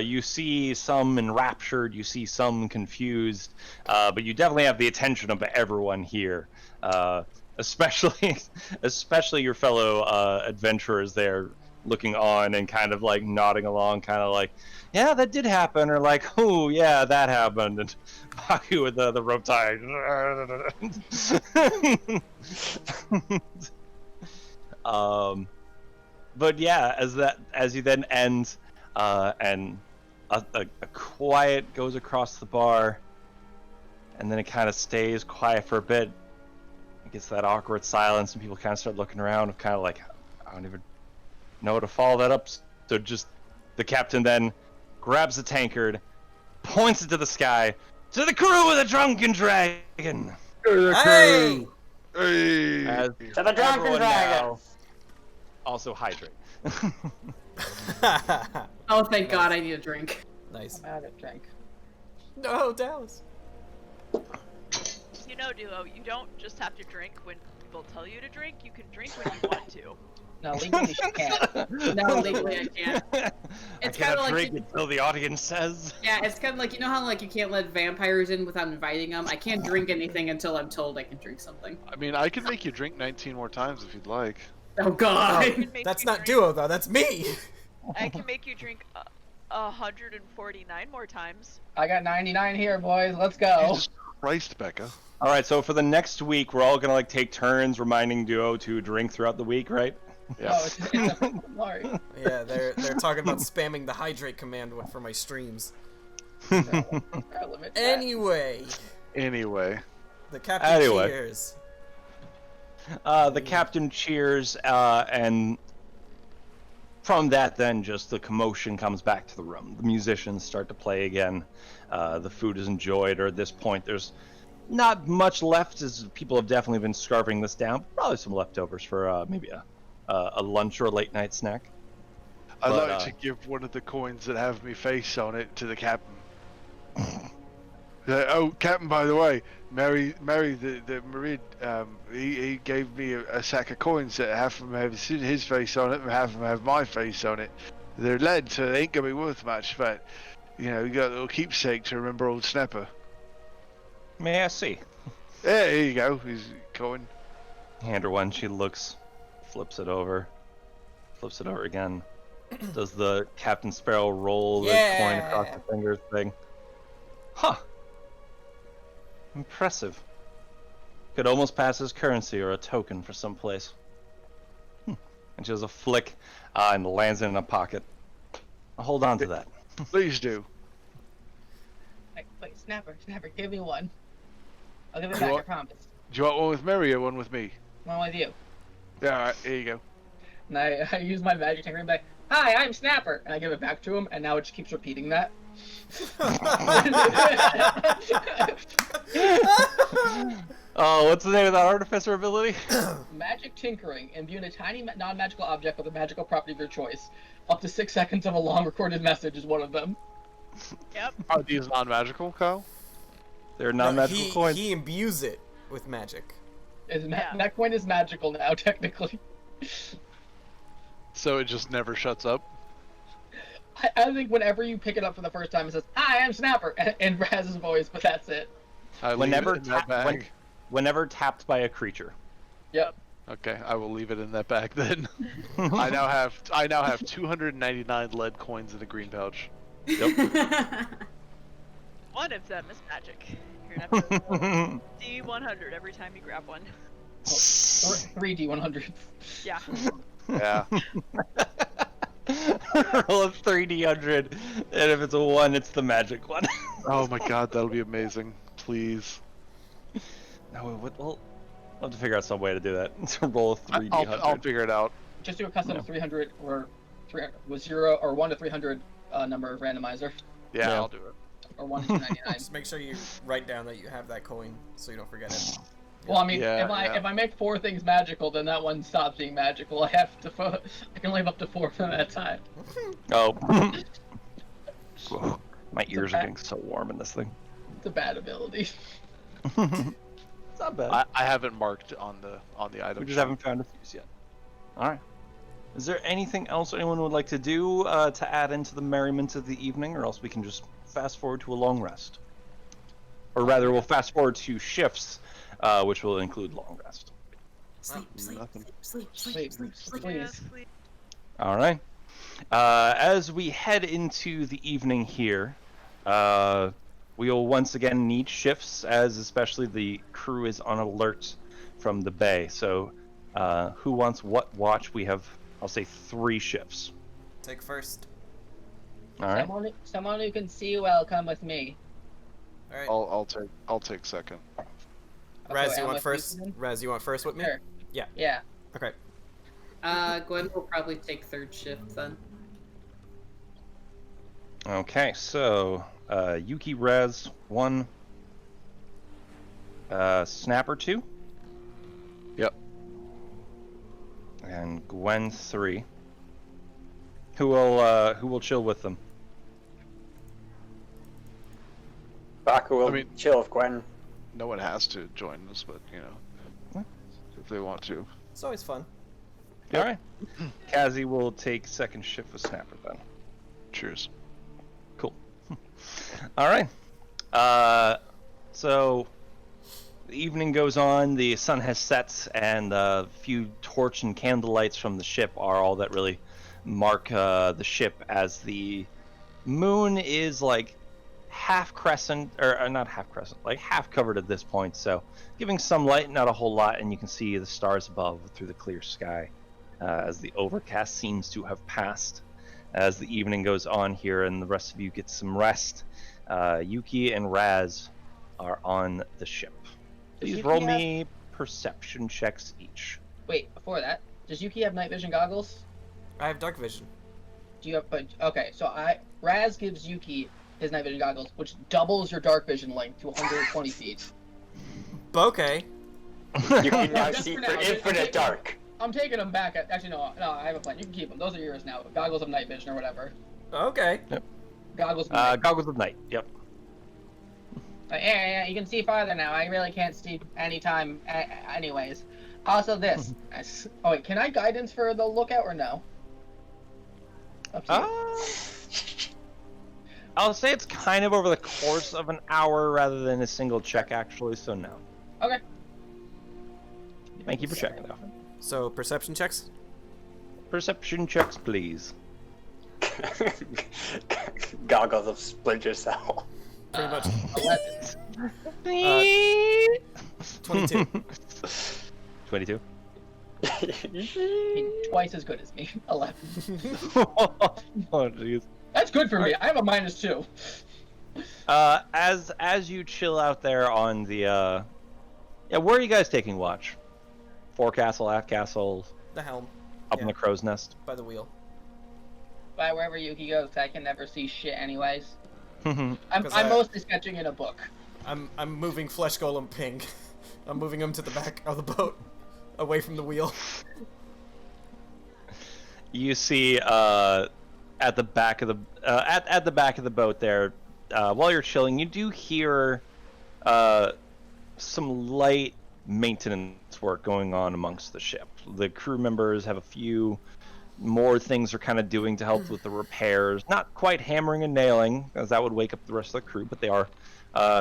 you see some enraptured, you see some confused, but you definitely have the attention of everyone here, especially your fellow adventurers there, looking on and kind of like nodding along, kind of like, yeah, that did happen, or like, oh yeah, that happened, and Baku with the rope tie. But yeah, as you then end, and a quiet goes across the bar, and then it kind of stays quiet for a bit. It gets that awkward silence, and people kind of start looking around, and kind of like, I don't even know how to follow that up. So just the captain then grabs the tankard, points it to the sky, to the crew of the Drunken Dragon. Hey! Hey! As To the Drunken everyone Dragon. now also hydrate. Oh, thank God, I need a drink. Nice. I'm out of drink. No, Dallas. You know, Duo, you don't just have to drink when people tell you to drink. You can drink when you want to. No, legally she can't. No, legally I can't. I It's cannot kinda like drink you- until the audience says. Yeah, it's kind of like, you know how like you can't let vampires in without inviting them? I can't drink anything until I'm told I can drink something. I mean, I can make you drink 19 more times if you'd like. Oh God. I can make That's you not drink- Duo, though. That's me. I can make you drink 149 more times. I got 99 here, boys. Let's go. Jesus Christ, Becca. All right, so for the next week, we're all gonna like take turns reminding Duo to drink throughout the week, right? Yeah. Oh, it's a Mari. Yeah, they're talking about spamming the hydrate command for my streams. Gotta limit that. Anyway, Anyway. the captain Anyway. cheers. The captain cheers, and from that, then just the commotion comes back to the room. The musicians start to play again. The food is enjoyed, or at this point, there's not much left, as people have definitely been scarfing this down. Probably some leftovers for maybe a lunch or a late night snack. I'd But, like to give one of the coins that have me face on it to the captain. Oh, Captain, by the way, Mary, the Marine, he gave me a sack of coins that half of them have his face on it and half of them have my face on it. They're lead, so they ain't gonna be worth much, but, you know, you got a little keepsake to remember old Snapper. May I see? Yeah, here you go, his coin. Hand her one. She looks, flips it over again. Does the Captain Sparrow roll the coin across Yeah. the fingers thing? Huh. Impressive. Could almost pass as currency or a token for some place. And she does a flick and lands it in a pocket. I'll hold on to that. Please do. Wait, Snapper, give me one. I'll give it You back, I want- promise. Do you want one with Mary or one with me? One with you. Yeah, alright, here you go. And I use my magic tank and be like, "Hi, I'm Snapper," and I give it back to him, and now it just keeps repeating that. Oh, what's the name of that artificer ability? Magic tinkering. Imbue a tiny non-magical object with a magical property of your choice. Up to 6 seconds of a long recorded message is one of them. Yep. Are these non-magical, Kyle? They're No, non-magical coins. He imbues it with magic. Yeah. That coin is magical now, technically. So it just never shuts up? I think whenever you pick it up for the first time, it says, "Hi, I'm Snapper," in Raz's voice, but that's it. I leave Whenever it in that bag. Whenever tapped by a creature. Yep. Okay, I will leave it in that bag then. I now have 299 lead coins in a green pouch. One of them is magic. You're gonna have to D100 every time you grab one. 3 D100s. Yeah. Yeah. Roll a 3D100, and if it's a 1, it's the magic one. Oh my god, that'll be amazing. Please. No, we'll have to figure out some way to do that. To roll a 3D100. I'll figure it out. Just do a custom 300 or 300 with 0 or 1 to 300 number randomizer. Yeah, Yeah. I'll do it. Or 1 to 299. Just make sure you write down that you have that coin so you don't forget it. Well, I mean, Yeah, if I make 4 things magical, then that one stops being magical. I can only have up to 4 of them at a time. Oh. My ears are getting so warm in this thing. It's a bad ability. It's not bad. I haven't marked on the item. We just haven't found a fuse yet. Alright. Is there anything else anyone would like to do to add into the merriment of the evening, or else we can just fast forward to a long rest? Or rather, we'll fast forward to shifts, which will include long rest. Sleep, sleep, Nothing. sleep, sleep, sleep, sleep, sleep. Yeah, Please. sleep. Alright. As we head into the evening here, we'll once again need shifts, as especially the crew is on alert from the bay. So, who wants what watch? We have, I'll say, 3 shifts. Take first. Alright. Someone who can see well, come with me. Alright. I'll take second. Raz, Okay, you I'm want with first? you then? Raz, you want first with me? Sure. Yeah. Yeah. Okay. Gwen will probably take 3rd shift then. Okay, so, Yuki Raz 1, Snapper 2. Yep. And Gwen 3. Who will chill with them? Baku will I mean- chill with Gwen. No one has to join us, but you know, What? if they want to. It's always fun. Alright. Kazi will take 2nd shift with Snapper then. Cheers. Cool. Alright. So the evening goes on, the sun has set, and a few torch and candle lights from the ship are all that really mark the ship, as the moon is like half crescent, or not half crescent, like half covered at this point, so giving some light, not a whole lot, and you can see the stars above through the clear sky as the overcast seems to have passed. As the evening goes on here and the rest of you get some rest, Yuki and Raz are on the ship. Does Please Yuki roll have- me perception checks each. Wait, before that, does Yuki have night vision goggles? I have dark vision. Do you have? Okay, so Raz gives Yuki his night vision goggles, which doubles your dark vision length to 120 feet. Okay. You can now Just see for for now, infinite dark. I'm taking them back. Actually, no, I have a plan. You can keep them. Those are yours now. Goggles of night vision or whatever. Okay. Goggles. Of night. Goggles of night, yep. Yeah, you can see farther now. I really can't see anytime. Anyways, also this. Oh wait, can I guidance for the lookout or no? Up to you. I'll say it's kind of over the course of an hour rather than a single check, actually, so no. Okay. Thank you for checking, though. So perception checks. Perception checks, please. Goggles of Splinter Cell. Pretty much. 11. 22. 22. Twice as good as me. 11. Oh, jeez. That's good for me. I have a -2. As you chill out there on the, yeah, where are you guys taking watch? Forecastle, aft castle, The helm. up in Yeah. the crow's nest? By the wheel. by wherever Yuki goes, 'cause I can never see shit anyways. I'm 'Cause I'm mostly sketching in a book. I'm moving Flesh Golem Ping. I'm moving him to the back of the boat, away from the wheel. You see at the back of the at the back of the boat there, while you're chilling, you do hear some light maintenance work going on amongst the ship. The crew members have a few more things they're kind of doing to help with the repairs. Not quite hammering and nailing, as that would wake up the rest of the crew, but they are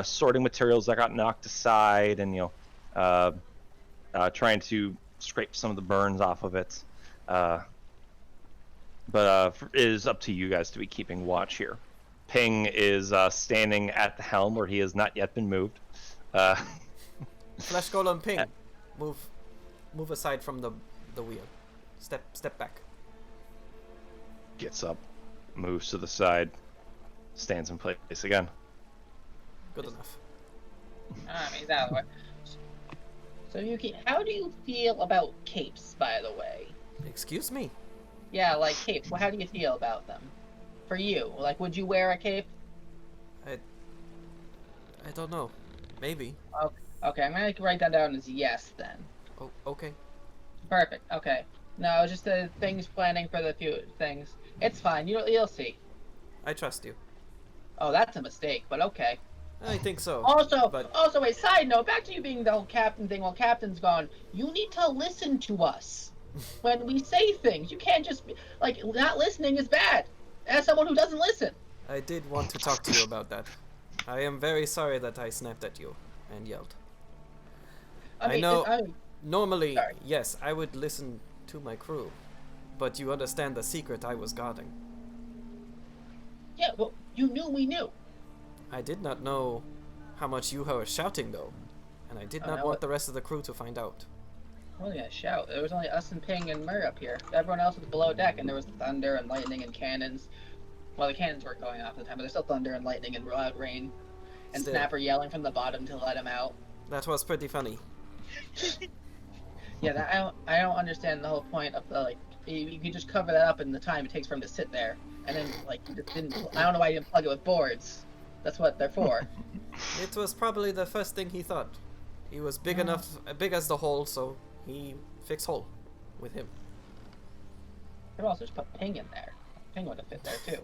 sorting materials that got knocked aside, and trying to scrape some of the burns off of it. But it is up to you guys to be keeping watch here. Ping is standing at the helm where he has not yet been moved. Flesh Golem Ping, move aside from the wheel. Step back. Gets up, moves to the side, stands in place again. Good enough. He's out of the way. So Yuki, how do you feel about capes, by the way? Excuse me. Yeah, like capes. Well, how do you feel about them? For you, like, would you wear a cape? I don't know. Maybe. Okay, I'm gonna write that down as yes then. Oh, okay. Perfect. Okay. No, just the things planning for the few things. It's fine. You'll see. I trust you. Oh, that's a mistake, but okay. I think so. Also, a side note, back to you being the whole captain thing while captain's gone, you need to listen to us when we say things. You can't just be, like, not listening is bad. As someone who doesn't listen. I did want to talk to you about that. I am very sorry that I snapped at you and yelled. I know, normally, sorry. yes, I would listen to my crew, but you understand the secret I was guarding. Yeah, well, you knew we knew. I did not know how much you were shouting, though, and I did not want the rest of the crew to find out. I wasn't gonna shout. There was only us and Ping and Murr up here. Everyone else was below deck, and there was thunder and lightning and cannons. Well, the cannons weren't going off at the time, but there's still thunder and lightning and rain. And Still. Snapper yelling from the bottom to let him out. That was pretty funny. Yeah, I don't understand the whole point of the, like, you can just cover that up in the time it takes for him to sit there. And then, like, you just didn't, I don't know why you didn't plug it with boards. That's what they're for. It was probably the first thing he thought. He was big enough, big as the hole, so he fixed hole with him. Could also just put Ping in there. Ping would have fit there too.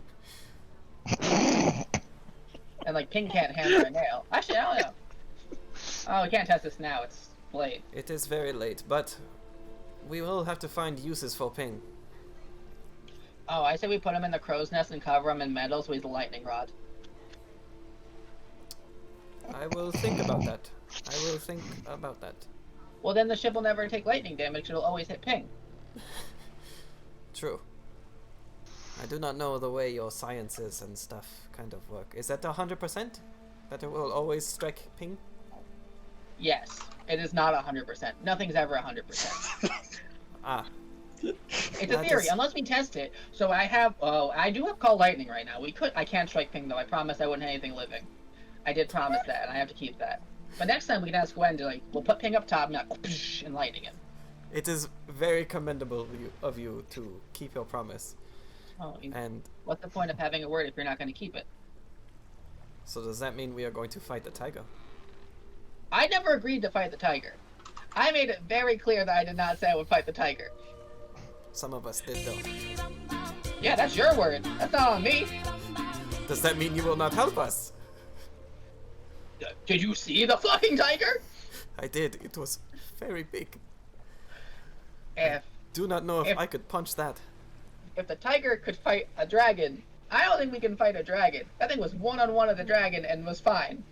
And like Ping can't hammer a nail. Actually, I don't know. Oh, we can't test this now. It's late. It is very late, but we will have to find uses for Ping. Oh, I say we put him in the crow's nest and cover him in metal so he's a lightning rod. I will think about that. I will think about that. Well, then the ship will never take lightning damage. It'll always hit Ping. True. I do not know the way your sciences and stuff kind of work. Is that 100%? That it will always strike Ping? Yes. It is not 100%. Nothing's ever 100%. Ah. It's a That theory, is- unless we test it. So I do have Call Lightning right now. I can't strike Ping though. I promised I wouldn't hit anything living. I did promise that, and I have to keep that. But next time we can ask Gwen to, like, we'll put Ping up top and lightning him. It is very commendable of you to keep your promise. Oh, I mean, And what's the point of having a word if you're not going to keep it? so does that mean we are going to fight the tiger? I never agreed to fight the tiger. I made it very clear that I did not say I would fight the tiger. Some of us did though. Yeah, that's your word. That's not on me. Does that mean you will not help us? Did you see the fucking tiger? I did. It was very big. If Do not know if If- I could punch that. the tiger could fight a dragon, I don't think we can fight a dragon. That thing was one-on-one of the dragon and was fine.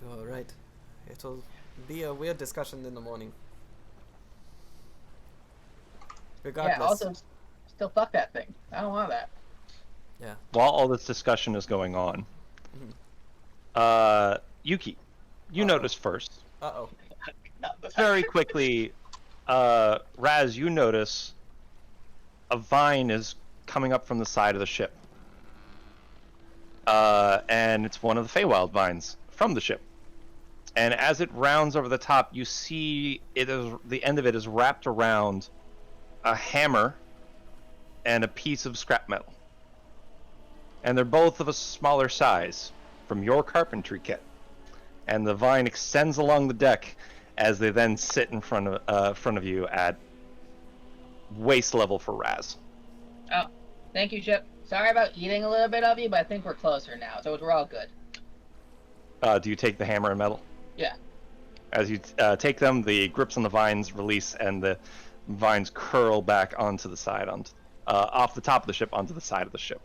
You are right. It will be a weird discussion in the morning. Regardless. Yeah, also, still fuck that thing. I don't want that. Yeah. While all this discussion is going on, Yuki, you notice first. Uh-oh. Not the Very tiger. quickly, Raz, you notice a vine is coming up from the side of the ship. And it's one of the Feywild vines from the ship. And as it rounds over the top, you see the end of it is wrapped around a hammer and a piece of scrap metal. And they're both of a smaller size from your carpentry kit. And the vine extends along the deck as they then sit in front of you at waist level for Raz. Oh, thank you, Chip. Sorry about eating a little bit of you, but I think we're closer now, so we're all good. Do you take the hammer and metal? Yeah. As you take them, the grips on the vines release, and the vines curl back onto the side, off the top of the ship onto the side of the ship.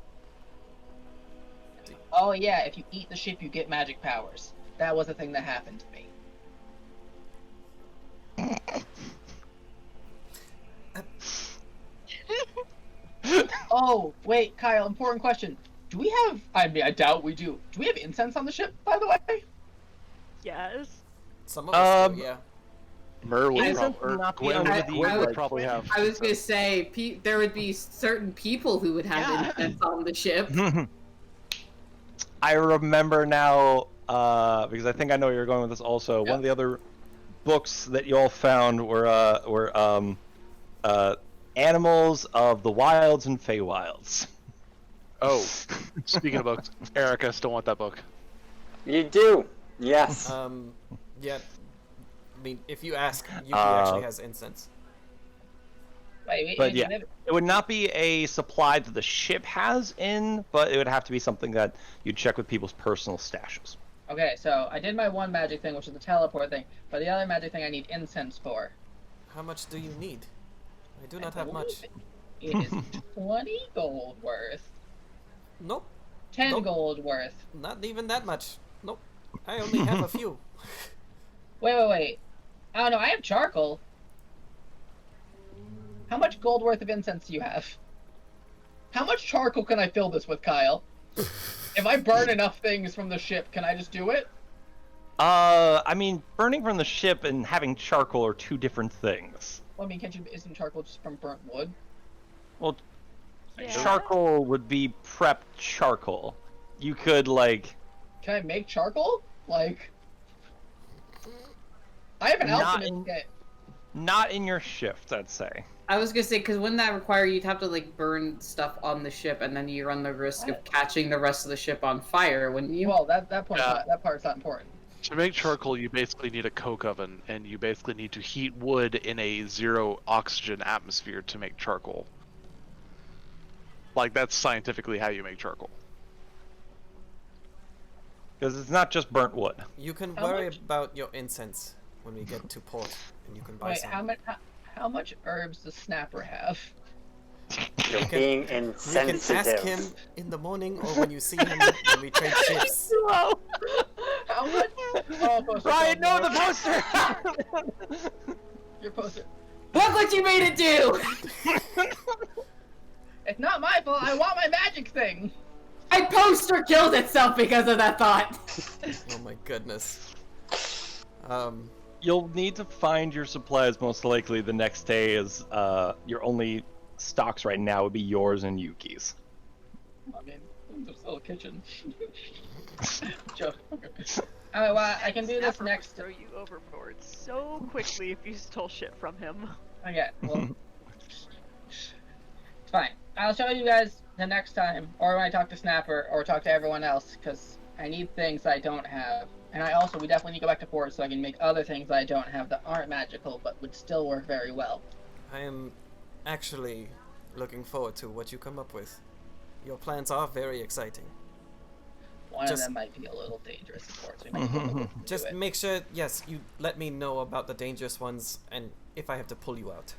Oh yeah, if you eat the ship, you get magic powers. That was a thing that happened to me. Oh, wait, Kyle, important question. Do we have, I mean, I doubt we do. Do we have incense on the ship, by the way? Yes. Some of us do, yeah. Merlin would probably have. I was gonna say there would be certain people who would have incense on the ship. I remember now, because I think I know where you're going with this also. Yep. One of the other books that you all found were Animals of the Wilds and Feywilds. Oh, speaking of books, Eric, I still want that book. You do, yes. Yeah. I mean, if you ask, Yuki actually has incense. But yeah, it would not be a supply that the ship has in, but it would have to be something that you'd check with people's personal stashes. Okay, so I did my one magic thing, which is the teleport thing, but the other magic thing I need incense for. How much do you need? I do not have much. It is 20 gold worth. Nope. 10 gold worth. Not even that much. Nope. I only have a few. Wait. Oh no, I have charcoal. How much gold worth of incense do you have? How much charcoal can I fill this with, Kyle? If I burn enough things from the ship, can I just do it? I mean, burning from the ship and having charcoal are two different things. Well, I mean, isn't charcoal just from burnt wood? Well, Yeah. charcoal would be prepped charcoal. You could, like... Can I make charcoal? Like... I have an alchemist kit. Not in your shift, I'd say. I was gonna say, because wouldn't that require you'd have to like burn stuff on the ship, and then you run the risk of catching the rest of the ship on fire, wouldn't you? Well, that part's not important. To make charcoal, you basically need a coke oven, and you basically need to heat wood in a 0 oxygen atmosphere to make charcoal. Like, that's scientifically how you make charcoal. Because it's not just burnt wood. You can worry about your incense when we get to port, and you can buy some. How much herbs does Snapper have? You're being You can insensitive. ask him in the morning or when you see him when we trade ships. How much? Oh, poster. Ryan, no, the poster! Your poster. Look what you made it do! It's not my fault. I want my magic thing. My poster killed itself because of that thought. Oh my goodness. You'll need to find your supplies most likely the next day, as your only stocks right now would be yours and Yuki's. I mean, there's still a kitchen. Joke. Alright, well, I can do this Snapper next. would throw you overboard so quickly if you stole shit from him. Okay, well. It's fine. I'll show you guys the next time, or when I talk to Snapper, or talk to everyone else, because I need things I don't have. And we definitely need to go back to port so I can make other things that I don't have that aren't magical, but would still work very well. I am actually looking forward to what you come up with. Your plans are very exciting. One of them might be a little dangerous, of course. We might need to look into Just it. make sure, yes, you let me know about the dangerous ones, and if I have to pull you out.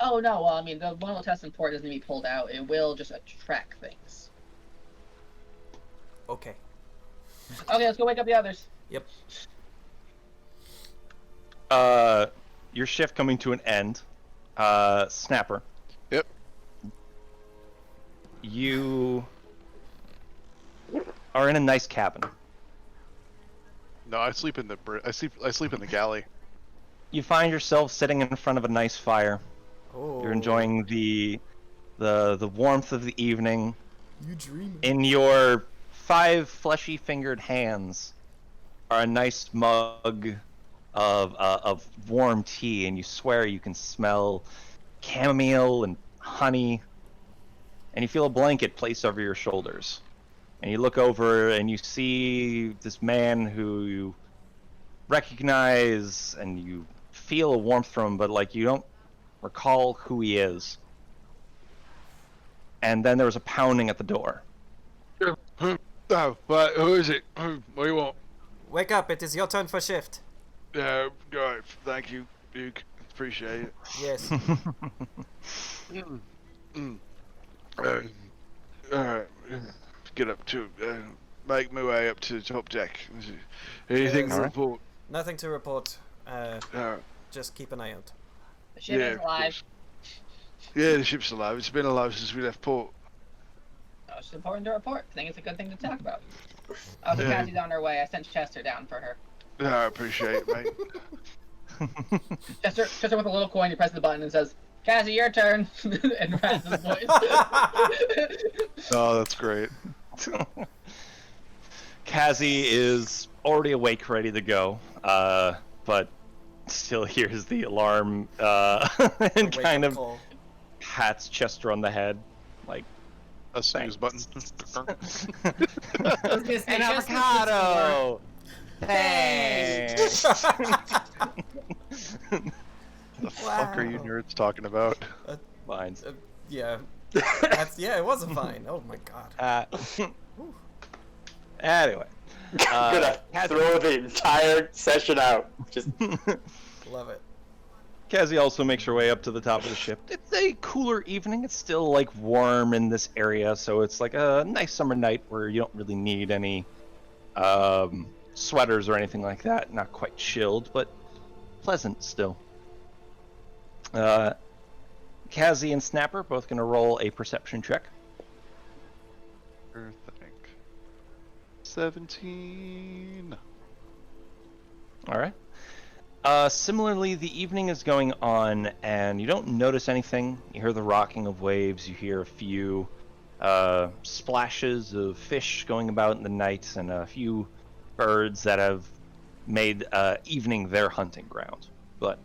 Oh no, well, I mean, the one test in port doesn't need to be pulled out. It will just attract things. Okay. Okay, let's go wake up the others. Yep. Your shift coming to an end. Snapper. Yep. You are in a nice cabin. No, I sleep in the I sleep in the galley. You find yourself sitting in front of a nice fire. Oh. You're enjoying the warmth of the evening. You dream. In your 5 fleshy-fingered hands are a nice mug of warm tea, and you swear you can smell chamomile and honey and you feel a blanket placed over your shoulders. And you look over and you see this man who you recognize, and you feel a warmth from him, but like you don't recall who he is. And then there was a pounding at the door. Oh, right, who is it? What do you want? Wake up, it is your turn for shift. Right, thank you, Duke. Appreciate it. Yes. Alright, get up to, make my way up to the top deck. Anything to Alright. report? Nothing to report. Alright. Just keep an eye out. The ship is of alive. course. Yeah, the ship's alive. It's been alive since we left port. Oh, it's important to report. I think it's a good thing to talk about. Oh, so Cassie's on her way. I sent Chester down for her. I appreciate it, mate. Chester with a little coin, he presses the button and says, Cassie, your turn. And raises his voice. Oh, that's great. Kazi is already awake, ready to go, but still hears the alarm and kind of pats Chester on the head, like, A snooze button. I was gonna say, an Chester avocado! Thanks! The fuck are you nerds talking about? Lines. Yeah. It was a vine. Oh my god. Anyway. Gonna throw the entire session out. Just Love it. Kazi also makes her way up to the top of the ship. It's a cooler evening. It's still like warm in this area, so it's like a nice summer night where you don't really need any sweaters or anything like that. Not quite chilled, but pleasant still. Kazi and Snapper both going to roll a perception check. Sure thing. 17. All right. Similarly, the evening is going on, and you don't notice anything. You hear the rocking of waves. You hear a few splashes of fish going about in the night, and a few birds that have made evening their hunting ground. But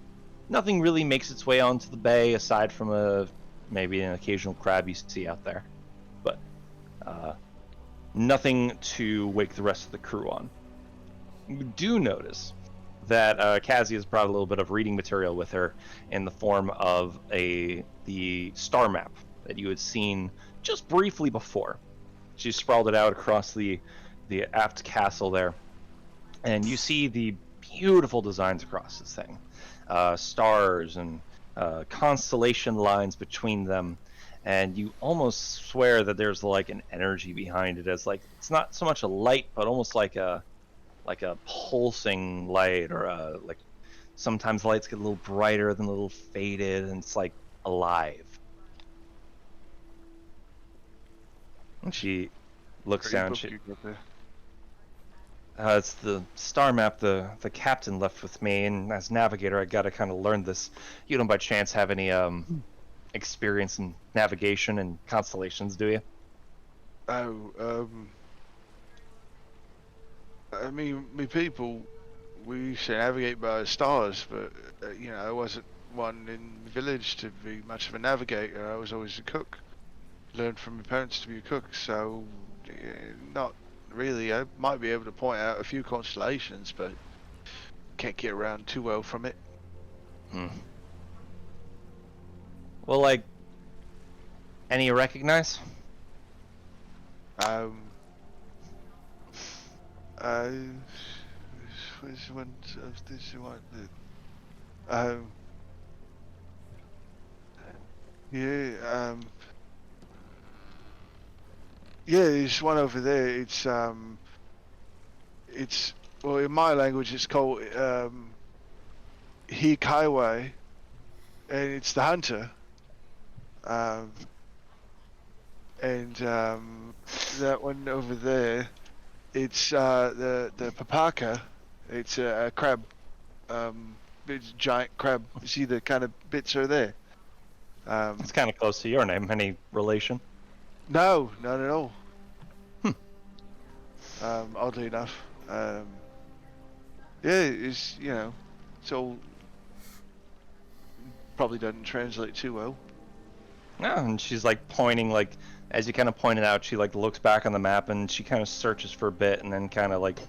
nothing really makes its way onto the bay, aside from maybe an occasional crab you see out there. But nothing to wake the rest of the crew on. You do notice that Kazi has brought a little bit of reading material with her in the form of the star map that you had seen just briefly before. She sprawled it out across the aft castle there, and you see the beautiful designs across this thing. Stars and constellation lines between them, and you almost swear that there's like an energy behind it, as like it's not so much a light, but almost like a pulsing light, or like sometimes lights get a little brighter, then a little faded, and it's like alive. And she looks down. It's the star map the captain left with me, and as navigator, I gotta kind of learn this. You don't by chance have any experience in navigation and constellations, do you? Oh, I mean, me people, we used to navigate by the stars, but, I wasn't one in the village to be much of a navigator. I was always a cook. Learned from my parents to be a cook, so not really. I might be able to point out a few constellations, but can't get around too well from it. Well, like, any you recognize? Which one of this you want? There's one over there. It's well, in my language, it's called Hikaiwai, and it's the hunter. That one over there, it's the papaka. It's a crab, it's a giant crab. You see the kind of bits are there. It's kind of close to your name. Any relation? No, not at all. Oddly enough. It's it's all probably doesn't translate too well. No, and she's like pointing like As you kind of pointed out, she like looks back on the map and she kind of searches for a bit and then kind of like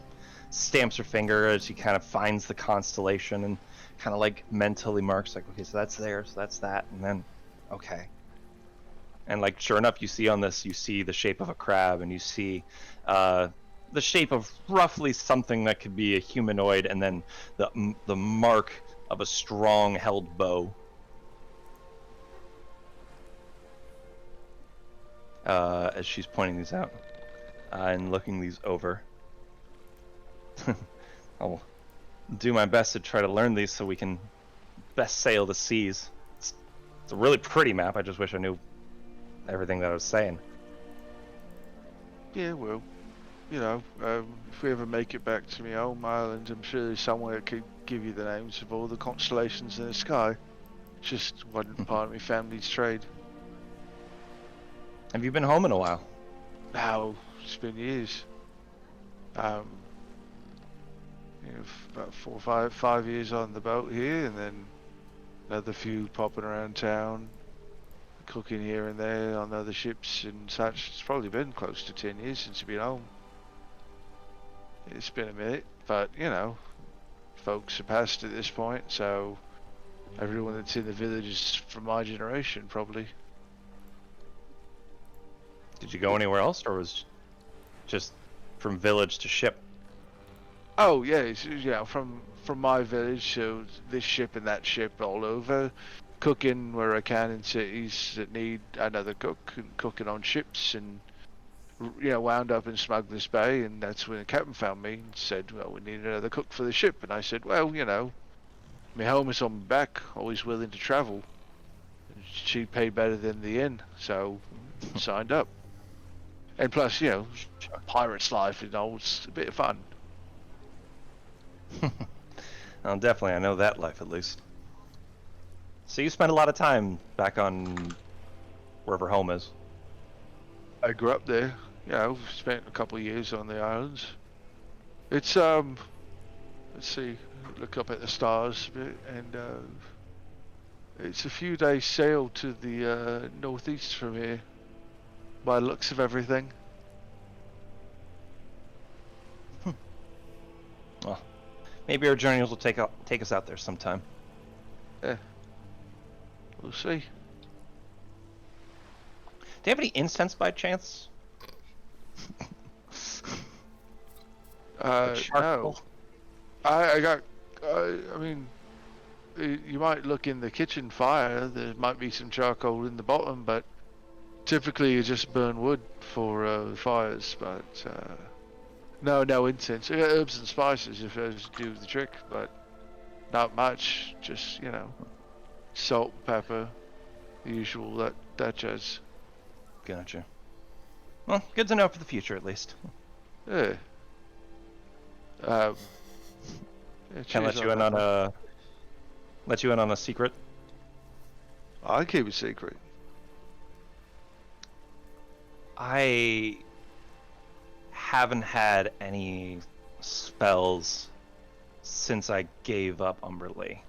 stamps her finger as she kind of finds the constellation and kind of like mentally marks like, okay, so that's there, so that's that, and then okay. And like sure enough, you see on this, you see the shape of a crab, and you see the shape of roughly something that could be a humanoid, and then the mark of a strong held bow. As she's pointing these out and looking these over. I'll do my best to try to learn these so we can best sail the seas. It's a really pretty map. I just wish I knew everything that I was saying. Yeah, well, you know, if we ever make it back to my home island, I'm sure there's somewhere that could give you the names of all the constellations in the sky. Just wasn't part of my family's trade. Have you been home in a while? No, it's been years. You know, about 4 or 5 years on the boat here, and then another few popping around town, cooking here and there on other ships and such. It's probably been close to 10 years since I've been home. It's been a minute, but you know, folks are past at this point, so everyone that's in the village is from my generation, probably. Did you go anywhere else, or was just from village to ship? Oh yeah, from my village to this ship and that ship all over, cooking where I can in cities that need another cook, and cooking on ships, and you know, wound up in Smuggler's Bay, and that's when the captain found me and said, well, we need another cook for the ship, and I said, well, you know, my home is on my back, always willing to travel. She paid better than the inn, so signed up. And plus, you know, pirate's life, you know, it's a bit of fun. Well, definitely, I know that life at least. So you spend a lot of time back on wherever home is. I grew up there, you know, spent a couple of years on the islands. It's, let's see, look up at the stars a bit, and it's a few days sail to the northeast from here, by the looks of everything. Well, maybe our journeys will take us out there sometime. Yeah, we'll see. Do you have any incense by chance? No. Charcoal? I got, I mean, you might look in the kitchen fire, there might be some charcoal in the bottom, but typically you just burn wood for fires, but no incense. You got herbs and spices if those do the trick, but not much, just, you know, salt, pepper, the usual that jazz. Gotcha. Well, good to know for the future, at least. Yeah. Yeah, Can I cheers let you in on a secret? I keep it secret. I haven't had any spells since I gave up Umberlee.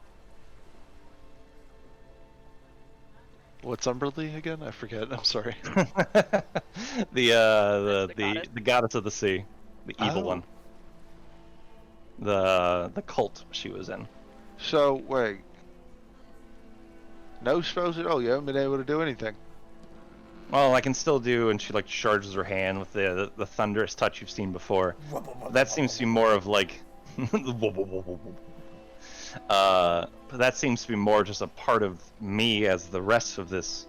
What's Umberlee again? I forget. I'm sorry. the goddess of the sea, the evil one. The cult she was in. So wait, no spells at all. You haven't been able to do anything. Well, I can still do, and she like charges her hand with the thunderous touch you've seen before. That seems to be more of like, that seems to be more just a part of me as the rest of this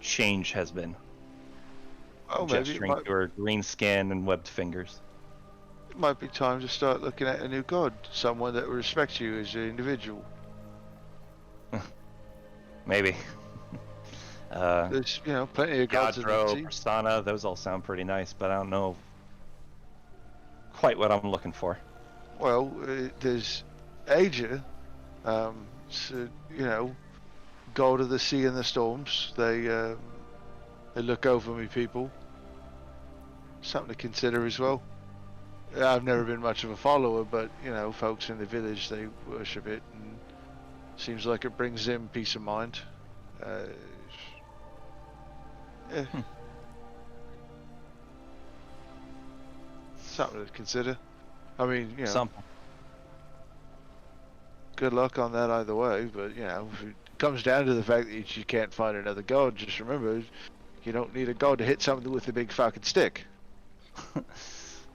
change has been. Oh, maybe gesturing to her green skin and webbed fingers. it might be time to start looking at a new god, someone that respects you as an individual. Maybe. There's, you know, plenty of gods in the Gadro, sea. Persona, those all sound pretty nice, but I don't know quite what I'm looking for. Well, there's Asia, so, you know, god of the sea and the storms. They look over me people. Something to consider as well. I've never been much of a follower, but you know, folks in the village, they worship it, and seems like it brings them peace of mind. Eh. Something to consider. I mean, you know, Something. good luck on that either way, but, you know, if it comes down to the fact that you can't find another god, just remember, you don't need a god to hit something with a big fucking stick.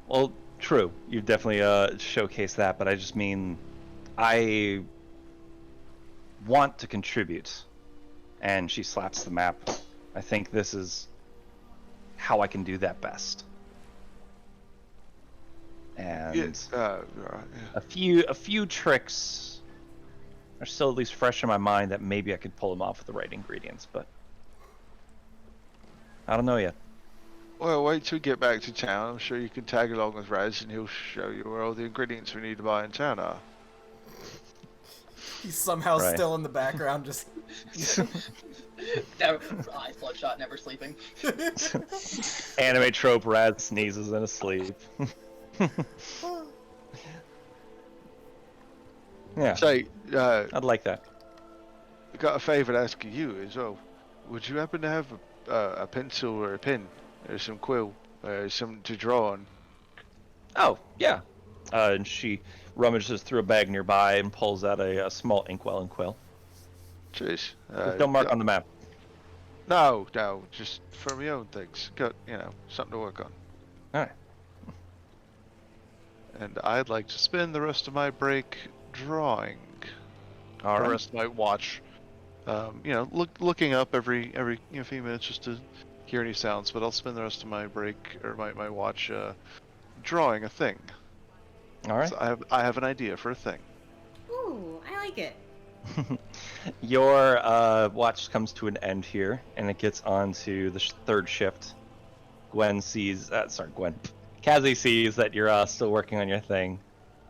Well, true. You definitely showcased that, but I just mean I want to contribute. And she slaps the map. I think this is how I can do that best. And Yeah. a few tricks are still at least fresh in my mind that maybe I could pull them off with the right ingredients, but I don't know yet. Well, wait till we get back to town. I'm sure you can tag along with Raz and he'll show you where all the ingredients we need to buy in town are. He's somehow Right. still in the background, just. Never, eyes bloodshot, never sleeping. Anime trope, Raz sneezes in his sleep. Yeah, Say, I'd like that. I got a favor to ask you as well. Would you happen to have a pencil or a pen or some quill or something to draw on? Oh, yeah. And she rummages through a bag nearby and pulls out a small inkwell and quill. Jeez. Just don't mark on the map. No, just for my own things. Got, you know, something to work on. Alright. And I'd like to spend the rest of my break drawing. The Alright. rest of my watch. You know, looking up every few minutes just to hear any sounds. But I'll spend the rest of my break or my watch drawing a thing. Alright. So I have an idea for a thing. Ooh, I like it. Your watch comes to an end here, and it gets on to the third shift. Gwen sees, Kazi sees that you're still working on your thing,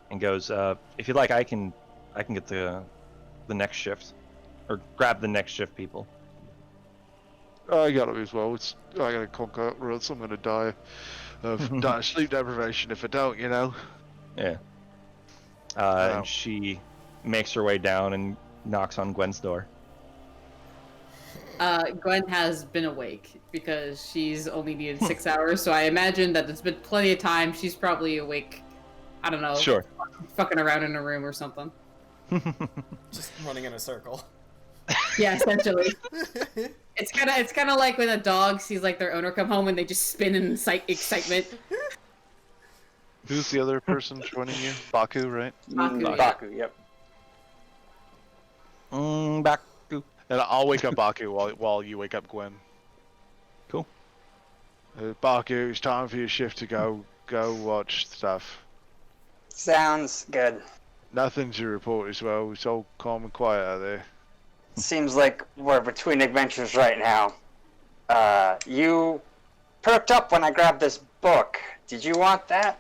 and goes, "If you'd like, I can get the next shift, or grab the next shift people." I got it as well. I gotta conquer, or else I'm gonna die of sleep deprivation if I don't. You know. Yeah. Wow. And she makes her way down and knocks on Gwen's door. Gwen has been awake because she's only needed 6 hours, so I imagine that it's been plenty of time. She's probably awake. I don't know. Sure. Fucking around in a room or something. Just running in a circle. Yeah, essentially. It's kind of like when a dog sees like their owner come home and they just spin in excitement. Who's the other person joining you? Baku, right? Baku, yeah. Baku, yep. Back. And I'll wake up Baku while you wake up Gwen. Cool. Baku, it's time for your shift to go watch stuff. Sounds good. Nothing to report as well. It's all calm and quiet out there. Seems like we're between adventures right now. You perked up when I grabbed this book. Did you want that?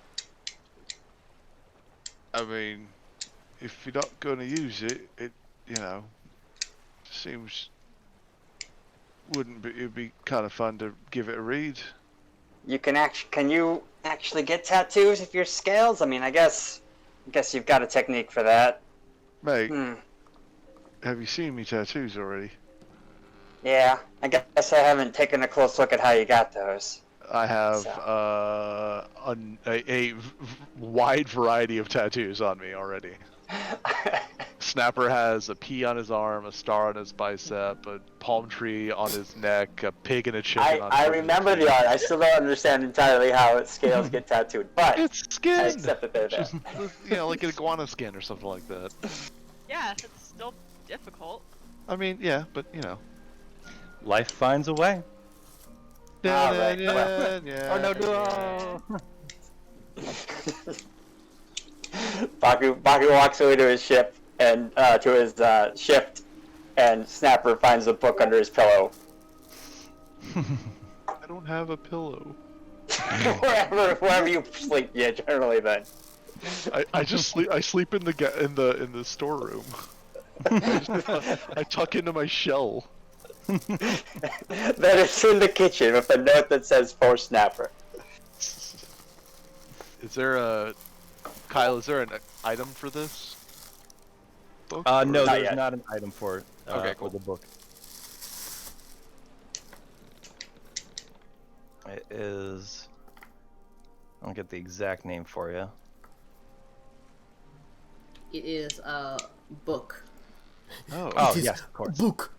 I mean, if you're not going to use it, you know, seems it'd be kind of fun to give it a read. Can you actually get tattoos if you're scales? I mean, I guess you've got a technique for that. Mate, have you seen me tattoos already? Yeah, I guess I haven't taken a close look at how you got those. I have a wide variety of tattoos on me already. Snapper has a P on his arm, a star on his bicep, a palm tree on his neck, a pig and a chicken on I his remember the art. I still don't understand entirely how scales get tattooed, but It's skin! I accept that they're there. Just, you know, like an iguana skin or something like that. Yeah, it's still difficult. I mean, yeah, but you know. Life finds a way. Alright, Or no duo. Baku walks away to his ship and to his shift, and Snapper finds a book under his pillow. I don't have a pillow. wherever you sleep, yeah, generally then. I just sleep. I sleep in the storeroom. I tuck into my shell. Then it's in the kitchen with a note that says for Snapper. Is there Kyle? Is there an item for this book? No, Not there's yet. not an item for it. Okay, For cool. the book. is... I'll get the exact name for you. It is a book. Oh, It is yes, of course. Book.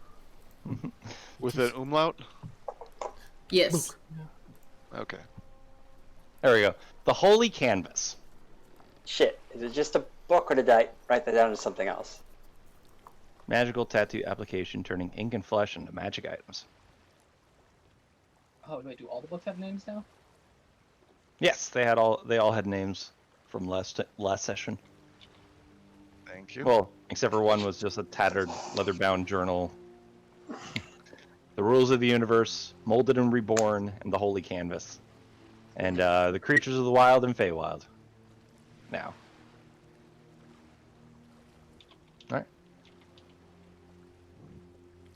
With an umlaut? Yes. Okay. There we go. The Holy Canvas. Shit, is it just a book, or did I write that down to something else? Magical tattoo application turning ink and flesh into magic items. Oh, wait, do all the books have names now? Yes, they all had names from last session. Thank you. Well, except for one was just a tattered leather-bound journal. The Rules of the Universe, Molded and Reborn, and the Holy Canvas. And the Creatures of the Wild and Feywild. Now.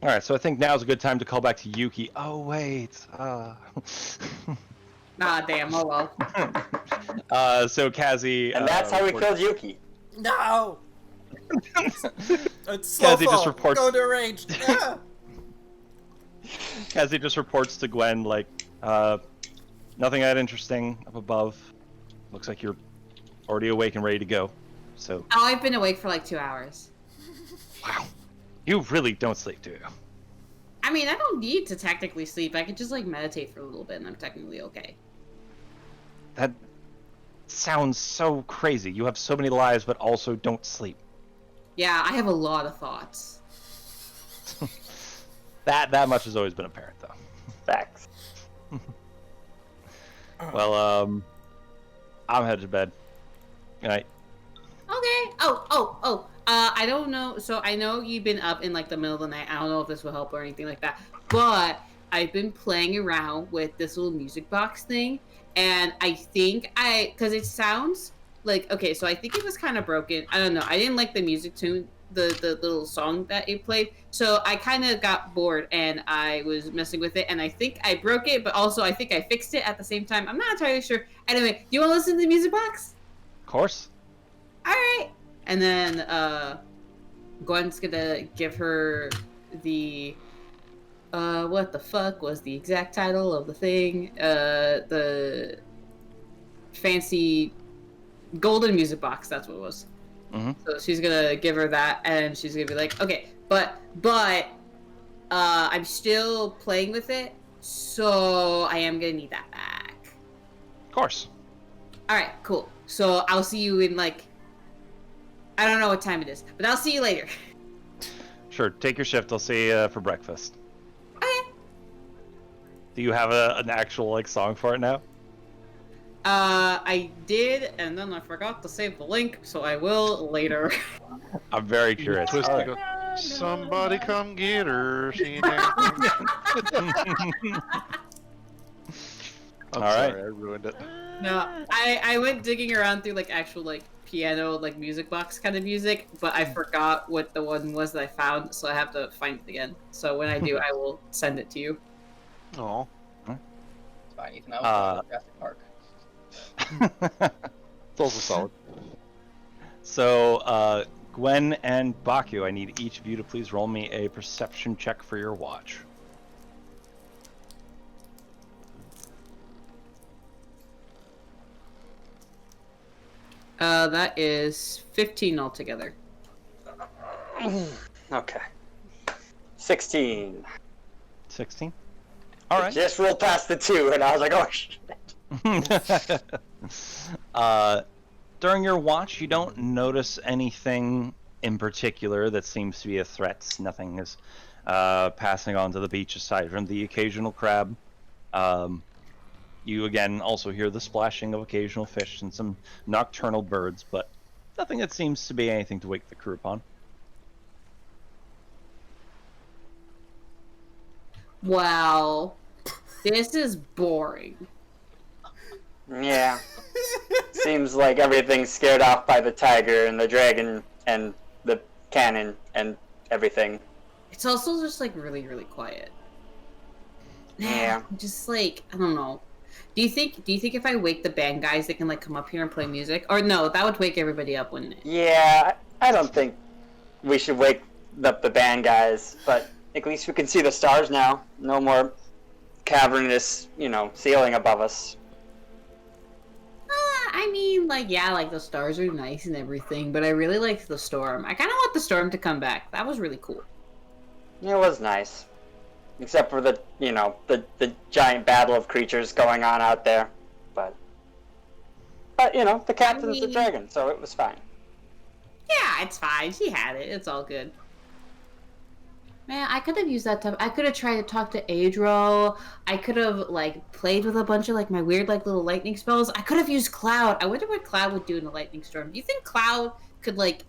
Alright, so I think now's a good time to call back to Yuki. Oh, wait. Nah, damn, oh well. So Kazi... And that's how we killed Yuki. No! It's slow Kazi just fall. reports... Go to range. Ah! Kazi just reports to Gwen, like, nothing that interesting up above. Looks like you're already awake and ready to go. So... Oh, I've been awake for like 2 hours. Wow. You really don't sleep, do you? I mean, I don't need to technically sleep. I could just like meditate for a little bit and I'm technically okay. That sounds so crazy. You have so many lives, but also don't sleep. Yeah, I have a lot of thoughts. That much has always been apparent, though. Facts. Well, I'm headed to bed. Good night. Okay. I don't know. So I know you've been up in like the middle of the night. I don't know if this will help or anything like that. But I've been playing around with this little music box thing, and I think because it sounds like, okay, so I think it was kind of broken. I don't know. I didn't like the music tune, the little song that it played. So I kind of got bored and I was messing with it, and I think I broke it, but also I think I fixed it at the same time. I'm not entirely sure. Anyway, do you want to listen to the music box? Of course. All right. And then Gwen's gonna give her the what the fuck was the exact title of the thing? The fancy golden music box. That's what it was. Mm-hmm. So she's gonna give her that, and she's gonna be like, okay, but I'm still playing with it, so I am gonna need that back. Of course. All right, cool. So I'll see you in like, I don't know what time it is, but I'll see you later. Sure, take your shift. I'll see you for breakfast. Okay. Do you have an actual like song for it now? I did, and then I forgot to save the link, so I will later. I'm very curious. Twist All and right. go, somebody come get her. She ain't I'm All right. sorry, I ruined it. No, I went digging around through like actual like piano like music box kind of music, but I forgot what the one was that I found, so I have to find it again. So when I do, I will send it to you. Oh. It's fine, Ethan. I was in Jurassic Park. It's also solid. So, Gwen and Baku, I need each of you to please roll me a perception check for your watch. That is 15 altogether. Okay. 16. 16? All right. Just rolled past the 2, and I was like, oh shit. During your watch, you don't notice anything in particular that seems to be a threat. Nothing is passing onto the beach aside from the occasional crab. You again also hear the splashing of occasional fish and some nocturnal birds, but nothing that seems to be anything to wake the crew upon. Wow. This is boring. Yeah. Seems like everything's scared off by the tiger and the dragon and the cannon and everything. It's also just like really, really quiet. Yeah. Just like, I don't know. Do you think if I wake the band guys, they can like come up here and play music? Or no, that would wake everybody up, wouldn't it? Yeah, I don't think we should wake up the band guys, but at least we can see the stars now. No more cavernous, ceiling above us. I mean, like, yeah, like, the stars are nice and everything, but I really liked the storm. I kind of want the storm to come back. That was really cool. It was nice. Except for the giant battle of creatures going on out there. But the captain's the dragon, so it was fine. Yeah, it's fine. She had it. It's all good. Man, I could have used that time. I could have tried to talk to Adro. I could have, like, played with a bunch of, like, my weird, like, little lightning spells. I could have used Cloud. I wonder what Cloud would do in a lightning storm. Do you think Cloud could, like,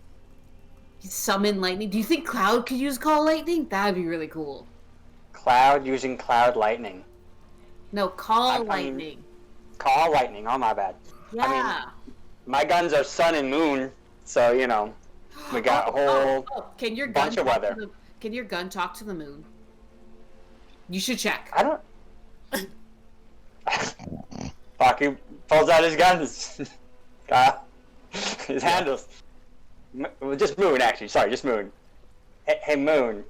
summon lightning? Do you think Cloud could use Call Lightning? That would be really cool. Cloud using Cloud Lightning. No, Call Lightning. Call Lightning. Oh, my bad. Yeah. I mean, my guns are Sun and Moon, so, we got a whole Can your bunch of weather. Can your gun talk to the moon? You should check. I don't... Pocky pulls out his guns. His handles. Just Moon, actually. Sorry, just Moon. Hey, Moon.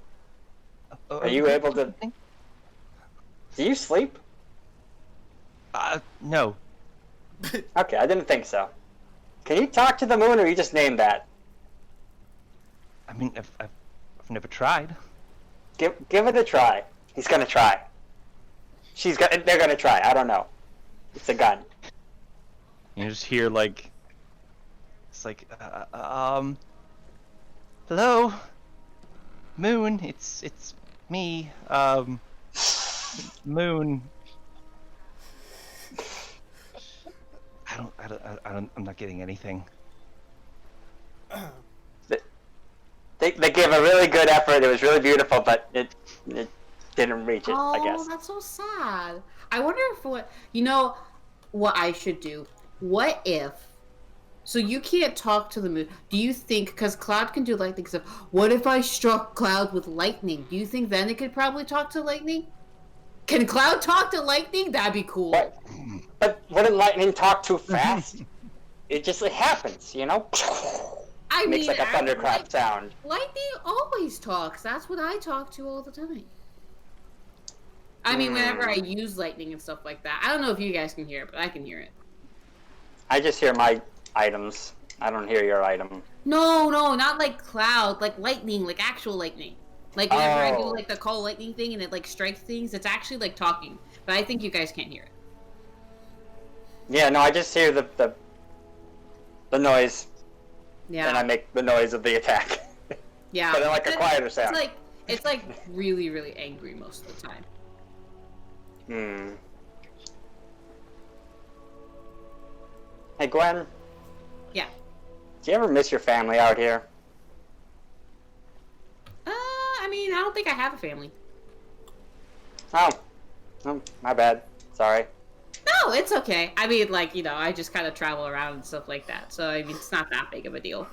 Are you able to... Do you sleep? No. Okay, I didn't think so. Can you talk to the moon, or you just named that? I mean, I've never tried. Give it a try. He's gonna try. They're gonna try. I don't know. It's a gun. You just hear like, it's like, hello, Moon. It's me, Moon. I'm not getting anything. They gave a really good effort. It was really beautiful, but it didn't reach it, I guess. Oh, that's so sad. I wonder if what I should do. What if... So you can't talk to the moon. Do you think... Because Cloud can do lightning stuff. What if I struck Cloud with lightning? Do you think then it could probably talk to lightning? Can Cloud talk to lightning? That'd be cool. What? But wouldn't lightning talk too fast? It happens, I Makes mean, like a thunderclap sound. Lightning always talks. That's what I talk to all the time. I mean, whenever I use lightning and stuff like that. I don't know if you guys can hear it, but I can hear it. I just hear my items. I don't hear your item. No, not like Cloud. Like lightning, like actual lightning. Like whenever I do like the call lightning thing and it like strikes things, it's actually like talking. But I think you guys can't hear it. Yeah, no, I just hear the noise. Yeah. And I make the noise of the attack. Yeah. But in like a quieter sound. It's like really, really angry most of the time. Hey, Gwen. Yeah. Do you ever miss your family out here? I mean, I don't think I have a family. Oh, my bad. Sorry. No, it's okay. I mean, like, I just kind of travel around and stuff like that. So, I mean, it's not that big of a deal.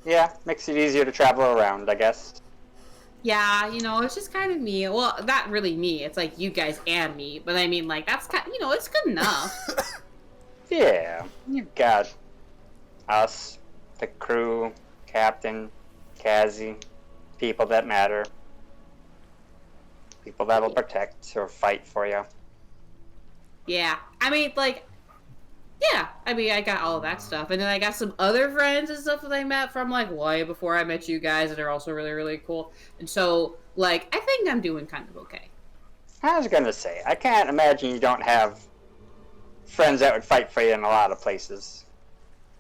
Yeah, makes it easier to travel around, I guess. Yeah, it's just kind of me. Well, not really me. It's like you guys and me. But I mean, like, that's kind of, it's good enough. Yeah, you've got us, the crew, Captain, Kazzy, people that matter. People that'll protect or fight for you. Yeah, I mean, like, yeah, I mean, I got all of that stuff. And then I got some other friends and stuff that I met from, like, way before I met you guys, and they're also really, really cool. And so, like, I think I'm doing kind of okay. I was gonna say, I can't imagine you don't have friends that would fight for you in a lot of places.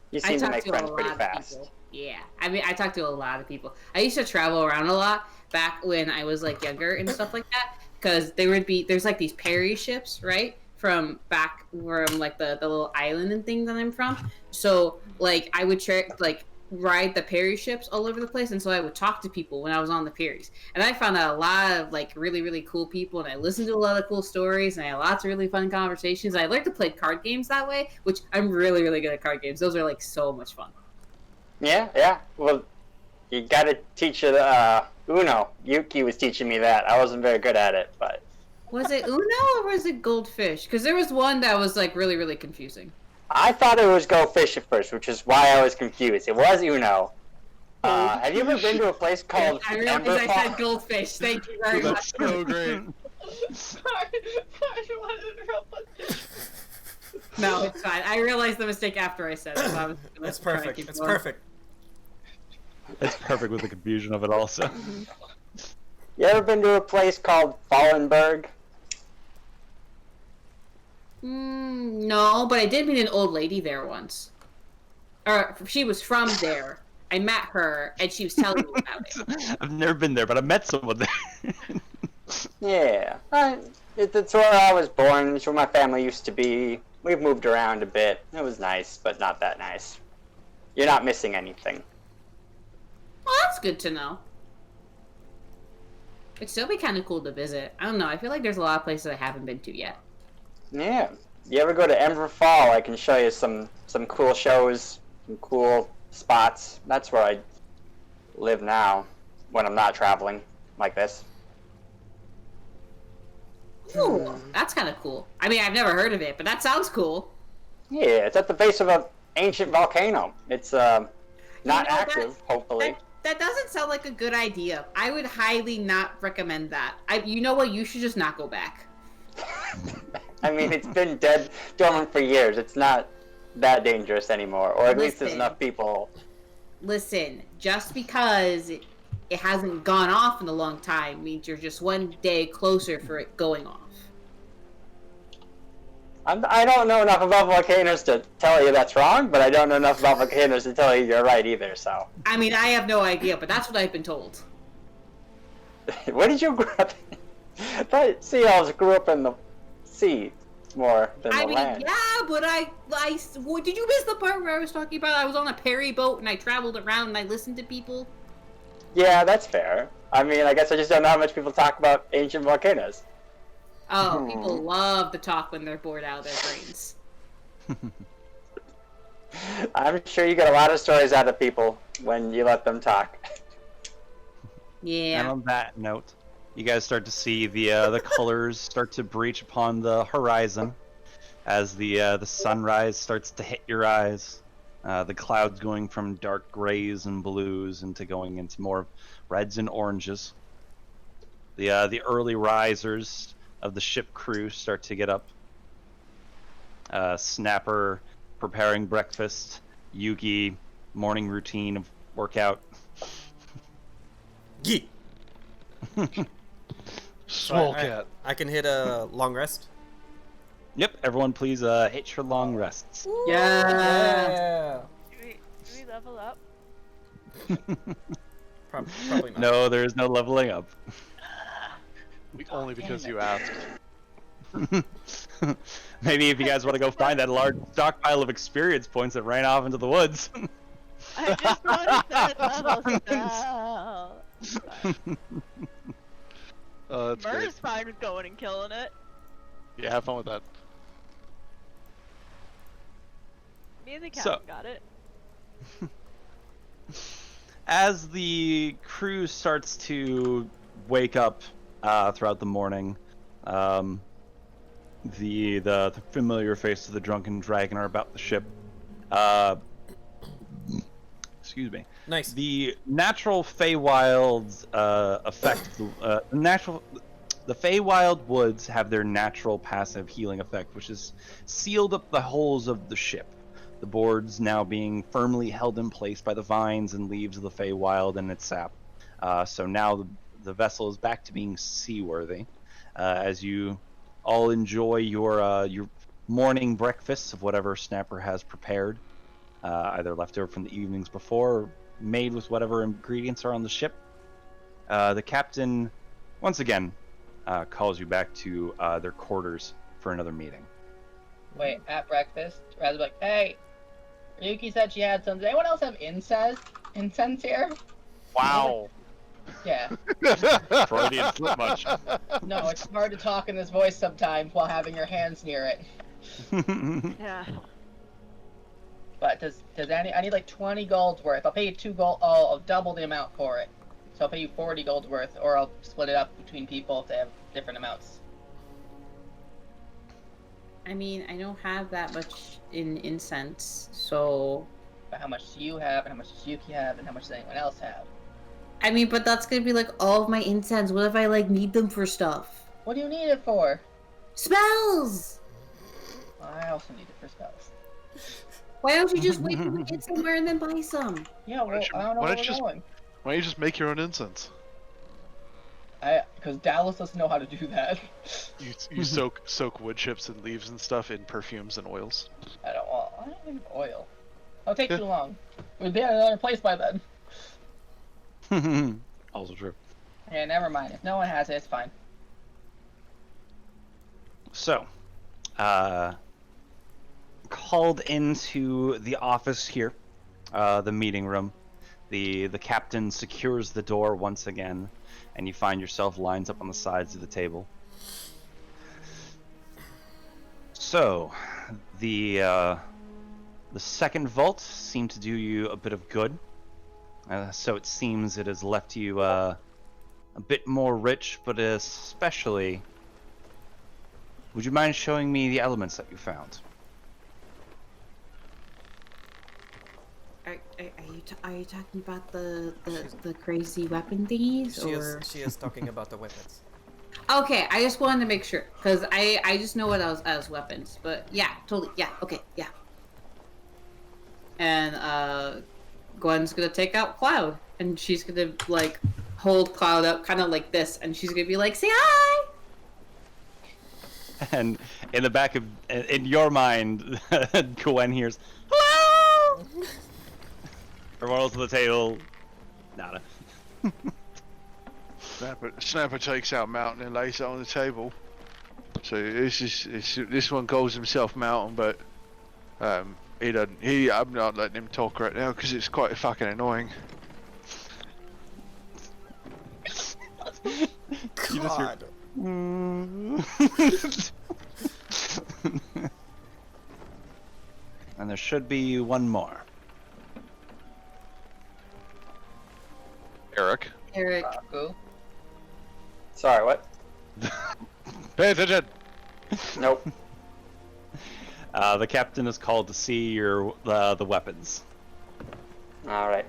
You seem to make friends pretty fast. Yeah, I mean, I talk to a lot of people. I used to travel around a lot back when I was, like, younger and stuff like that, because there's, like, these Perry ships, right? From back from like the little island and thing that I'm from. So like I would ride the Perry ships all over the place, and so I would talk to people when I was on the Perrys. And I found out a lot of like really, really cool people, and I listened to a lot of cool stories, and I had lots of really fun conversations. I learned to play card games that way, which I'm really, really good at card games. Those are like so much fun. Yeah. Well, you gotta teach it Uno. Yuki was teaching me that. I wasn't very good at it, but Was it Uno or was it Goldfish? Because there was one that was like really, really confusing. I thought it was Go Fish at first, which is why I was confused. It was Uno. Have you ever been to a place called I realized I said Goldfish. Thank you very much. That's so great. Sorry, I wanted to interrupt. No, it's fine. I realized the mistake after I said it. So I was It's perfect. It's perfect. It's perfect with the confusion of it also. You ever been to a place called Fallenberg? No, but I did meet an old lady there once. Or she was from there. I met her, and she was telling me about it. I've never been there, but I met someone there. Yeah. It's where I was born. It's where my family used to be. We've moved around a bit. It was nice, but not that nice. You're not missing anything. Well, that's good to know. It'd still be kind of cool to visit. I don't know. I feel like there's a lot of places I haven't been to yet. Yeah. You ever go to Ember Fall? I can show you some cool shows, some cool spots. That's where I live now when I'm not traveling like this. Ooh, that's kind of cool. I mean, I've never heard of it, but that sounds cool. Yeah, it's at the base of an ancient volcano. It's not active, that, hopefully. That doesn't sound like a good idea. I would highly not recommend that. You know what? You should just not go back. I mean, it's been dormant for years. It's not that dangerous anymore, or at least there's enough people. Listen, just because it hasn't gone off in a long time means you're just one day closer for it going off. I don't know enough about volcanoes to tell you that's wrong, but I don't know enough about volcanoes to tell you you're right either, so. I mean, I have no idea, but that's what I've been told. Where did you grow up? I thought seals grew up in the sea more than the land. Yeah, but did you miss the part where I was talking about I was on a ferry boat and I traveled around and I listened to people? Yeah, that's fair. I mean, I guess I just don't know how much people talk about ancient volcanoes. Oh, people love to talk when they're bored out of their brains. I'm sure you get a lot of stories out of people when you let them talk. Yeah. And on that note, you guys start to see the colors start to breach upon the horizon as the sunrise starts to hit your eyes. The clouds going from dark grays and blues into going into more reds and oranges. The early risers of the ship crew start to get up. Snapper preparing breakfast. Yuki morning routine of workout. Yeet. Small cat. I can hit a long rest. Yep, everyone please hit your long rests. Yeah. Do we level up? Probably not. No, there is no leveling up. Only because you asked. Maybe if you guys want to go find that large stockpile of experience points that ran off into the woods. I just wanted that level spell. That's great. Murr's fine with going and killing it. Yeah, have fun with that. Me and the captain got it. As the crew starts to wake up throughout the morning, the familiar face of the Drunken Dragon are about the ship. Excuse me. Nice. The natural Feywild effect. The Feywild woods have their natural passive healing effect, which has sealed up the holes of the ship. The boards now being firmly held in place by the vines and leaves of the Feywild and its sap. So now the vessel is back to being seaworthy. As you all enjoy your morning breakfasts of whatever Snapper has prepared, either left over from the evenings before or made with whatever ingredients are on the ship. The captain, once again, calls you back to their quarters for another meeting. Wait, at breakfast, Raz's like, hey, Ryuki said she had some. Does anyone else have incense here? Wow. Yeah. Freudian slip much. No, it's hard to talk in this voice sometimes while having your hands near it. Yeah. But I need like 20 gold worth. I'll pay you 2 gold. I'll double the amount for it. So I'll pay you 40 gold worth, or I'll split it up between people if they have different amounts. I mean, I don't have that much in incense, so... But how much do you have, and how much does Yuki have, and how much does anyone else have? I mean, but that's gonna be like all of my incense. What if I like need them for stuff? What do you need it for? Spells! I also need it for spells. Why don't you just wait till we get somewhere and then buy some? Yeah, well, I don't know where we're going. Why don't you just make your own incense? Because Dallas doesn't know how to do that. You soak wood chips and leaves and stuff in perfumes and oils. I don't need oil. It'll take too long. We'll be at another place by then. Also true. Yeah, never mind. If no one has it, it's fine. So, called into the office here, the meeting room. The captain secures the door once again, and you find yourself lined up on the sides of the table. So, the second vault seemed to do you a bit of good. So it seems it has left you a bit more rich, but especially, would you mind showing me the elements that you found? Are you talking about the crazy weapon thingies? She is talking about the weapons. Okay, I just wanted to make sure, because I just know what as weapons, but yeah, totally, yeah, okay, yeah. And Gwen's gonna take out Cloud, and she's gonna like hold Cloud up kind of like this, and she's gonna be like, say hi! And in the back of, in your mind, Gwen hears, hello! Everyone else at the table, nada. Snapper takes out Mountain and lays it on the table. So this one calls himself Mountain, but I'm not letting him talk right now because it's quite fucking annoying. God. And there should be one more. Eric. Who? Sorry, what? Pay attention. Nope. The captain is called to see your the weapons. All right.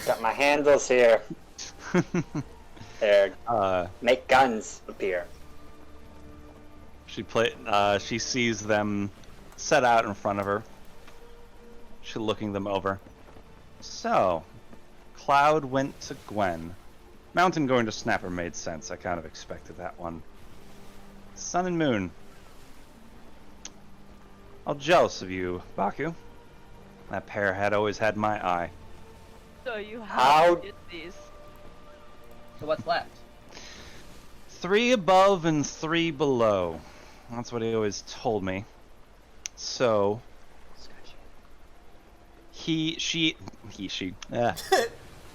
Got my handles here. There. Make guns appear. She sees them set out in front of her. She's looking them over. So, Cloud went to Gwen. Mountain going to Snapper made sense. I kind of expected that one. Sun and Moon. I'm jealous of you, Baku. That pair had always had my eye. So you How- have to get these. So what's left? 3 above and 3 below. That's what he always told me. So,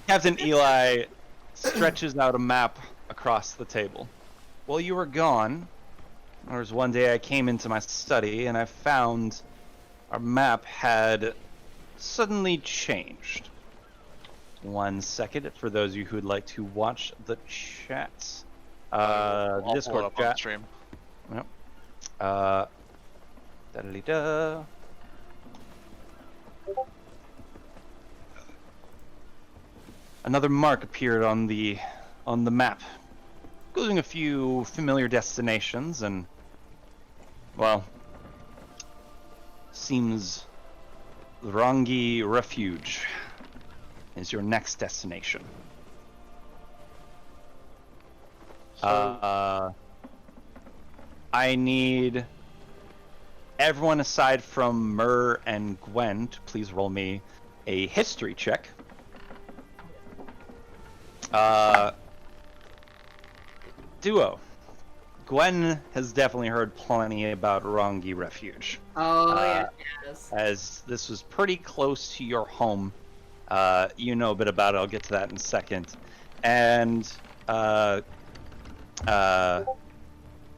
Captain Eli stretches out a map across the table. While you were gone, there was one day I came into my study and I found our map had suddenly changed. 1 second for those of you who'd like to watch the chat. I'll pull it Discord up on the chat. stream. Yep. Da-da-dee-da. Another mark appeared on the map, including a few familiar destinations, and well, seems Rangi Refuge is your next destination. I need everyone aside from Myrrh and Gwen to please roll me a history check. Duo. Gwen has definitely heard plenty about Rangi Refuge. Oh, yes. As this was pretty close to your home. You know a bit about it, I'll get to that in a second. And,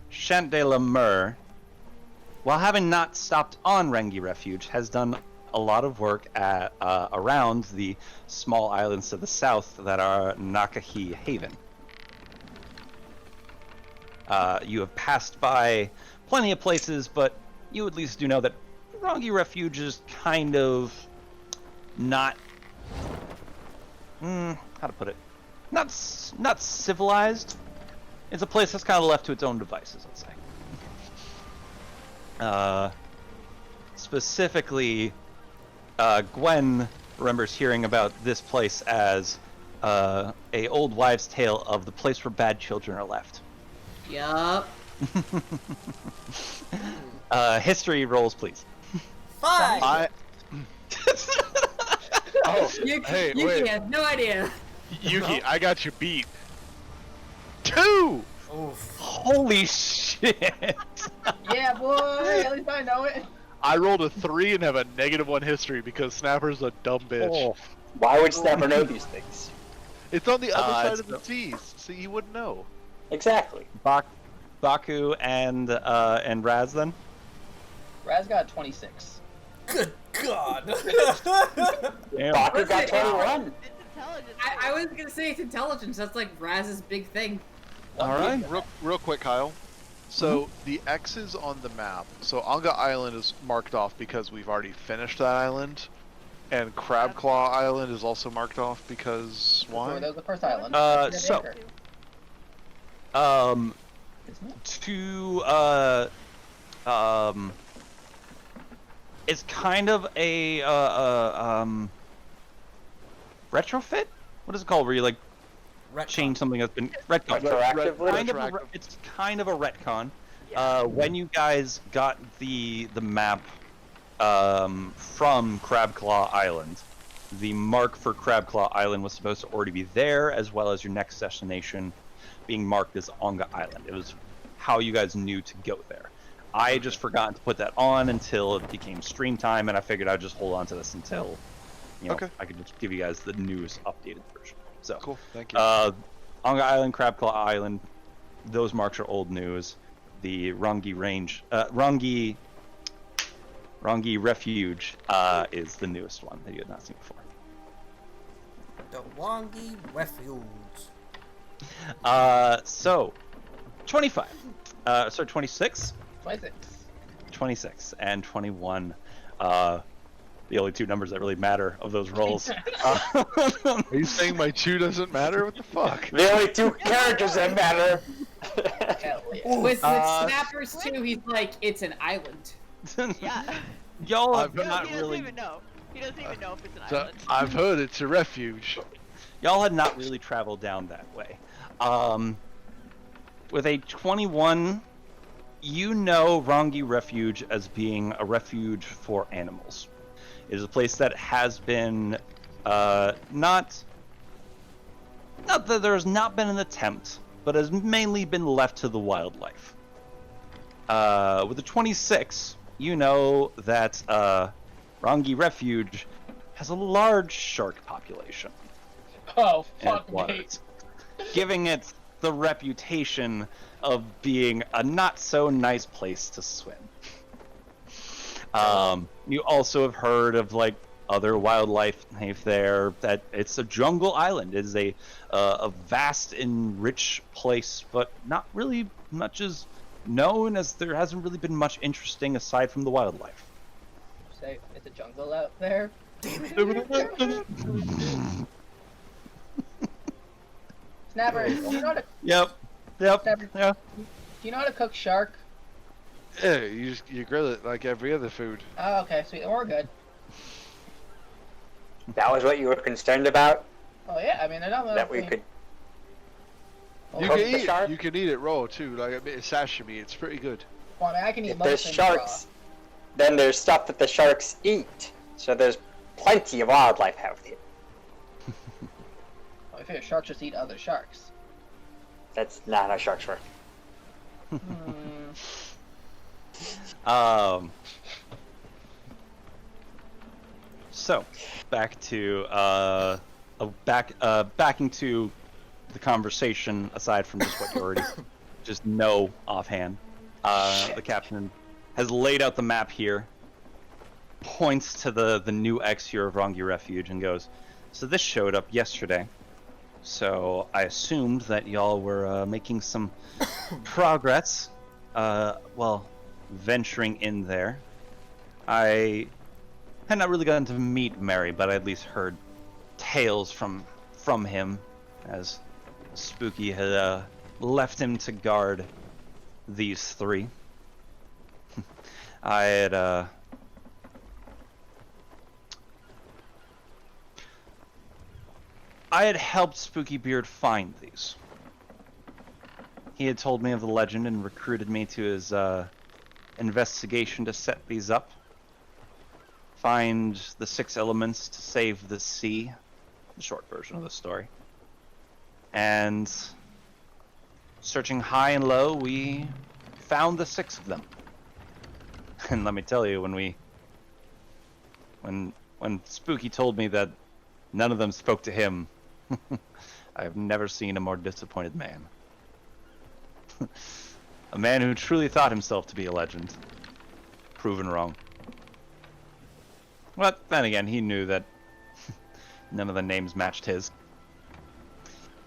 Chant de la Myrrh, while having not stopped on Rangi Refuge, has done a lot of work at around the small islands to the south that are Nakahi Haven. You have passed by plenty of places, but you at least do know that Rangi Refuge is kind of not how to put it? Not civilized. It's a place that's kind of left to its own devices, let's say. Specifically, Gwen remembers hearing about this place as a old wives' tale of the place where bad children are left. Yup. History rolls, please. 5. Oh, Yuki, hey, Yuki wait. has no idea. Yuki, I got you beat. 2! Oof. Holy shit! Yeah, boy. At least I know it. I rolled a 3 and have a -1 history because Snapper's a dumb bitch. Oh. Why would Snapper know these things? It's on the other side it's of the seas, so he wouldn't know. Exactly. Baku and Raz then? Raz got 26. Good God. Damn. Baku got 21. It's intelligence. I was gonna say it's intelligence. That's like Raz's big thing. All right. Real quick, Kyle. So the X's on the map. So Anga Island is marked off because we've already finished that island, and Crab Claw Island is also marked off because why? That was the first island. So- It's kind of a retrofit. What is it called? Where you like change something that's been retcon. Retroactively? It's kind of a retcon. When you guys got the map from Crabclaw Island, the mark for Crabclaw Island was supposed to already be there, as well as your next destination being marked as Onga Island. It was how you guys knew to go there. I just forgot to put that on until it became stream time, and I figured I'd just hold on to this until, Okay. I could just give you guys the news updated version. So, Cool, thank you. Onga Island, Crabclaw Island, those marks are old news. The Rongi Refuge is the newest one that you had not seen before. The Wongi Refuge. So, 25. So 26? 26. 26 and 21. The only two numbers that really matter of those rolls. Are you saying my 2 doesn't matter? What the fuck? The only 2 characters that matter. Hell yeah. With Snappers too, he's like, it's an island. Yeah. Y'all have I've- not He doesn't really. even know. He doesn't even know if it's an So, island. I've heard it's a refuge. Y'all had not really traveled down that way. With a 21, you know Rongi Refuge as being a refuge for animals. It is a place that has been not that there's not been an attempt, but has mainly been left to the wildlife. With a 26, you know that Rongi Refuge has a large shark population. Oh, in fuck its me. waters, giving it the reputation of being a not so nice place to swim. You also have heard of like other wildlife there. That it's a jungle island. It is a vast and rich place, but not really much is known, as there hasn't really been much interesting aside from the wildlife. Say, it's a jungle out there. Snapper, do you know how to, Yep. Never- Yeah. do you know how to cook shark? Yeah, you grill it like every other food. Oh, okay, sweet. We're good. That was what you were concerned about? Oh yeah, I mean they're not. That we could. You Cook can the eat shark? it. You can eat it raw too, like a bit of sashimi. It's pretty good. Well, I mean, I can eat If most there's things sharks, then there's stuff that the sharks eat. So there's plenty of wildlife out here. raw. I figure sharks just eat other sharks. That's not how sharks work. So, back to backing to the conversation. Aside from just what you already just know offhand, the captain has laid out the map here, points to the new X here of Rongi Refuge, and goes, "So this showed up yesterday. So I assumed that y'all were making some progress. Well, venturing in there. I had not really gotten to meet Mary, but I at least heard tales from from him, as Spooky had left him to guard these three. I had helped Spooky Beard find these. He had told me of the legend and recruited me to his investigation to set these up. Find the 6 elements to save the sea. The short version of the story. And searching high and low, we found the 6 of them. And let me tell you, when Spooky told me that none of them spoke to him, I have never seen a more disappointed man. A man who truly thought himself to be a legend. Proven wrong. But then again, he knew that none of the names matched his.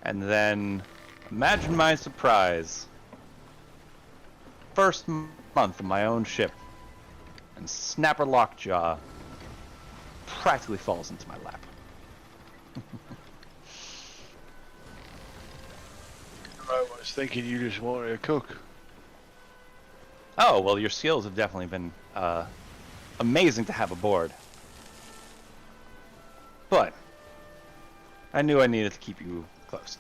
And then, imagine my surprise. First month of my own ship, and Snapper Lockjaw practically falls into my lap. I was thinking you just wanted to cook. Oh, well, your skills have definitely been amazing to have aboard. But I knew I needed to keep you close.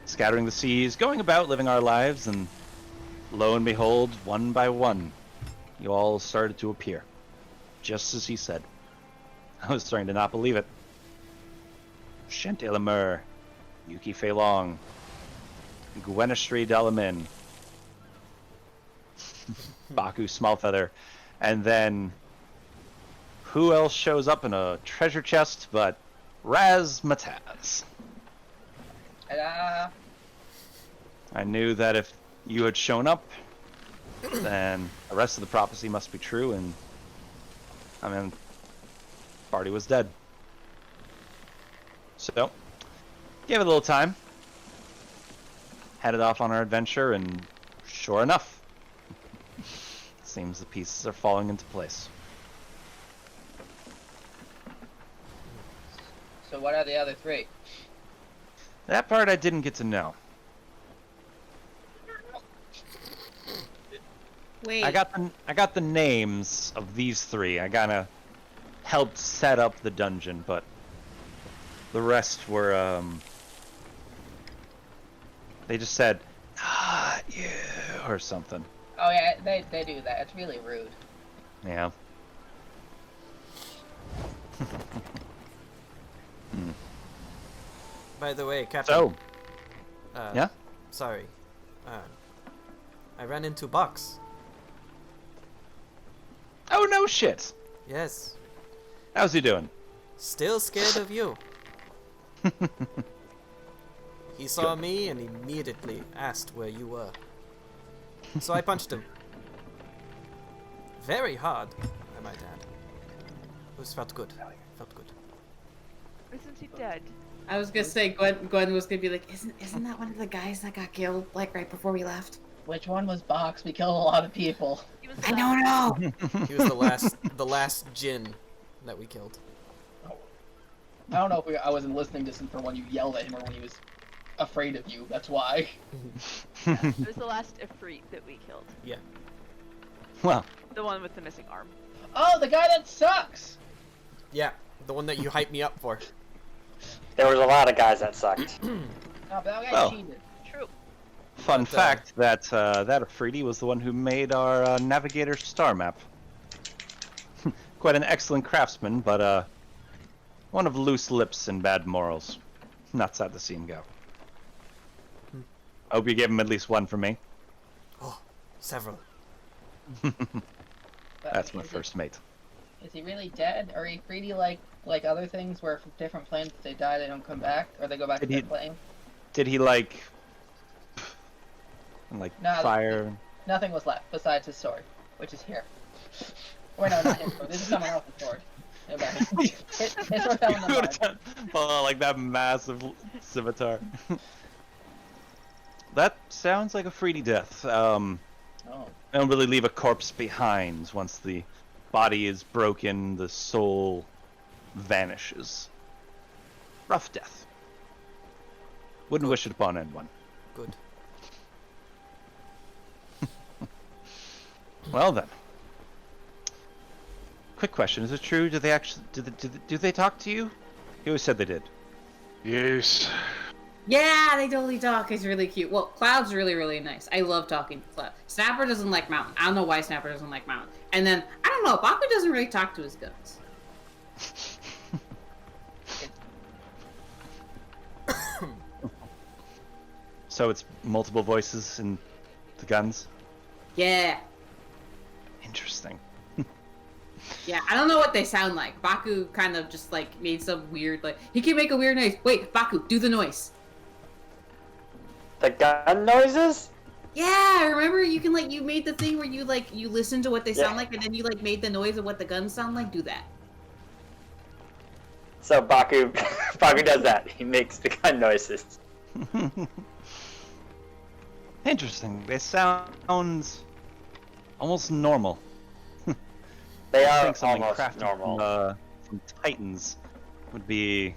Scattering the seas, going about living our lives, and lo and behold, one by one, you all started to appear. Just as he said. I was starting to not believe it. Shente Lemur, Yuki Fei Long, Gwenestry Dalamin, Baku Smallfeather, and then who else shows up in a treasure chest but Razmataz? Ta-da! I knew that if you had shown up, then the rest of the prophecy must be true, and I mean, party was dead. So, gave it a little time, headed off on our adventure, and sure enough, seems the pieces are falling into place. So what are the other 3? That part I didn't get to know. Wait. I got the names of these 3. I kinda helped set up the dungeon, but the rest were they just said, "Ah, you," or something. Oh yeah, they do that. It's really rude. Yeah. By the way, Captain. So, Uh, yeah? Sorry. I ran into Box. Oh no shit. Yes. How's he doing? Still scared of you. He saw me and immediately asked where you were. So I punched him. Very hard, I might add. It was felt good. Felt good. Isn't he dead? I was gonna say Gwen was gonna be like, isn't that one of the guys that got killed like right before we left? Which one was Box? We killed a lot of people. He was I don't know. He was the last Jinn that we killed. I don't know if I wasn't listening to him for when you yelled at him or when he was afraid of you. That's why. It was the last Ifrit that we killed. Yeah. Well, The one with the missing arm. Oh, the guy that sucks! Yeah, the one that you hyped me up for. There was a lot of guys that sucked. No, but that guy Well. cheated. True. fun But, fact that that Afridi was the one who made our Navigator star map. Quite an excellent craftsman, but one of loose lips and bad morals. Not sad to see him go. I hope you gave him at least one for me. Oh, several. But That's my is first mate. Is he really dead? Or are he greedy like other things where from different planets if they die they don't come back? Or they go back to Did their he- plane? Did he like No, fire? Nothing was left besides his sword, which is here. Or no, not his sword. This is someone else's sword. Never mind. His sword fell in the mud. Oh, like that massive scimitar. That sounds like a Freedy death. Oh. They don't really leave a corpse behind. Once the body is broken, the soul vanishes. rough death. Wouldn't wish it upon anyone. Good. Well then. Quick question: is it true? Do they actually do they talk to you? He always said they did. Yes. Yeah, they totally talk. It's really cute. Well, Cloud's really, really nice. I love talking to Cloud. Snapper doesn't like Mountain. I don't know why Snapper doesn't like Mountain. And then, I don't know, Baku doesn't really talk to his guns. So it's multiple voices in the guns? Yeah. Interesting. Yeah, I don't know what they sound like. Baku kind of just, like, made some weird, like, he can make a weird noise. Wait, Baku, do the noise. The gun noises? Yeah, remember you can, like, you made the thing where you, like, you listen to what they sound Yeah. like and then you, like, made the noise of what the guns sound like? Do that. So Baku, Baku does that. He makes the gun noises. Interesting. They sound almost normal. They I are think something almost crafted normal. from Titans would be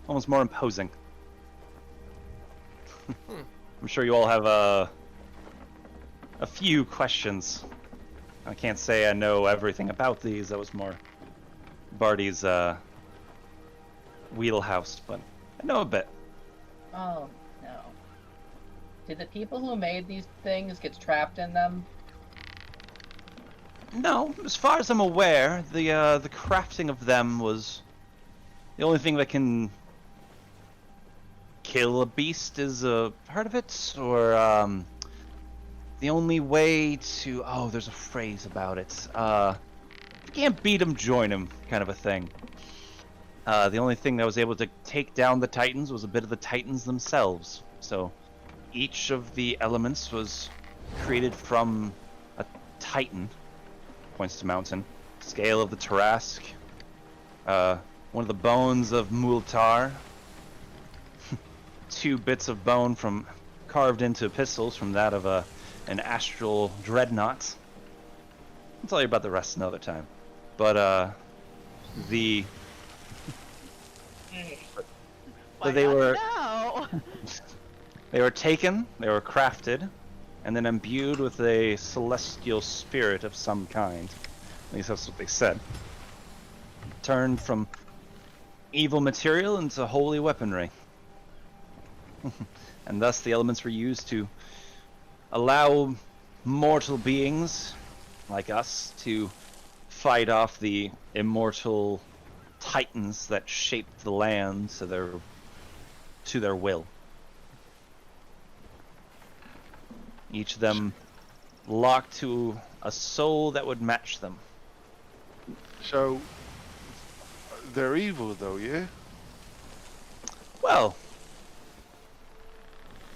almost more imposing. I'm sure you all have a few questions. I can't say I know everything about these. That was more Barty's wheelhouse, but I know a bit. Oh, no. Did the people who made these things get trapped in them? No, as far as I'm aware, the crafting of them was the only thing that can kill a beast is a part of it, or the only way to there's a phrase about it. If you can't beat him, join him, kind of a thing. The only thing that was able to take down the Titans was a bit of the Titans themselves. So each of the elements was created from a Titan. Points to mountain. Scale of the Tarask. One of the bones of Multar. 2 bits of bone from carved into epistles from that of an astral dreadnought. I'll tell you about the rest another time. But the Why they not were now? they were taken, they were crafted, and then imbued with a celestial spirit of some kind. At least that's what they said. Turned from evil material into holy weaponry. And thus the elements were used to allow mortal beings like us to fight off the immortal titans that shaped the land to their will. Each of them locked to a soul that would match them. So they're evil, though, yeah? Well,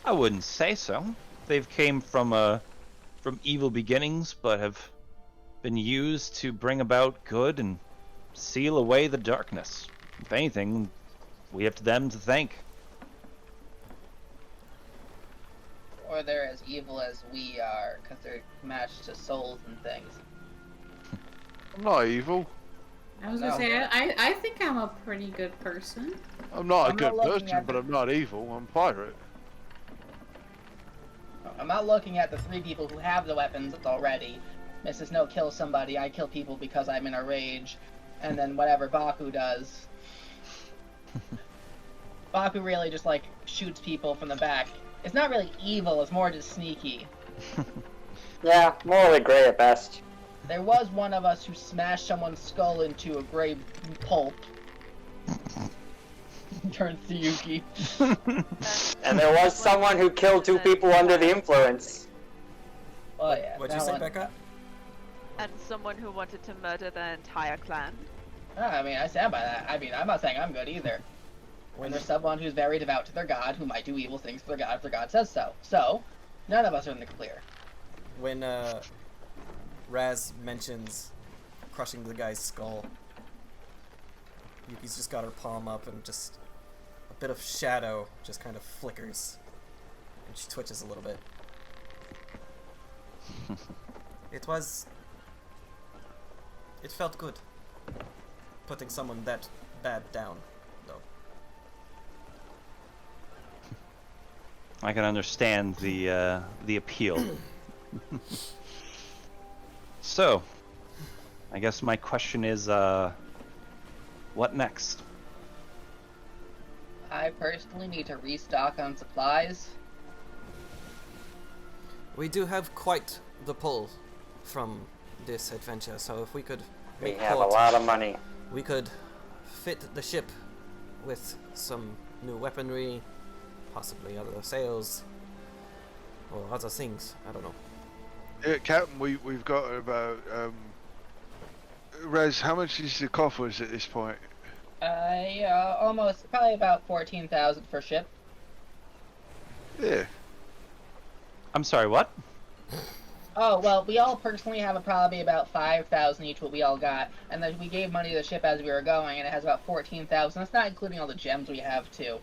I wouldn't say so. They've came from evil beginnings, but have been used to bring about good and seal away the darkness. If anything, we have them to thank. Or they're as evil as we are, because they're matched to souls and things. I'm not evil. I was gonna say, I think I'm a pretty good person. I'm not a I'm good not looking person, at but the- I'm not evil. I'm a pirate. I'm not looking at the 3 people who have the weapons already. Mrs. No kills somebody, I kill people because I'm in a rage. And then whatever Baku does. Baku really just, like, shoots people from the back. It's not really evil, it's more just sneaky. Yeah, morally gray at best. There was one of us who smashed someone's skull into a gray pulp. Turns to Yuki. And there was someone who killed 2 people under the influence. Oh yeah. What'd you that say, one. Becca? And someone who wanted to murder their entire clan. I mean, I stand by that. I mean, I'm not saying I'm good either. When there's someone who's very devout to their god who might do evil things for their god if their god says so. So, none of us are in the clear. When Raz mentions crushing the guy's skull, Yuki's just got her palm up and just a bit of shadow just kind of flickers. And she twitches a little bit. It felt good. Putting someone that bad down, though. I can understand the appeal. So, I guess my question is, what next? I personally need to restock on supplies. We do have quite the pull from this adventure, so if we could We make have a port, lot of money. we could fit the ship with some new weaponry, possibly other sails, or other things. I don't know. Yeah, Captain, we've got about Rez, how much is the coffers at this point? Almost, probably about 14,000 for ship. Yeah. I'm sorry, what? Oh, well, we all personally have probably about 5,000 each, what we all got. And then we gave money to the ship as we were going, and it has about 14,000. That's not including all the gems we have, too.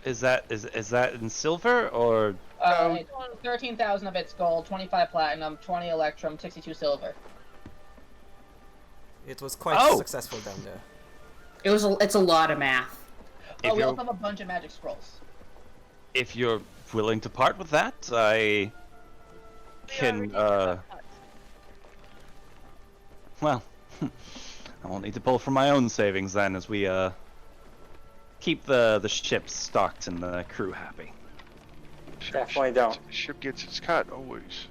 Is that in silver or? It's 13,000 of it's gold, 25 platinum, 20 electrum, 62 silver. It was quite Oh! successful down there. It's a lot of math. If Oh, we you're- also have a bunch of magic scrolls. If you're willing to part with that, I can. Well, I won't need to pull from my own savings then, as we keep the ship stocked and the crew happy. Definitely don't. Ship gets its cut always.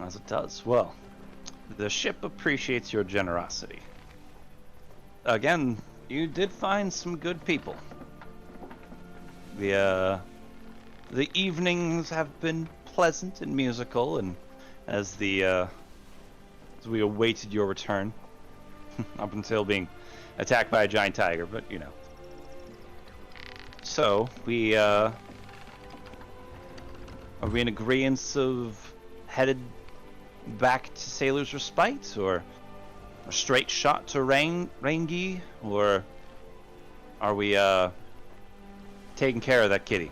As it does. Well, the ship appreciates your generosity. Again, you did find some good people. The evenings have been pleasant and musical, and as we awaited your return, up until being attacked by a giant tiger, but you know. So we are we in agreement of headed back to Sailor's Respite, or a straight shot to Rangi, or are we taking care of that kitty?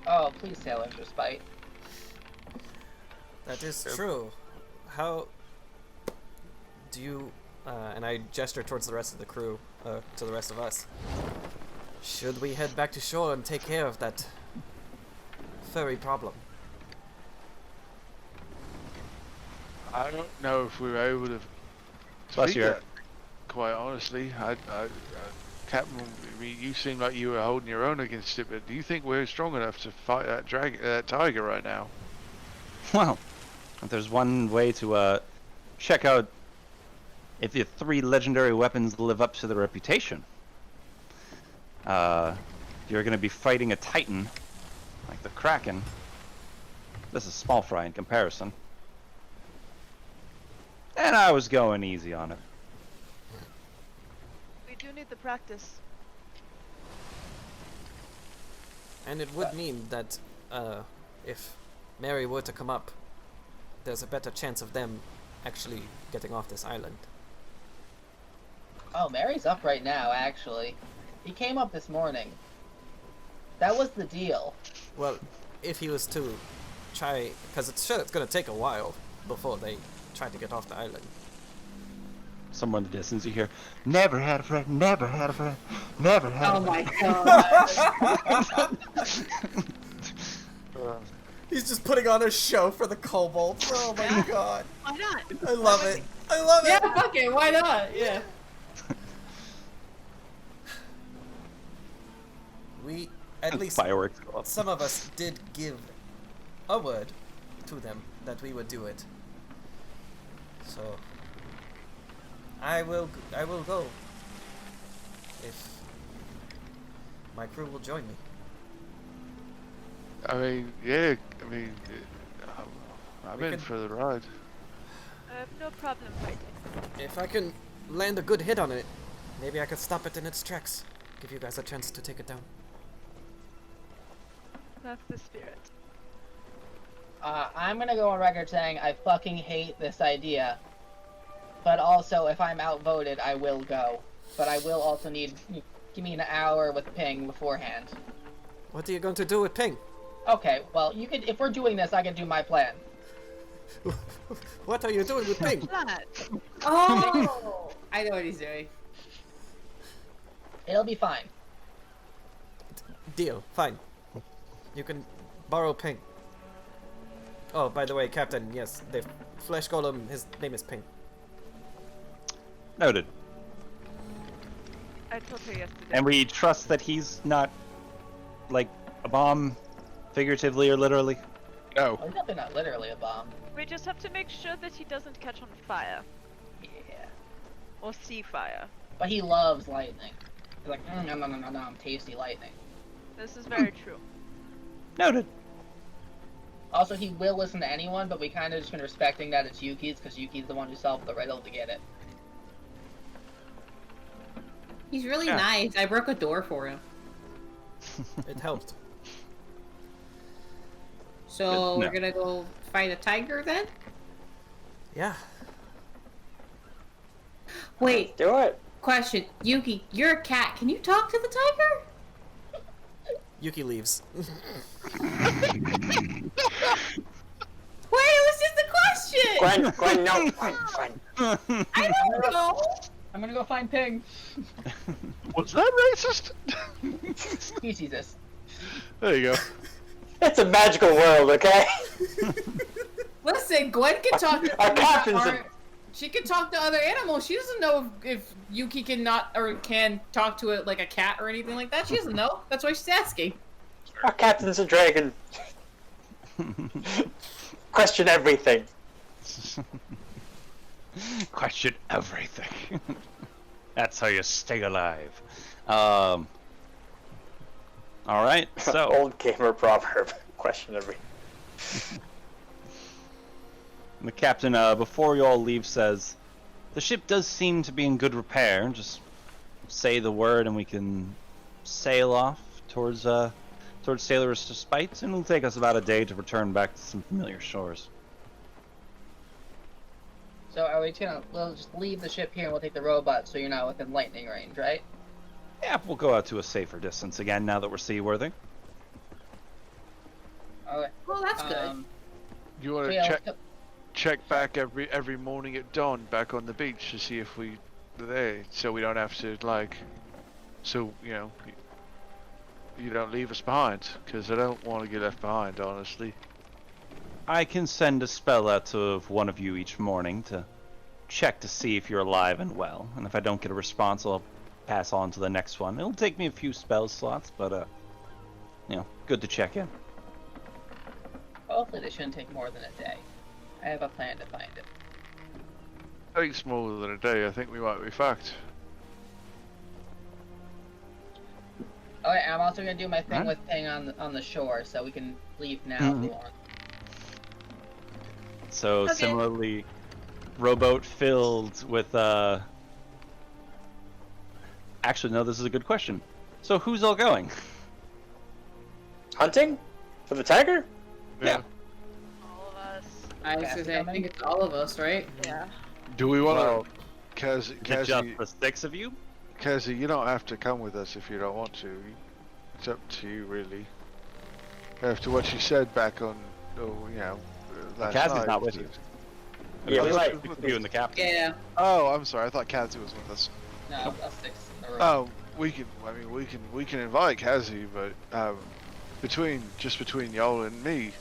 Oh, please, Sailor's Respite. That is true. How do you? And I gesture towards the rest of the crew, to the rest of us. Should we head back to shore and take care of that furry problem? I don't know if we were able to Bless speak you. that, quite honestly. Captain, I mean, you seem like you were holding your own against it, but do you think we're strong enough to fight that tiger right now? Well, if there's one way to check out if the 3 legendary weapons live up to their reputation, you're going to be fighting a titan like the Kraken. This is small fry in comparison. And I was going easy on it. We do need the practice. And it would mean that if Mary were to come up, there's a better chance of them actually getting off this island. Oh, Mary's up right now, actually. He came up this morning. That was the deal. Well, if he was to try, because it's going to take a while before they try to get off the island. Somewhere in the distance you hear, "Never had a friend, never had a friend, never had Oh a friend." my god. He's just putting on a show for the kobolds. Oh my god. Why not? I love it. I love it. Yeah, okay, why not? Yeah. We, at least Fireworks go off. some of us did give a word to them that we would do it. So I will go if my crew will join me. I mean, yeah, I'm We in could- for the ride. I have no problem fighting. If I can land a good hit on it, maybe I could stop it in its tracks. Give you guys a chance to take it down. That's the spirit. I'm gonna go on record saying I fucking hate this idea. But also, if I'm outvoted, I will go. But I will also need... Give me an hour with Ping beforehand. What are you going to do with Ping? Okay, well, you could... If we're doing this, I can do my plan. What are you doing with Ping? That. Oh! I know what he's doing. It'll be fine. Deal. Fine. You can borrow Pink. Oh, by the way, Captain, yes, the flesh golem, his name is Pink. Noted. I told her yesterday. And we trust that he's not, like, a bomb, figuratively or literally. No. Well, definitely not literally a bomb. We just have to make sure that he doesn't catch on fire. Yeah. Or see fire. But he loves lightning. He's like, nom, tasty lightning. This is very true. Noted. Also, he will listen to anyone, but we kind of just been respecting that it's Yuki's, because Yuki's the one who solved the riddle to get it. He's really Yeah. nice. I broke a door for him. It helped. So No. we're gonna go fight a tiger then? Yeah. Wait, Do it. question. Yuki, you're a cat. Can you talk to the tiger? Yuki leaves. Wait, it was just a question! Gwen, no. Gwen. I don't know! I'm gonna go find Ping. Was that racist? He sees this. There you go. It's a magical world, okay? Listen, Gwen can talk to Our things that captain's a- aren't- She can talk to other animals. She doesn't know if Yuki can talk to it like a cat or anything like that. She doesn't know. That's why she's asking. Our captain's a dragon. Question everything. Question everything. That's how you stay alive. All right, so Old gamer proverb. Question everything. the captain, before you all leave, says the ship does seem to be in good repair. Just say the word, and we can sail off towards Sailor's Despite, and it'll take us about a day to return back to some familiar shores. So are we gonna, we'll just leave the ship here and we'll take the robot so you're not within lightning range, right? Yeah, we'll go out to a safer distance again now that we're seaworthy. Okay. Well, that's good. You want So to yeah, check let's go- check back every morning at dawn back on the beach to see if we're there, so we don't have to so you don't leave us behind, because I don't want to get left behind, honestly. I can send a spell out to one of you each morning to check to see if you're alive and well. And if I don't get a response, I'll pass on to the next one. It'll take me a few spell slots, but good to check in. Hopefully this shouldn't take more than a day. I have a plan to find it. Takes more than a day. I think we might be fucked. Okay, I'm also gonna do my thing Alright. with Ping on the shore, so we can leave now if we want. So Okay. similarly, rowboat filled with Actually, no. This is a good question. So who's all going? Hunting? For the tiger? Yeah. All of us. I was gonna say, I think it's all of us, right? Yeah. Do we want Well, to? Is it just the 6 of you? Kazi, you don't have to come with us if you don't want to. It's up to you, really. After what you said back on, last Kazi's night. not with you. Yeah, we It's might. just you and the captain. Yeah. Oh, I'm sorry. I thought Kazi was with us. No, us six in a row. Oh, we can invite Kazi, but between y'all and me,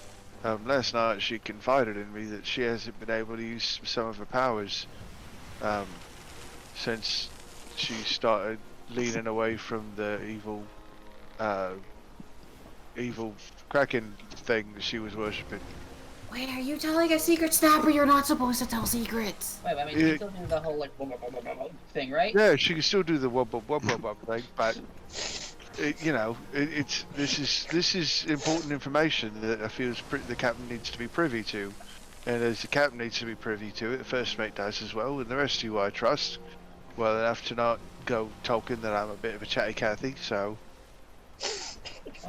last night she confided in me that she hasn't been able to use some of her powers since she started leaning away from the evil Kraken thing that she was worshipping. Wait, are you telling a secret, Snapper? You're not supposed to tell secrets. Wait, I mean, you still do the whole like thing, right? Yeah, she can still do the wub thing, but this is important information that I feel the captain needs to be privy to, and as the captain needs to be privy to it, the first mate does as well, and the rest of you I trust well enough to not go talking that I'm a bit of a chatty Cathy. So She's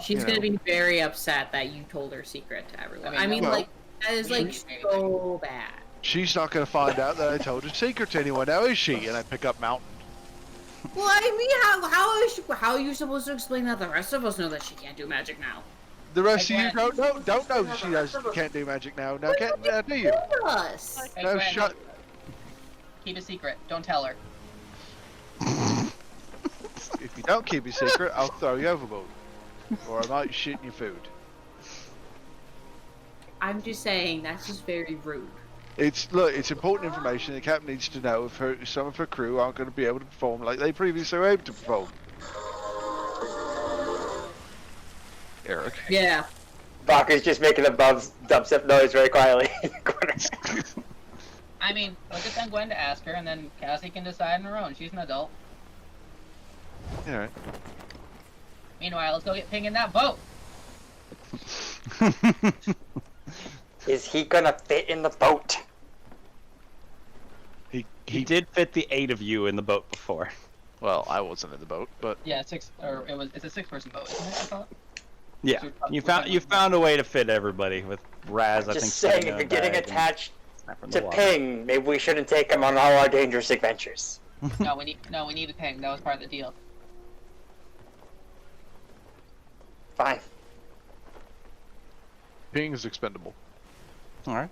You gonna know. be very upset that you told her secret to everyone. I mean, well, like, that is like so bad. she's not going to find out that I told her secret to anyone now, is she? And I pick up Mountain. Well, I mean, how are you supposed to explain that the rest of us know that she can't do magic now? The rest Hey, of you Gwen. don't know she can't do magic now. Now, do you? Tell us. Hey, No, Gwen, shut. keep a secret. Don't tell her. If you don't keep your secret, I'll throw you overboard. or I might shit in your food. I'm just saying, that's just very rude. It's important information. The captain needs to know if some of her crew aren't going to be able to perform like they previously were able to perform. Eric. Yeah. Bakker's just making a dubstep noise very quietly in the corner. I mean, we'll just send Gwen to ask her, and then Cassie can decide on her own. She's an adult. Alright. Meanwhile, let's go get Ping in that boat. Is he gonna fit in the boat? He did fit the 8 of you in the boat before. Well, I wasn't in the boat, but Yeah, it's a 6-person boat, isn't it? I thought. Yeah, you found a way to fit everybody with Raz. I think. Just saying, if you're getting attached to Ping, maybe we shouldn't take him on all our dangerous adventures. No, we need the Ping. That was part of the deal. Fine. Ping is expendable. All right.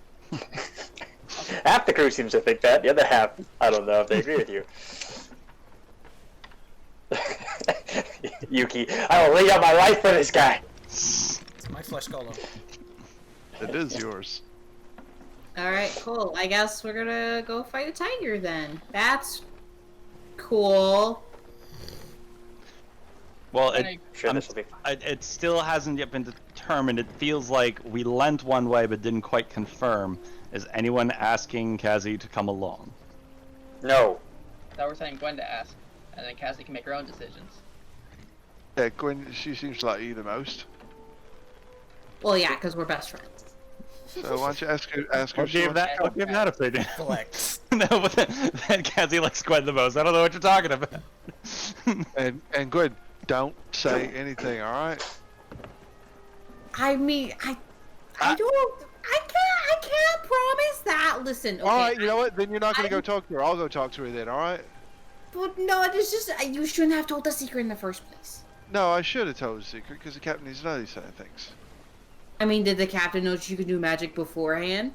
Half the crew seems to think that. The other half, I don't know if they agree with you. Yuki, I will lay down my life for this guy. It's my flesh golem. It is yours. Alright, cool. I guess we're gonna go fight a tiger then. That's cool. Well, Sure, this will be fine. it still hasn't yet been determined. It feels like we lent one way but didn't quite confirm. Is anyone asking Kazi to come along? No. Now we're saying Gwen to ask, and then Cassie can make her own decisions. Yeah, Gwen, she seems like you the most. Well, yeah, because we're best friends. So why don't you ask her I'll if she give wants- that opinion. Flex. No, but then Kazi likes Gwen the most. I don't know what you're talking about. And Gwen, don't say anything, alright? I mean, I can't promise that. Listen, okay. Alright, you know what? Then you're not gonna go talk to her. I'll go talk to her then, alright? But no, it's just, you shouldn't have told the secret in the first place. No, I should have told the secret, because the captain needs to know these kind of things. I mean, did the captain know she could do magic beforehand?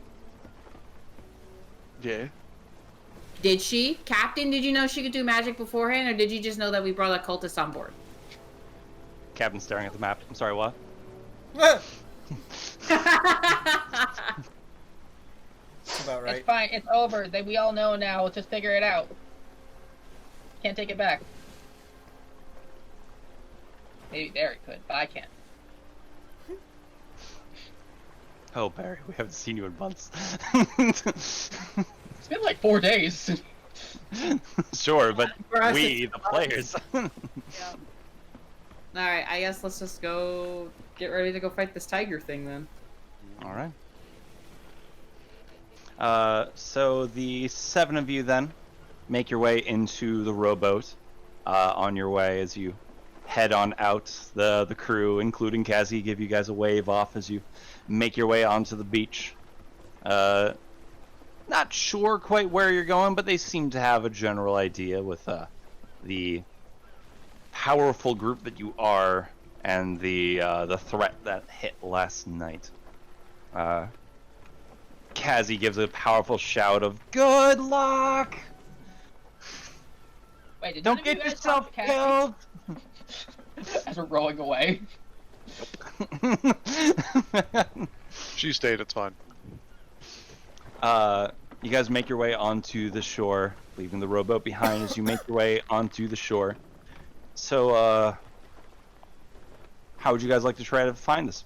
Yeah. Did she? Captain, did you know she could do magic beforehand, or did you just know that we brought a cultist on board? Captain staring at the map. I'm sorry, what? That's about right. It's fine. It's over. We all know now. Let's just figure it out. Can't take it back. Maybe Barry could, but I can't. Oh, Barry, we haven't seen you in months. It's been like 4 days. Sure, but For us, we, it's the players. Alright, I guess let's just go get ready to go fight this tiger thing then. All right. So the 7 of you then make your way into the rowboat. On your way as you head on out, the crew, including Kazi, give you guys a wave off as you make your way onto the beach. Not sure quite where you're going, but they seem to have a general idea with the powerful group that you are and the threat that hit last night. Kazi gives a powerful shout of "Good luck! Wait, did Don't none of you get guys yourself talk to Cassie? killed!" As we're rowing away. She stayed, it's fine. You guys make your way onto the shore, leaving the rowboat behind as you make your way onto the shore. So, how would you guys like to try to find this?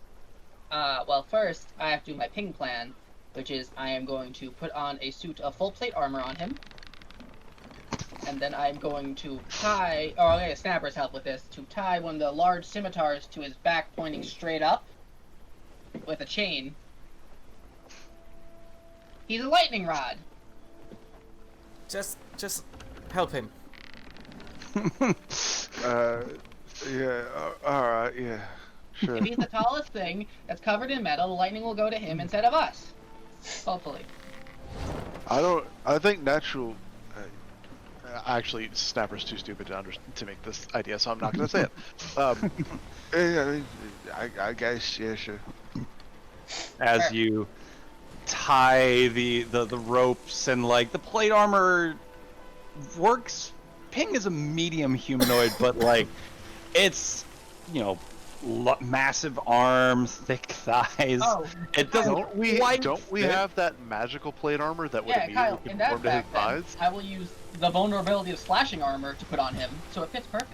Well, first, I have to do my ping plan, which is I am going to put on a suit of full plate armor on him. And then I'm going to tie, or I'll get a snapper's help with this, to tie one of the large scimitars to his back pointing straight up with a chain. He's a lightning rod. Just help him. Yeah, alright, yeah. Sure. If he's the tallest thing that's covered in metal, the lightning will go to him instead of us. Hopefully. I think natural... Actually, Snapper's too stupid to make this idea, so I'm not going to say it. Yeah, I guess, yeah, sure. As you tie the ropes and like the plate armor works. Ping is a medium humanoid, but like it's, you know, massive arms, thick thighs. Oh, It doesn't Don't we fit. have that magical plate armor that would yeah, Kyle, immediately in that conform to his fact, then, thighs? I will use the vulnerability of slashing armor to put on him, so it fits perfect.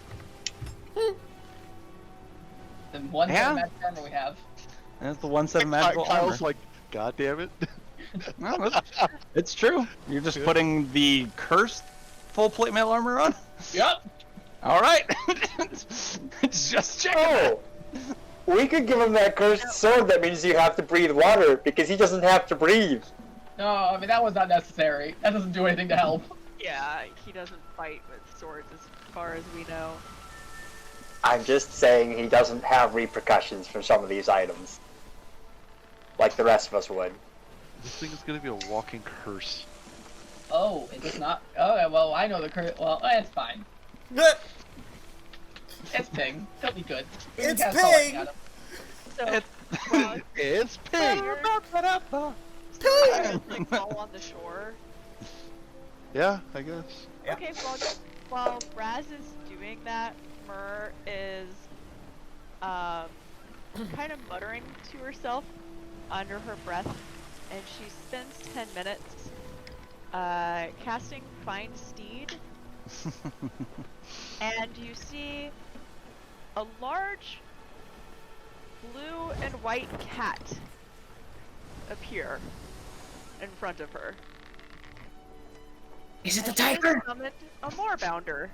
The one set Yeah. of magic armor we have. That's the one set of magical armor. Kyle's like, God damn it. No, it's true. You're just putting the cursed full plate mail armor on? Yep. All right. Just checking. Oh! We could give him that cursed sword that means you have to breathe water, because he doesn't have to breathe. No, I mean, that was not necessary. That doesn't do anything to help. Yeah, he doesn't fight with swords as far as we know. I'm just saying he doesn't have repercussions for some of these items. Like the rest of us would. This thing is gonna be a walking curse. Oh, is this not? Okay, well, I know the curse. Well, it's fine. It's Ping. He'll be good. We can It's cast Lightning Ping! at him. So, well, It's pink! just like fall on the shore. Yeah, I guess. Yeah. Okay, while Raz is doing that, Myrrh is kind of muttering to herself under her breath, and she spends 10 minutes casting Find Steed, and you see a large blue and white cat appear in front of her. Is it the And she has tiger? summoned a Moorbounder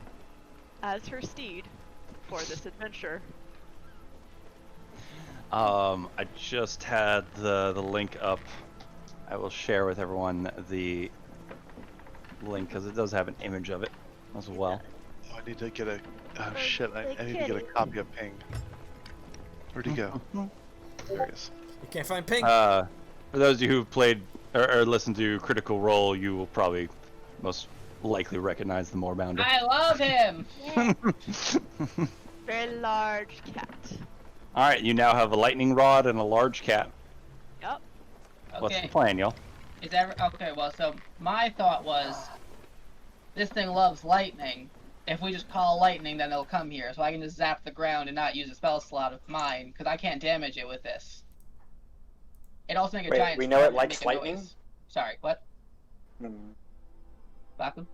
as her steed for this adventure. I just had the link up. I will share with everyone the link because it does have an image of it as well. Oh, I need to get a... Oh shit, I need to get a copy of Ping. Where'd he go? There he is. You can't find Ping. For those of you who've played or listened to Critical Role, you will probably most likely recognize the Moorbounder. I love him. Very large cat. All right, you now have a lightning rod and a large cat. Yup. What's the Okay. plan, y'all? Is ever okay? Well, so my thought was, this thing loves lightning. If we just call lightning, then it'll come here, so I can just zap the ground and not use a spell slot of mine, because I can't damage it with this. It also make a Wait, giant. we know splash it and likes make a lightning? noise. Sorry, what? Hmm. Baku?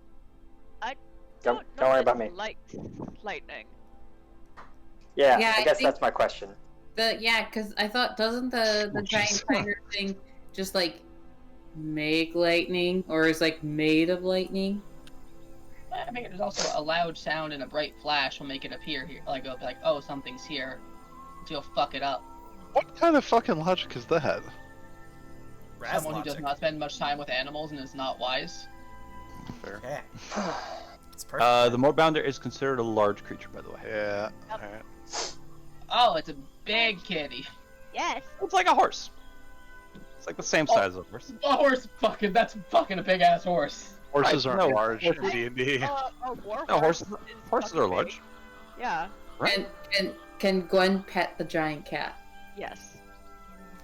Don't worry about me. Like lightning. Yeah, Yeah, I I guess think- that's my question. Because I thought, doesn't the Oh, giant jeez. tiger thing just like make lightning, or is like made of lightning? I think there's also a loud sound and a bright flash will make it appear here. Like, it'll be like, oh, something's here. So you'll fuck it up. What kind of fucking logic is that? Raz Someone who does logic. not spend much time with animals and is not wise. Fair. Yeah. It's perfect. The Moorbounder is considered a large creature, by the way. Yeah. Yep. Alright. Oh, it's a big kitty. Yes. It's like a horse. It's like the same Oh. size as a horse. A horse, fucking, that's fucking a big ass horse. Horses aren't no, large in horses- D&D. A war No, horse. horses is horses are fucking large. big. Yeah. Right. And can Gwen pet the giant cat? Yes.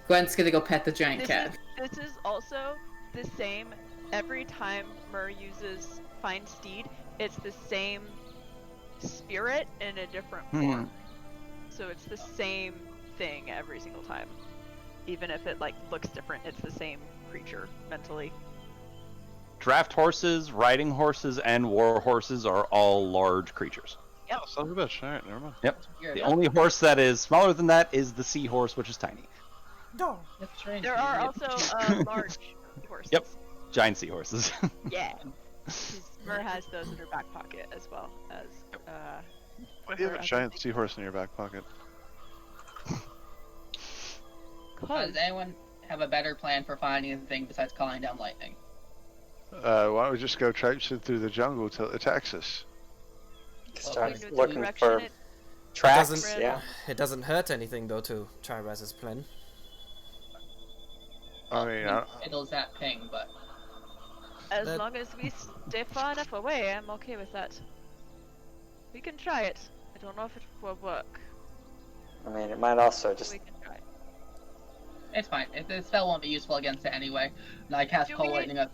Gwen's gonna go pet the giant This cat. is also the same every time Myrrh uses Find Steed. It's the same spirit in a different form. So it's the same thing every single time. Even if it like looks different, it's the same creature mentally. Draft horses, riding horses, and war horses are all large creatures. Yep. Oh, son of a bitch. Alright, never mind. Weird. The only horse that is smaller than that is the seahorse, which is tiny. No. That's strange. There are also large horses. Yep. Giant seahorses. Yeah. 'Cause Myrrh has those in her back pocket as well as Why do you have a giant seahorse in your back pocket? Does anyone have a better plan for finding the thing besides calling down lightning? Why don't we just go traipsing through the jungle till it attacks us? Start Into the looking direction for it- tracks, doesn't- yeah. It doesn't hurt anything though to try Raz's plan. I mean, It'll zap Ping, but As That- long as we stay far enough away, I'm okay with that. We can try it. I don't know if it will work. I mean, it might also but just... we can try. it's fine. The spell won't be useful against it anyway. And I cast Do Cold we- Lightning at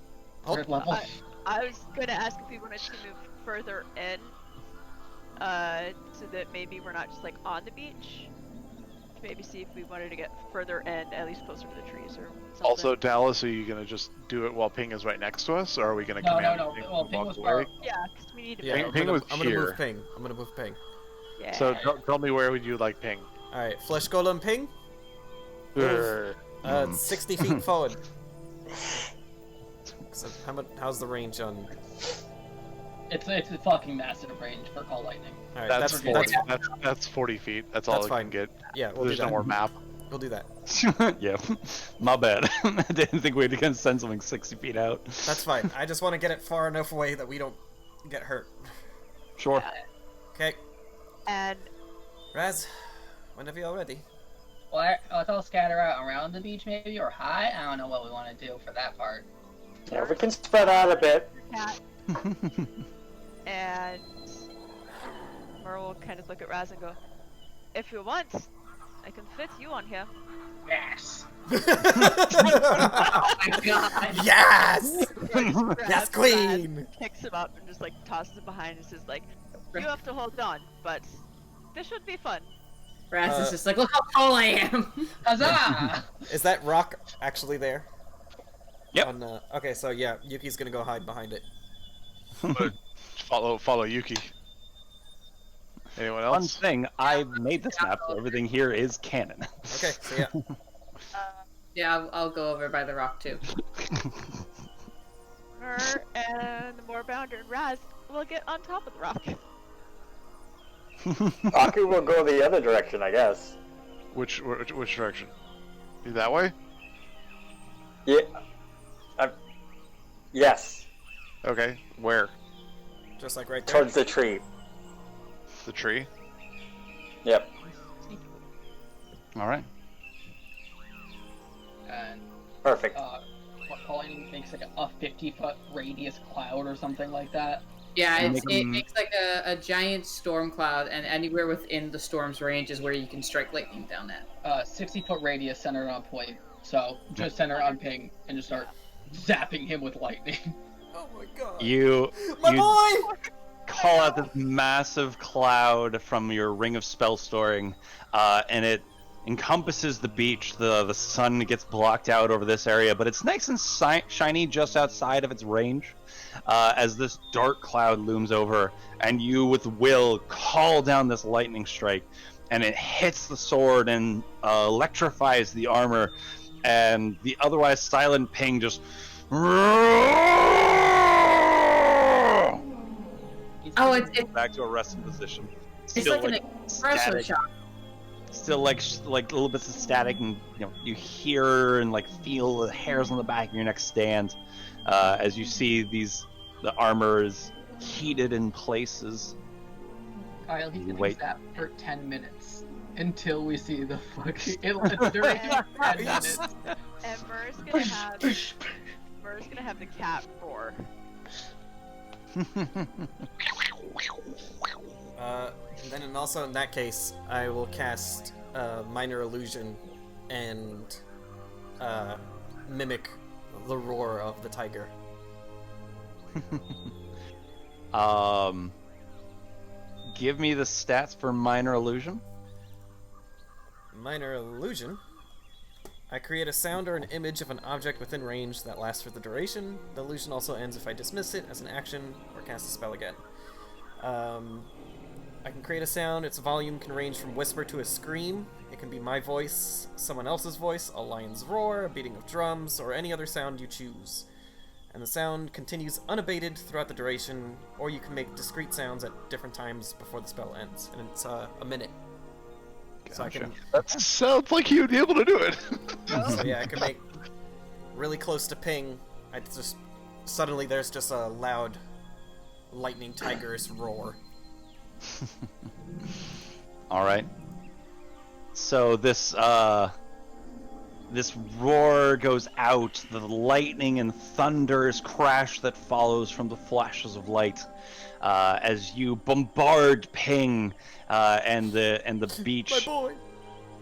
Oh, third level. I was gonna ask if we wanted to move further in, so that maybe we're not just like on the beach. maybe see if we wanted to get further and at least closer to the trees or something. Also, Dallas, are you gonna just do it while Ping is right next to us, or are we gonna No, command no. Ping Well, to Ping walk was away? far. Yeah, because we need to. Yeah, Ping was I'm gonna move here. Ping. I'm gonna move Ping. Yeah. So tell me where would you like Ping? All right, Flesh Golem Ping. Move, 60 feet forward. So how's the range on? It's a fucking massive range for Call Lightning. All right, That's 40. that's That's 40 feet. That's all That's I fine. can get. yeah. We'll There's do no that. more map. We'll do that. Yeah, my bad. I didn't think we could send something 60 feet out. That's fine. I just want to get it far enough away that we don't get hurt. Sure. Okay, And Raz, whenever you're ready. Well, let's all scatter out around the beach, maybe, or high. I don't know what we want to do for that part. Yeah, we can spread out a bit. cat and Mer will kind of look at Raz and go, "If you want, I can fit you on here." Yes. Oh my god. Yes! Grabs Yes, queen! Raz, picks him up and just like tosses him behind and says like, "You have to hold on, but this should be fun." Raz is just like, look how tall I am. Huzzah! Is that rock actually there? Yep. Okay, so yeah, Yuki's gonna go hide behind it. Follow Yuki. Anyone One else? thing, I made this map, so everything here is canon. Okay, so yeah. Yeah, I'll go over by the rock too. Mer and the Moorbounder and Raz will get on top of the rock. Aku will go the other direction, I guess. Which direction? You that way? Yeah. Yes. Okay. Where? Just like right there. Towards the tree. The tree? Yep. All right. And Perfect. what Call Lightning makes like a 50-foot radius cloud or something like that. Yeah, Make it 'em- makes like a giant storm cloud, and anywhere within the storm's range is where you can strike lightning down at. 60-foot radius centered on point. So just center on Ping and just start zapping him with lightning. Oh my god. You My you boy! call out this massive cloud from your ring of spell storing, and it encompasses the beach. The sun gets blocked out over this area, but it's nice and shiny just outside of its range. As this dark cloud looms over, and you with will call down this lightning strike, and it hits the sword and electrifies the armor, and the otherwise silent Ping just Oh, it's back to a resting position. it's like an espresso static. shot. Still like little bits of static, and you hear and like feel the hairs on the back of your neck stand as you see the armor is heated in places. Kyle, he's gonna Wait. use that for 10 minutes until we see the fucking. It's during 10 minutes. And Mer's gonna have the cat roar. Then also in that case, I will cast Minor Illusion and mimic the roar of the tiger. Give me the stats for minor illusion. Minor Illusion. I create a sound or an image of an object within range that lasts for the duration. The illusion also ends if I dismiss it as an action or cast a spell again. I can create a sound. Its volume can range from whisper to a scream. It can be my voice, someone else's voice, a lion's roar, a beating of drums, or any other sound you choose. And the sound continues unabated throughout the duration, or you can make discrete sounds at different times before the spell ends. And it's a minute. So I can, That sounds like you'd be able to do it. so yeah, I can make really close to Ping. I just suddenly there's just a loud lightning tiger's roar. All right. So this roar goes out. The lightning and thunderous crash that follows from the flashes of light as you bombard Ping, and the beach My boy.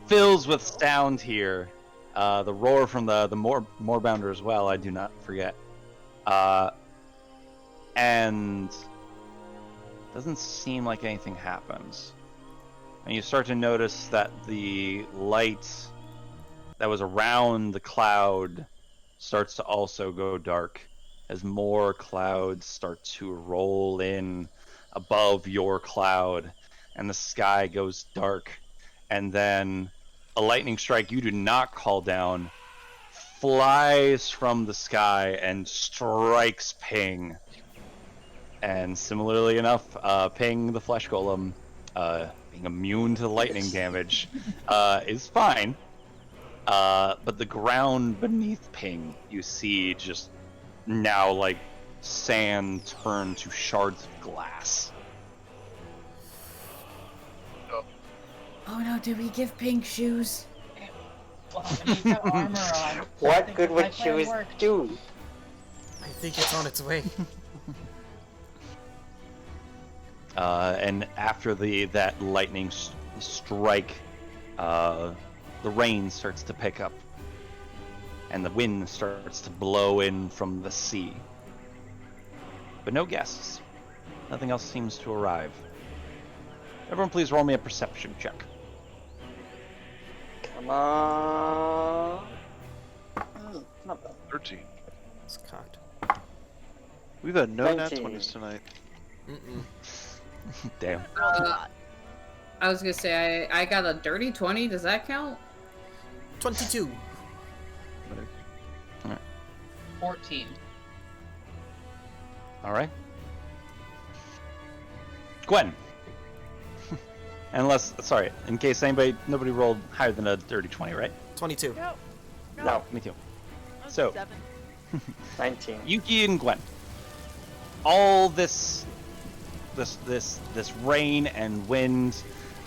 fills with sound here. The roar from the Moorbounder as well, I do not forget. And doesn't seem like anything happens. and you start to notice that the light that was around the cloud starts to also go dark as more clouds start to roll in above your cloud, and the sky goes dark, and then a lightning strike you do not call down flies from the sky and strikes Ping. And similarly enough, Ping the Flesh Golem, being immune to lightning damage, is fine. But the ground beneath Ping, you see just now like sand turn to shards of glass. Oh no, did we give Pink shoes? Well, he's got armor on. What good would shoes do? I think it's on its way. And after that lightning strike, the rain starts to pick up, and the wind starts to blow in from the sea. But no guests. Nothing else seems to arrive. Everyone please roll me a perception check. Come on. Not bad. 13. It's cocked. We've had no nat 19. 20s tonight. Damn. I was gonna say I got a dirty 20. Does that count? 22. 14. All right. Gwen. Sorry, in case nobody rolled higher than a dirty 20, right? 22. No. No, Me too. That was So- 7. 19. Yuki and Gwen. All this rain and wind,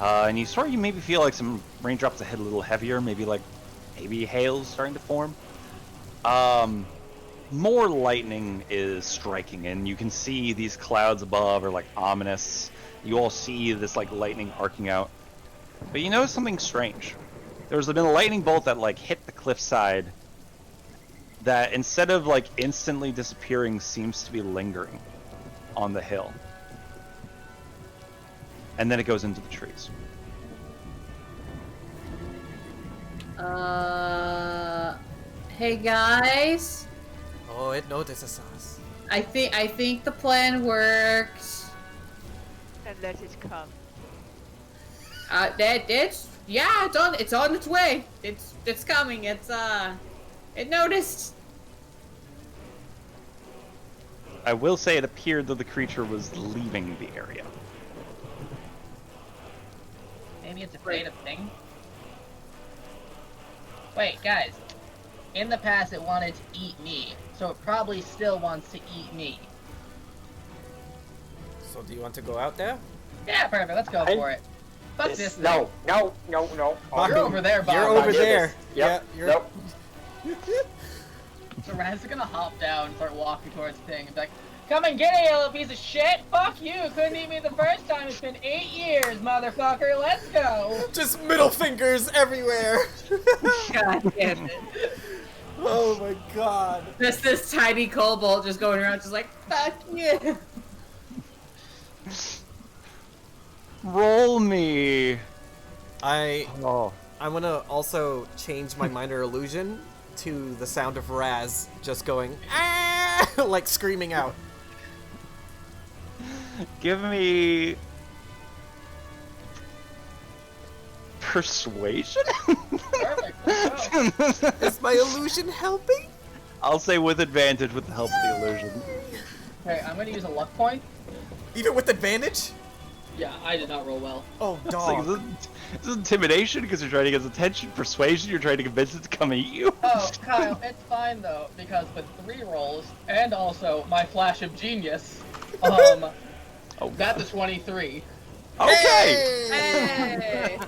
and you maybe feel like some raindrops that hit a little heavier, maybe hail's starting to form. More lightning is striking, and you can see these clouds above are like ominous. You all see this like lightning arcing out, but you notice something strange. There's been a lightning bolt that like hit the cliffside that instead of like instantly disappearing seems to be lingering on the hill. And then it goes into the trees. Hey guys. Oh, it notices us. I think the plan works. And let it come. It's on its way. It's coming. It noticed. I will say it appeared that the creature was leaving the area. Maybe it's afraid of things. Wait, guys. In the past, it wanted to eat me, so it probably still wants to eat me. So do you want to go out there? Yeah, perfect. Let's go for it. Fuck this thing. No. Oh, you're over there, Bob. You're over near there. this. Yep. Yeah, you're... Nope. So Raz is gonna hop down and start walking towards the thing and be like, "Come and get it, you little piece of shit! Fuck you! Couldn't eat me the first time. It's been 8 years, motherfucker. Let's go!" Just middle fingers everywhere. God damn it. Oh my god. This tiny kobold just going around just like, fuck you. Roll me. I Oh. want to also change my minor illusion to the sound of Raz just going, ah! Like screaming out. Give me persuasion. Perfect. Let's go. Is my illusion helping? I'll say with advantage with the help of the illusion. Okay, I'm gonna use a luck point. Even with advantage? Yeah, I did not roll well. Oh, It's like, dog. this is intimidation because you're trying to get his attention. Persuasion, you're trying to convince it to come eat you. Oh, Kyle, it's fine though, because with 3 rolls, and also my flash of genius, that's a 23. Okay. Hey.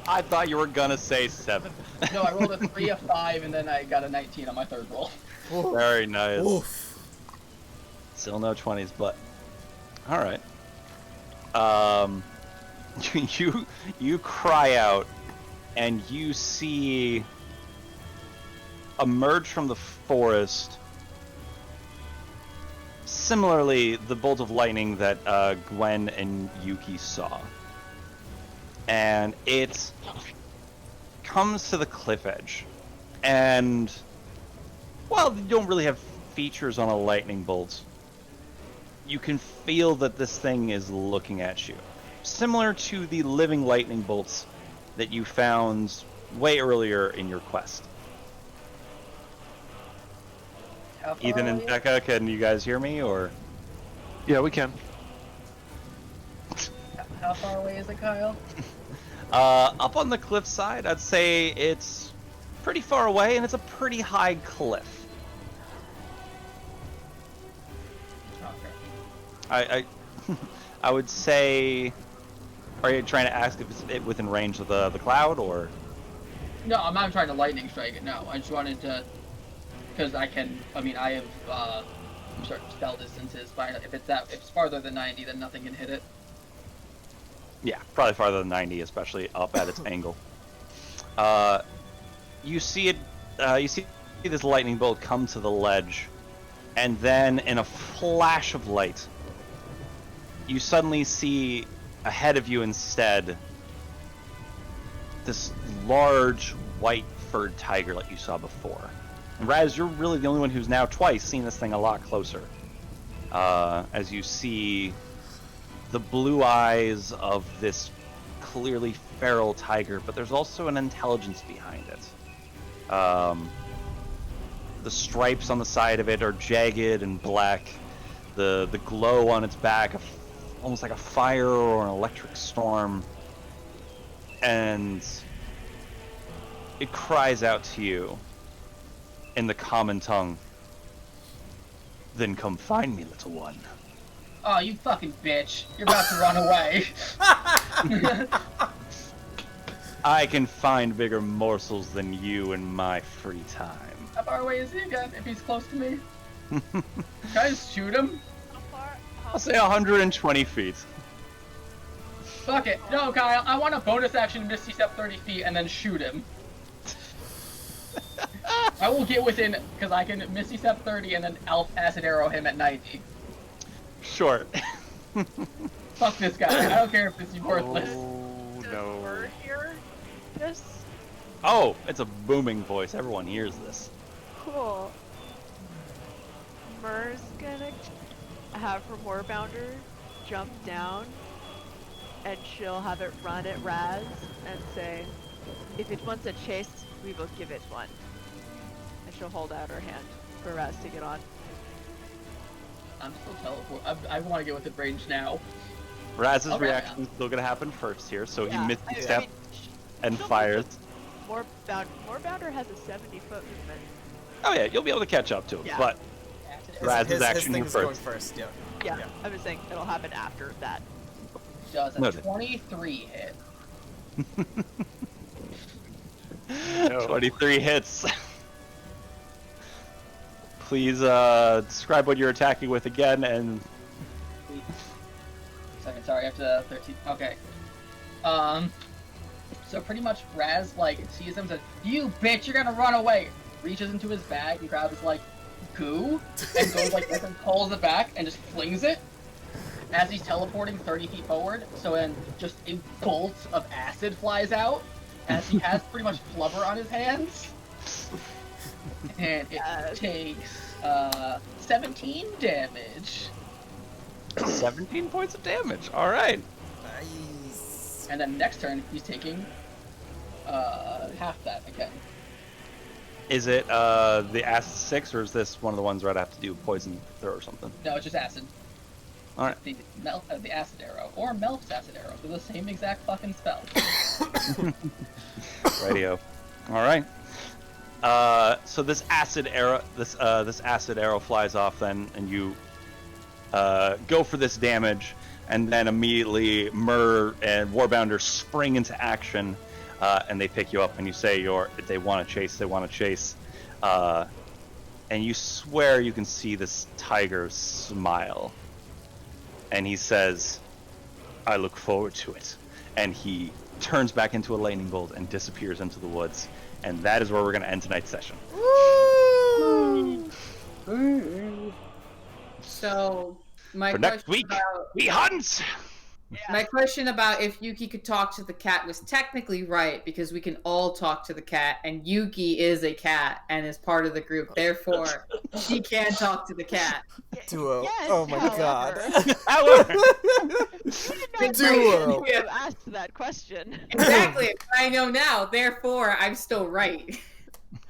I thought you were gonna say 7. No, I rolled a 3, a 5, and then I got a 19 on my 3rd roll. Very nice. Oof. Still no 20s, but all right. You cry out, and you see emerge from the forest. Similarly, the bolt of lightning that Gwen and Yuki saw. and it comes to the cliff edge. And while you don't really have features on a lightning bolt, you can feel that this thing is looking at you. Similar to the living lightning bolts that you found way earlier in your quest. How far Ethan and away? Becca, can you guys hear me, or? Yeah, we can. How far away is it, Kyle? Up on the cliffside, I'd say it's pretty far away, and it's a pretty high cliff. Okay. I would say. Are you trying to ask if it's within range of the cloud, or? No, I'm not trying to lightning strike it. No, I just wanted to, because I can. I mean, I have certain spell distances. But if it's farther than 90, then nothing can hit it. Yeah, probably farther than 90, especially up at its angle. You see it. You see this lightning bolt come to the ledge, and then in a flash of light, you suddenly see ahead of you instead this large white furred tiger like you saw before. And Raz, you're really the only one who's now twice seen this thing a lot closer. As you see the blue eyes of this clearly feral tiger, but there's also an intelligence behind it. The stripes on the side of it are jagged and black. The glow on its back, almost like a fire or an electric storm. And it cries out to you in the common tongue. Then come find me, little one. Oh, you fucking bitch! You're about to run away. I can find bigger morsels than you in my free time. How far away is he again? If he's close to me, can I just shoot him? How far? I'll say 120 feet. Fuck it. No, Kyle. I want a bonus action Misty Step 30 feet and then shoot him. I will get within, because I can Misty Step 30 and then Elf Acid Arrow him at 90. Sure. Fuck this guy. I don't care if this is worthless. Oh Does no. Mur hear this? Oh, it's a booming voice. Everyone hears this. Cool. Mur's gonna have her Warbounder jump down, and she'll have it run at Raz and say, if it wants a chase, we will give it one. And she'll hold out her hand for Raz to get on. I'm still teleport. I want to get within range now. Raz's Okay. reaction is still gonna happen first here, so Yeah, he misty I step mean, and she'll fires. Warbounder has a 70-foot movement. Oh yeah, you'll be able to catch up to him, Yeah. but Raz's his action thing's here going first. first. Yeah. Yeah, Yeah. I was saying it'll happen after that. Does a Noted. 23 hit? No. 23 hits. Please describe what you're attacking with again, and Second, sorry, after the 13. Okay. So pretty much Raz, like, sees him and says, "You bitch, you're gonna run away!" Reaches into his bag and grabs, like, goo, and goes like this and pulls it back and just flings it as he's teleporting 30 feet forward. So then just a bolt of acid flies out as he has pretty much flubber on his hands. And it takes 17 damage. 17 points of damage. All right. Nice. And then next turn, he's taking half that again. Is it the acid 6, or is this one of the ones where I'd have to do poison throw or something? No, it's just acid. All right. The acid arrow. Or Melf's acid arrow. They're the same exact fucking spell. Radio. All right. So this acid arrow, this acid arrow flies off then, and you go for this damage, and then immediately Mur and Warbounder spring into action, and they pick you up, and you say they want to chase, and you swear you can see this tiger smile, and he says, "I look forward to it," and he turns back into a lightning bolt and disappears into the woods, and that is where we're going to end tonight's session. So, my For question next week, about we hunt! My question about if Yuki could talk to the cat was technically right because we can all talk to the cat, and Yuki is a cat and is part of the group. Therefore, she can talk to the cat. Duo. Yes, Oh my god. however. Duo. You asked that question. Exactly. I know now. Therefore, I'm still right.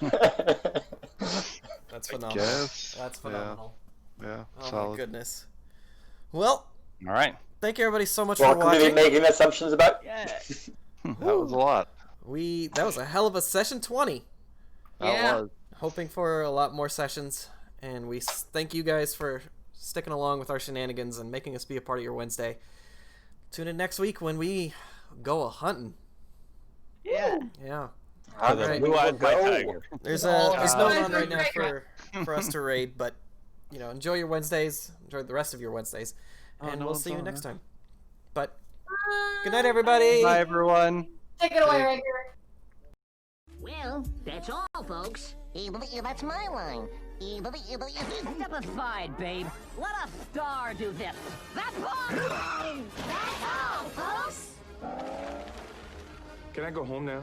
That's phenomenal. Guess. That's phenomenal. Yeah, Oh solid. my goodness. Well, All right. thank you everybody so much for Welcome to watching. be making assumptions about. Yeah. That was a lot. That was a hell of a session 20. That Yeah. was. Hoping for a lot more sessions, and we thank you guys for sticking along with our shenanigans and making us be a part of your Wednesday. Tune in next week when we go a hunting. Yeah. Yeah. How the Right. blue-eyed white go? tiger. There's all there's no right. one right now for us to raid, but enjoy your Wednesdays, enjoy the rest of your Wednesdays, and no we'll one's see you on next there. time. But good night, everybody. Bye, everyone. Take it away, Ranger. Well, that's all, folks. That's my line. Step aside, babe. Let a star do this. That's all! That's all, folks! Can I go home now?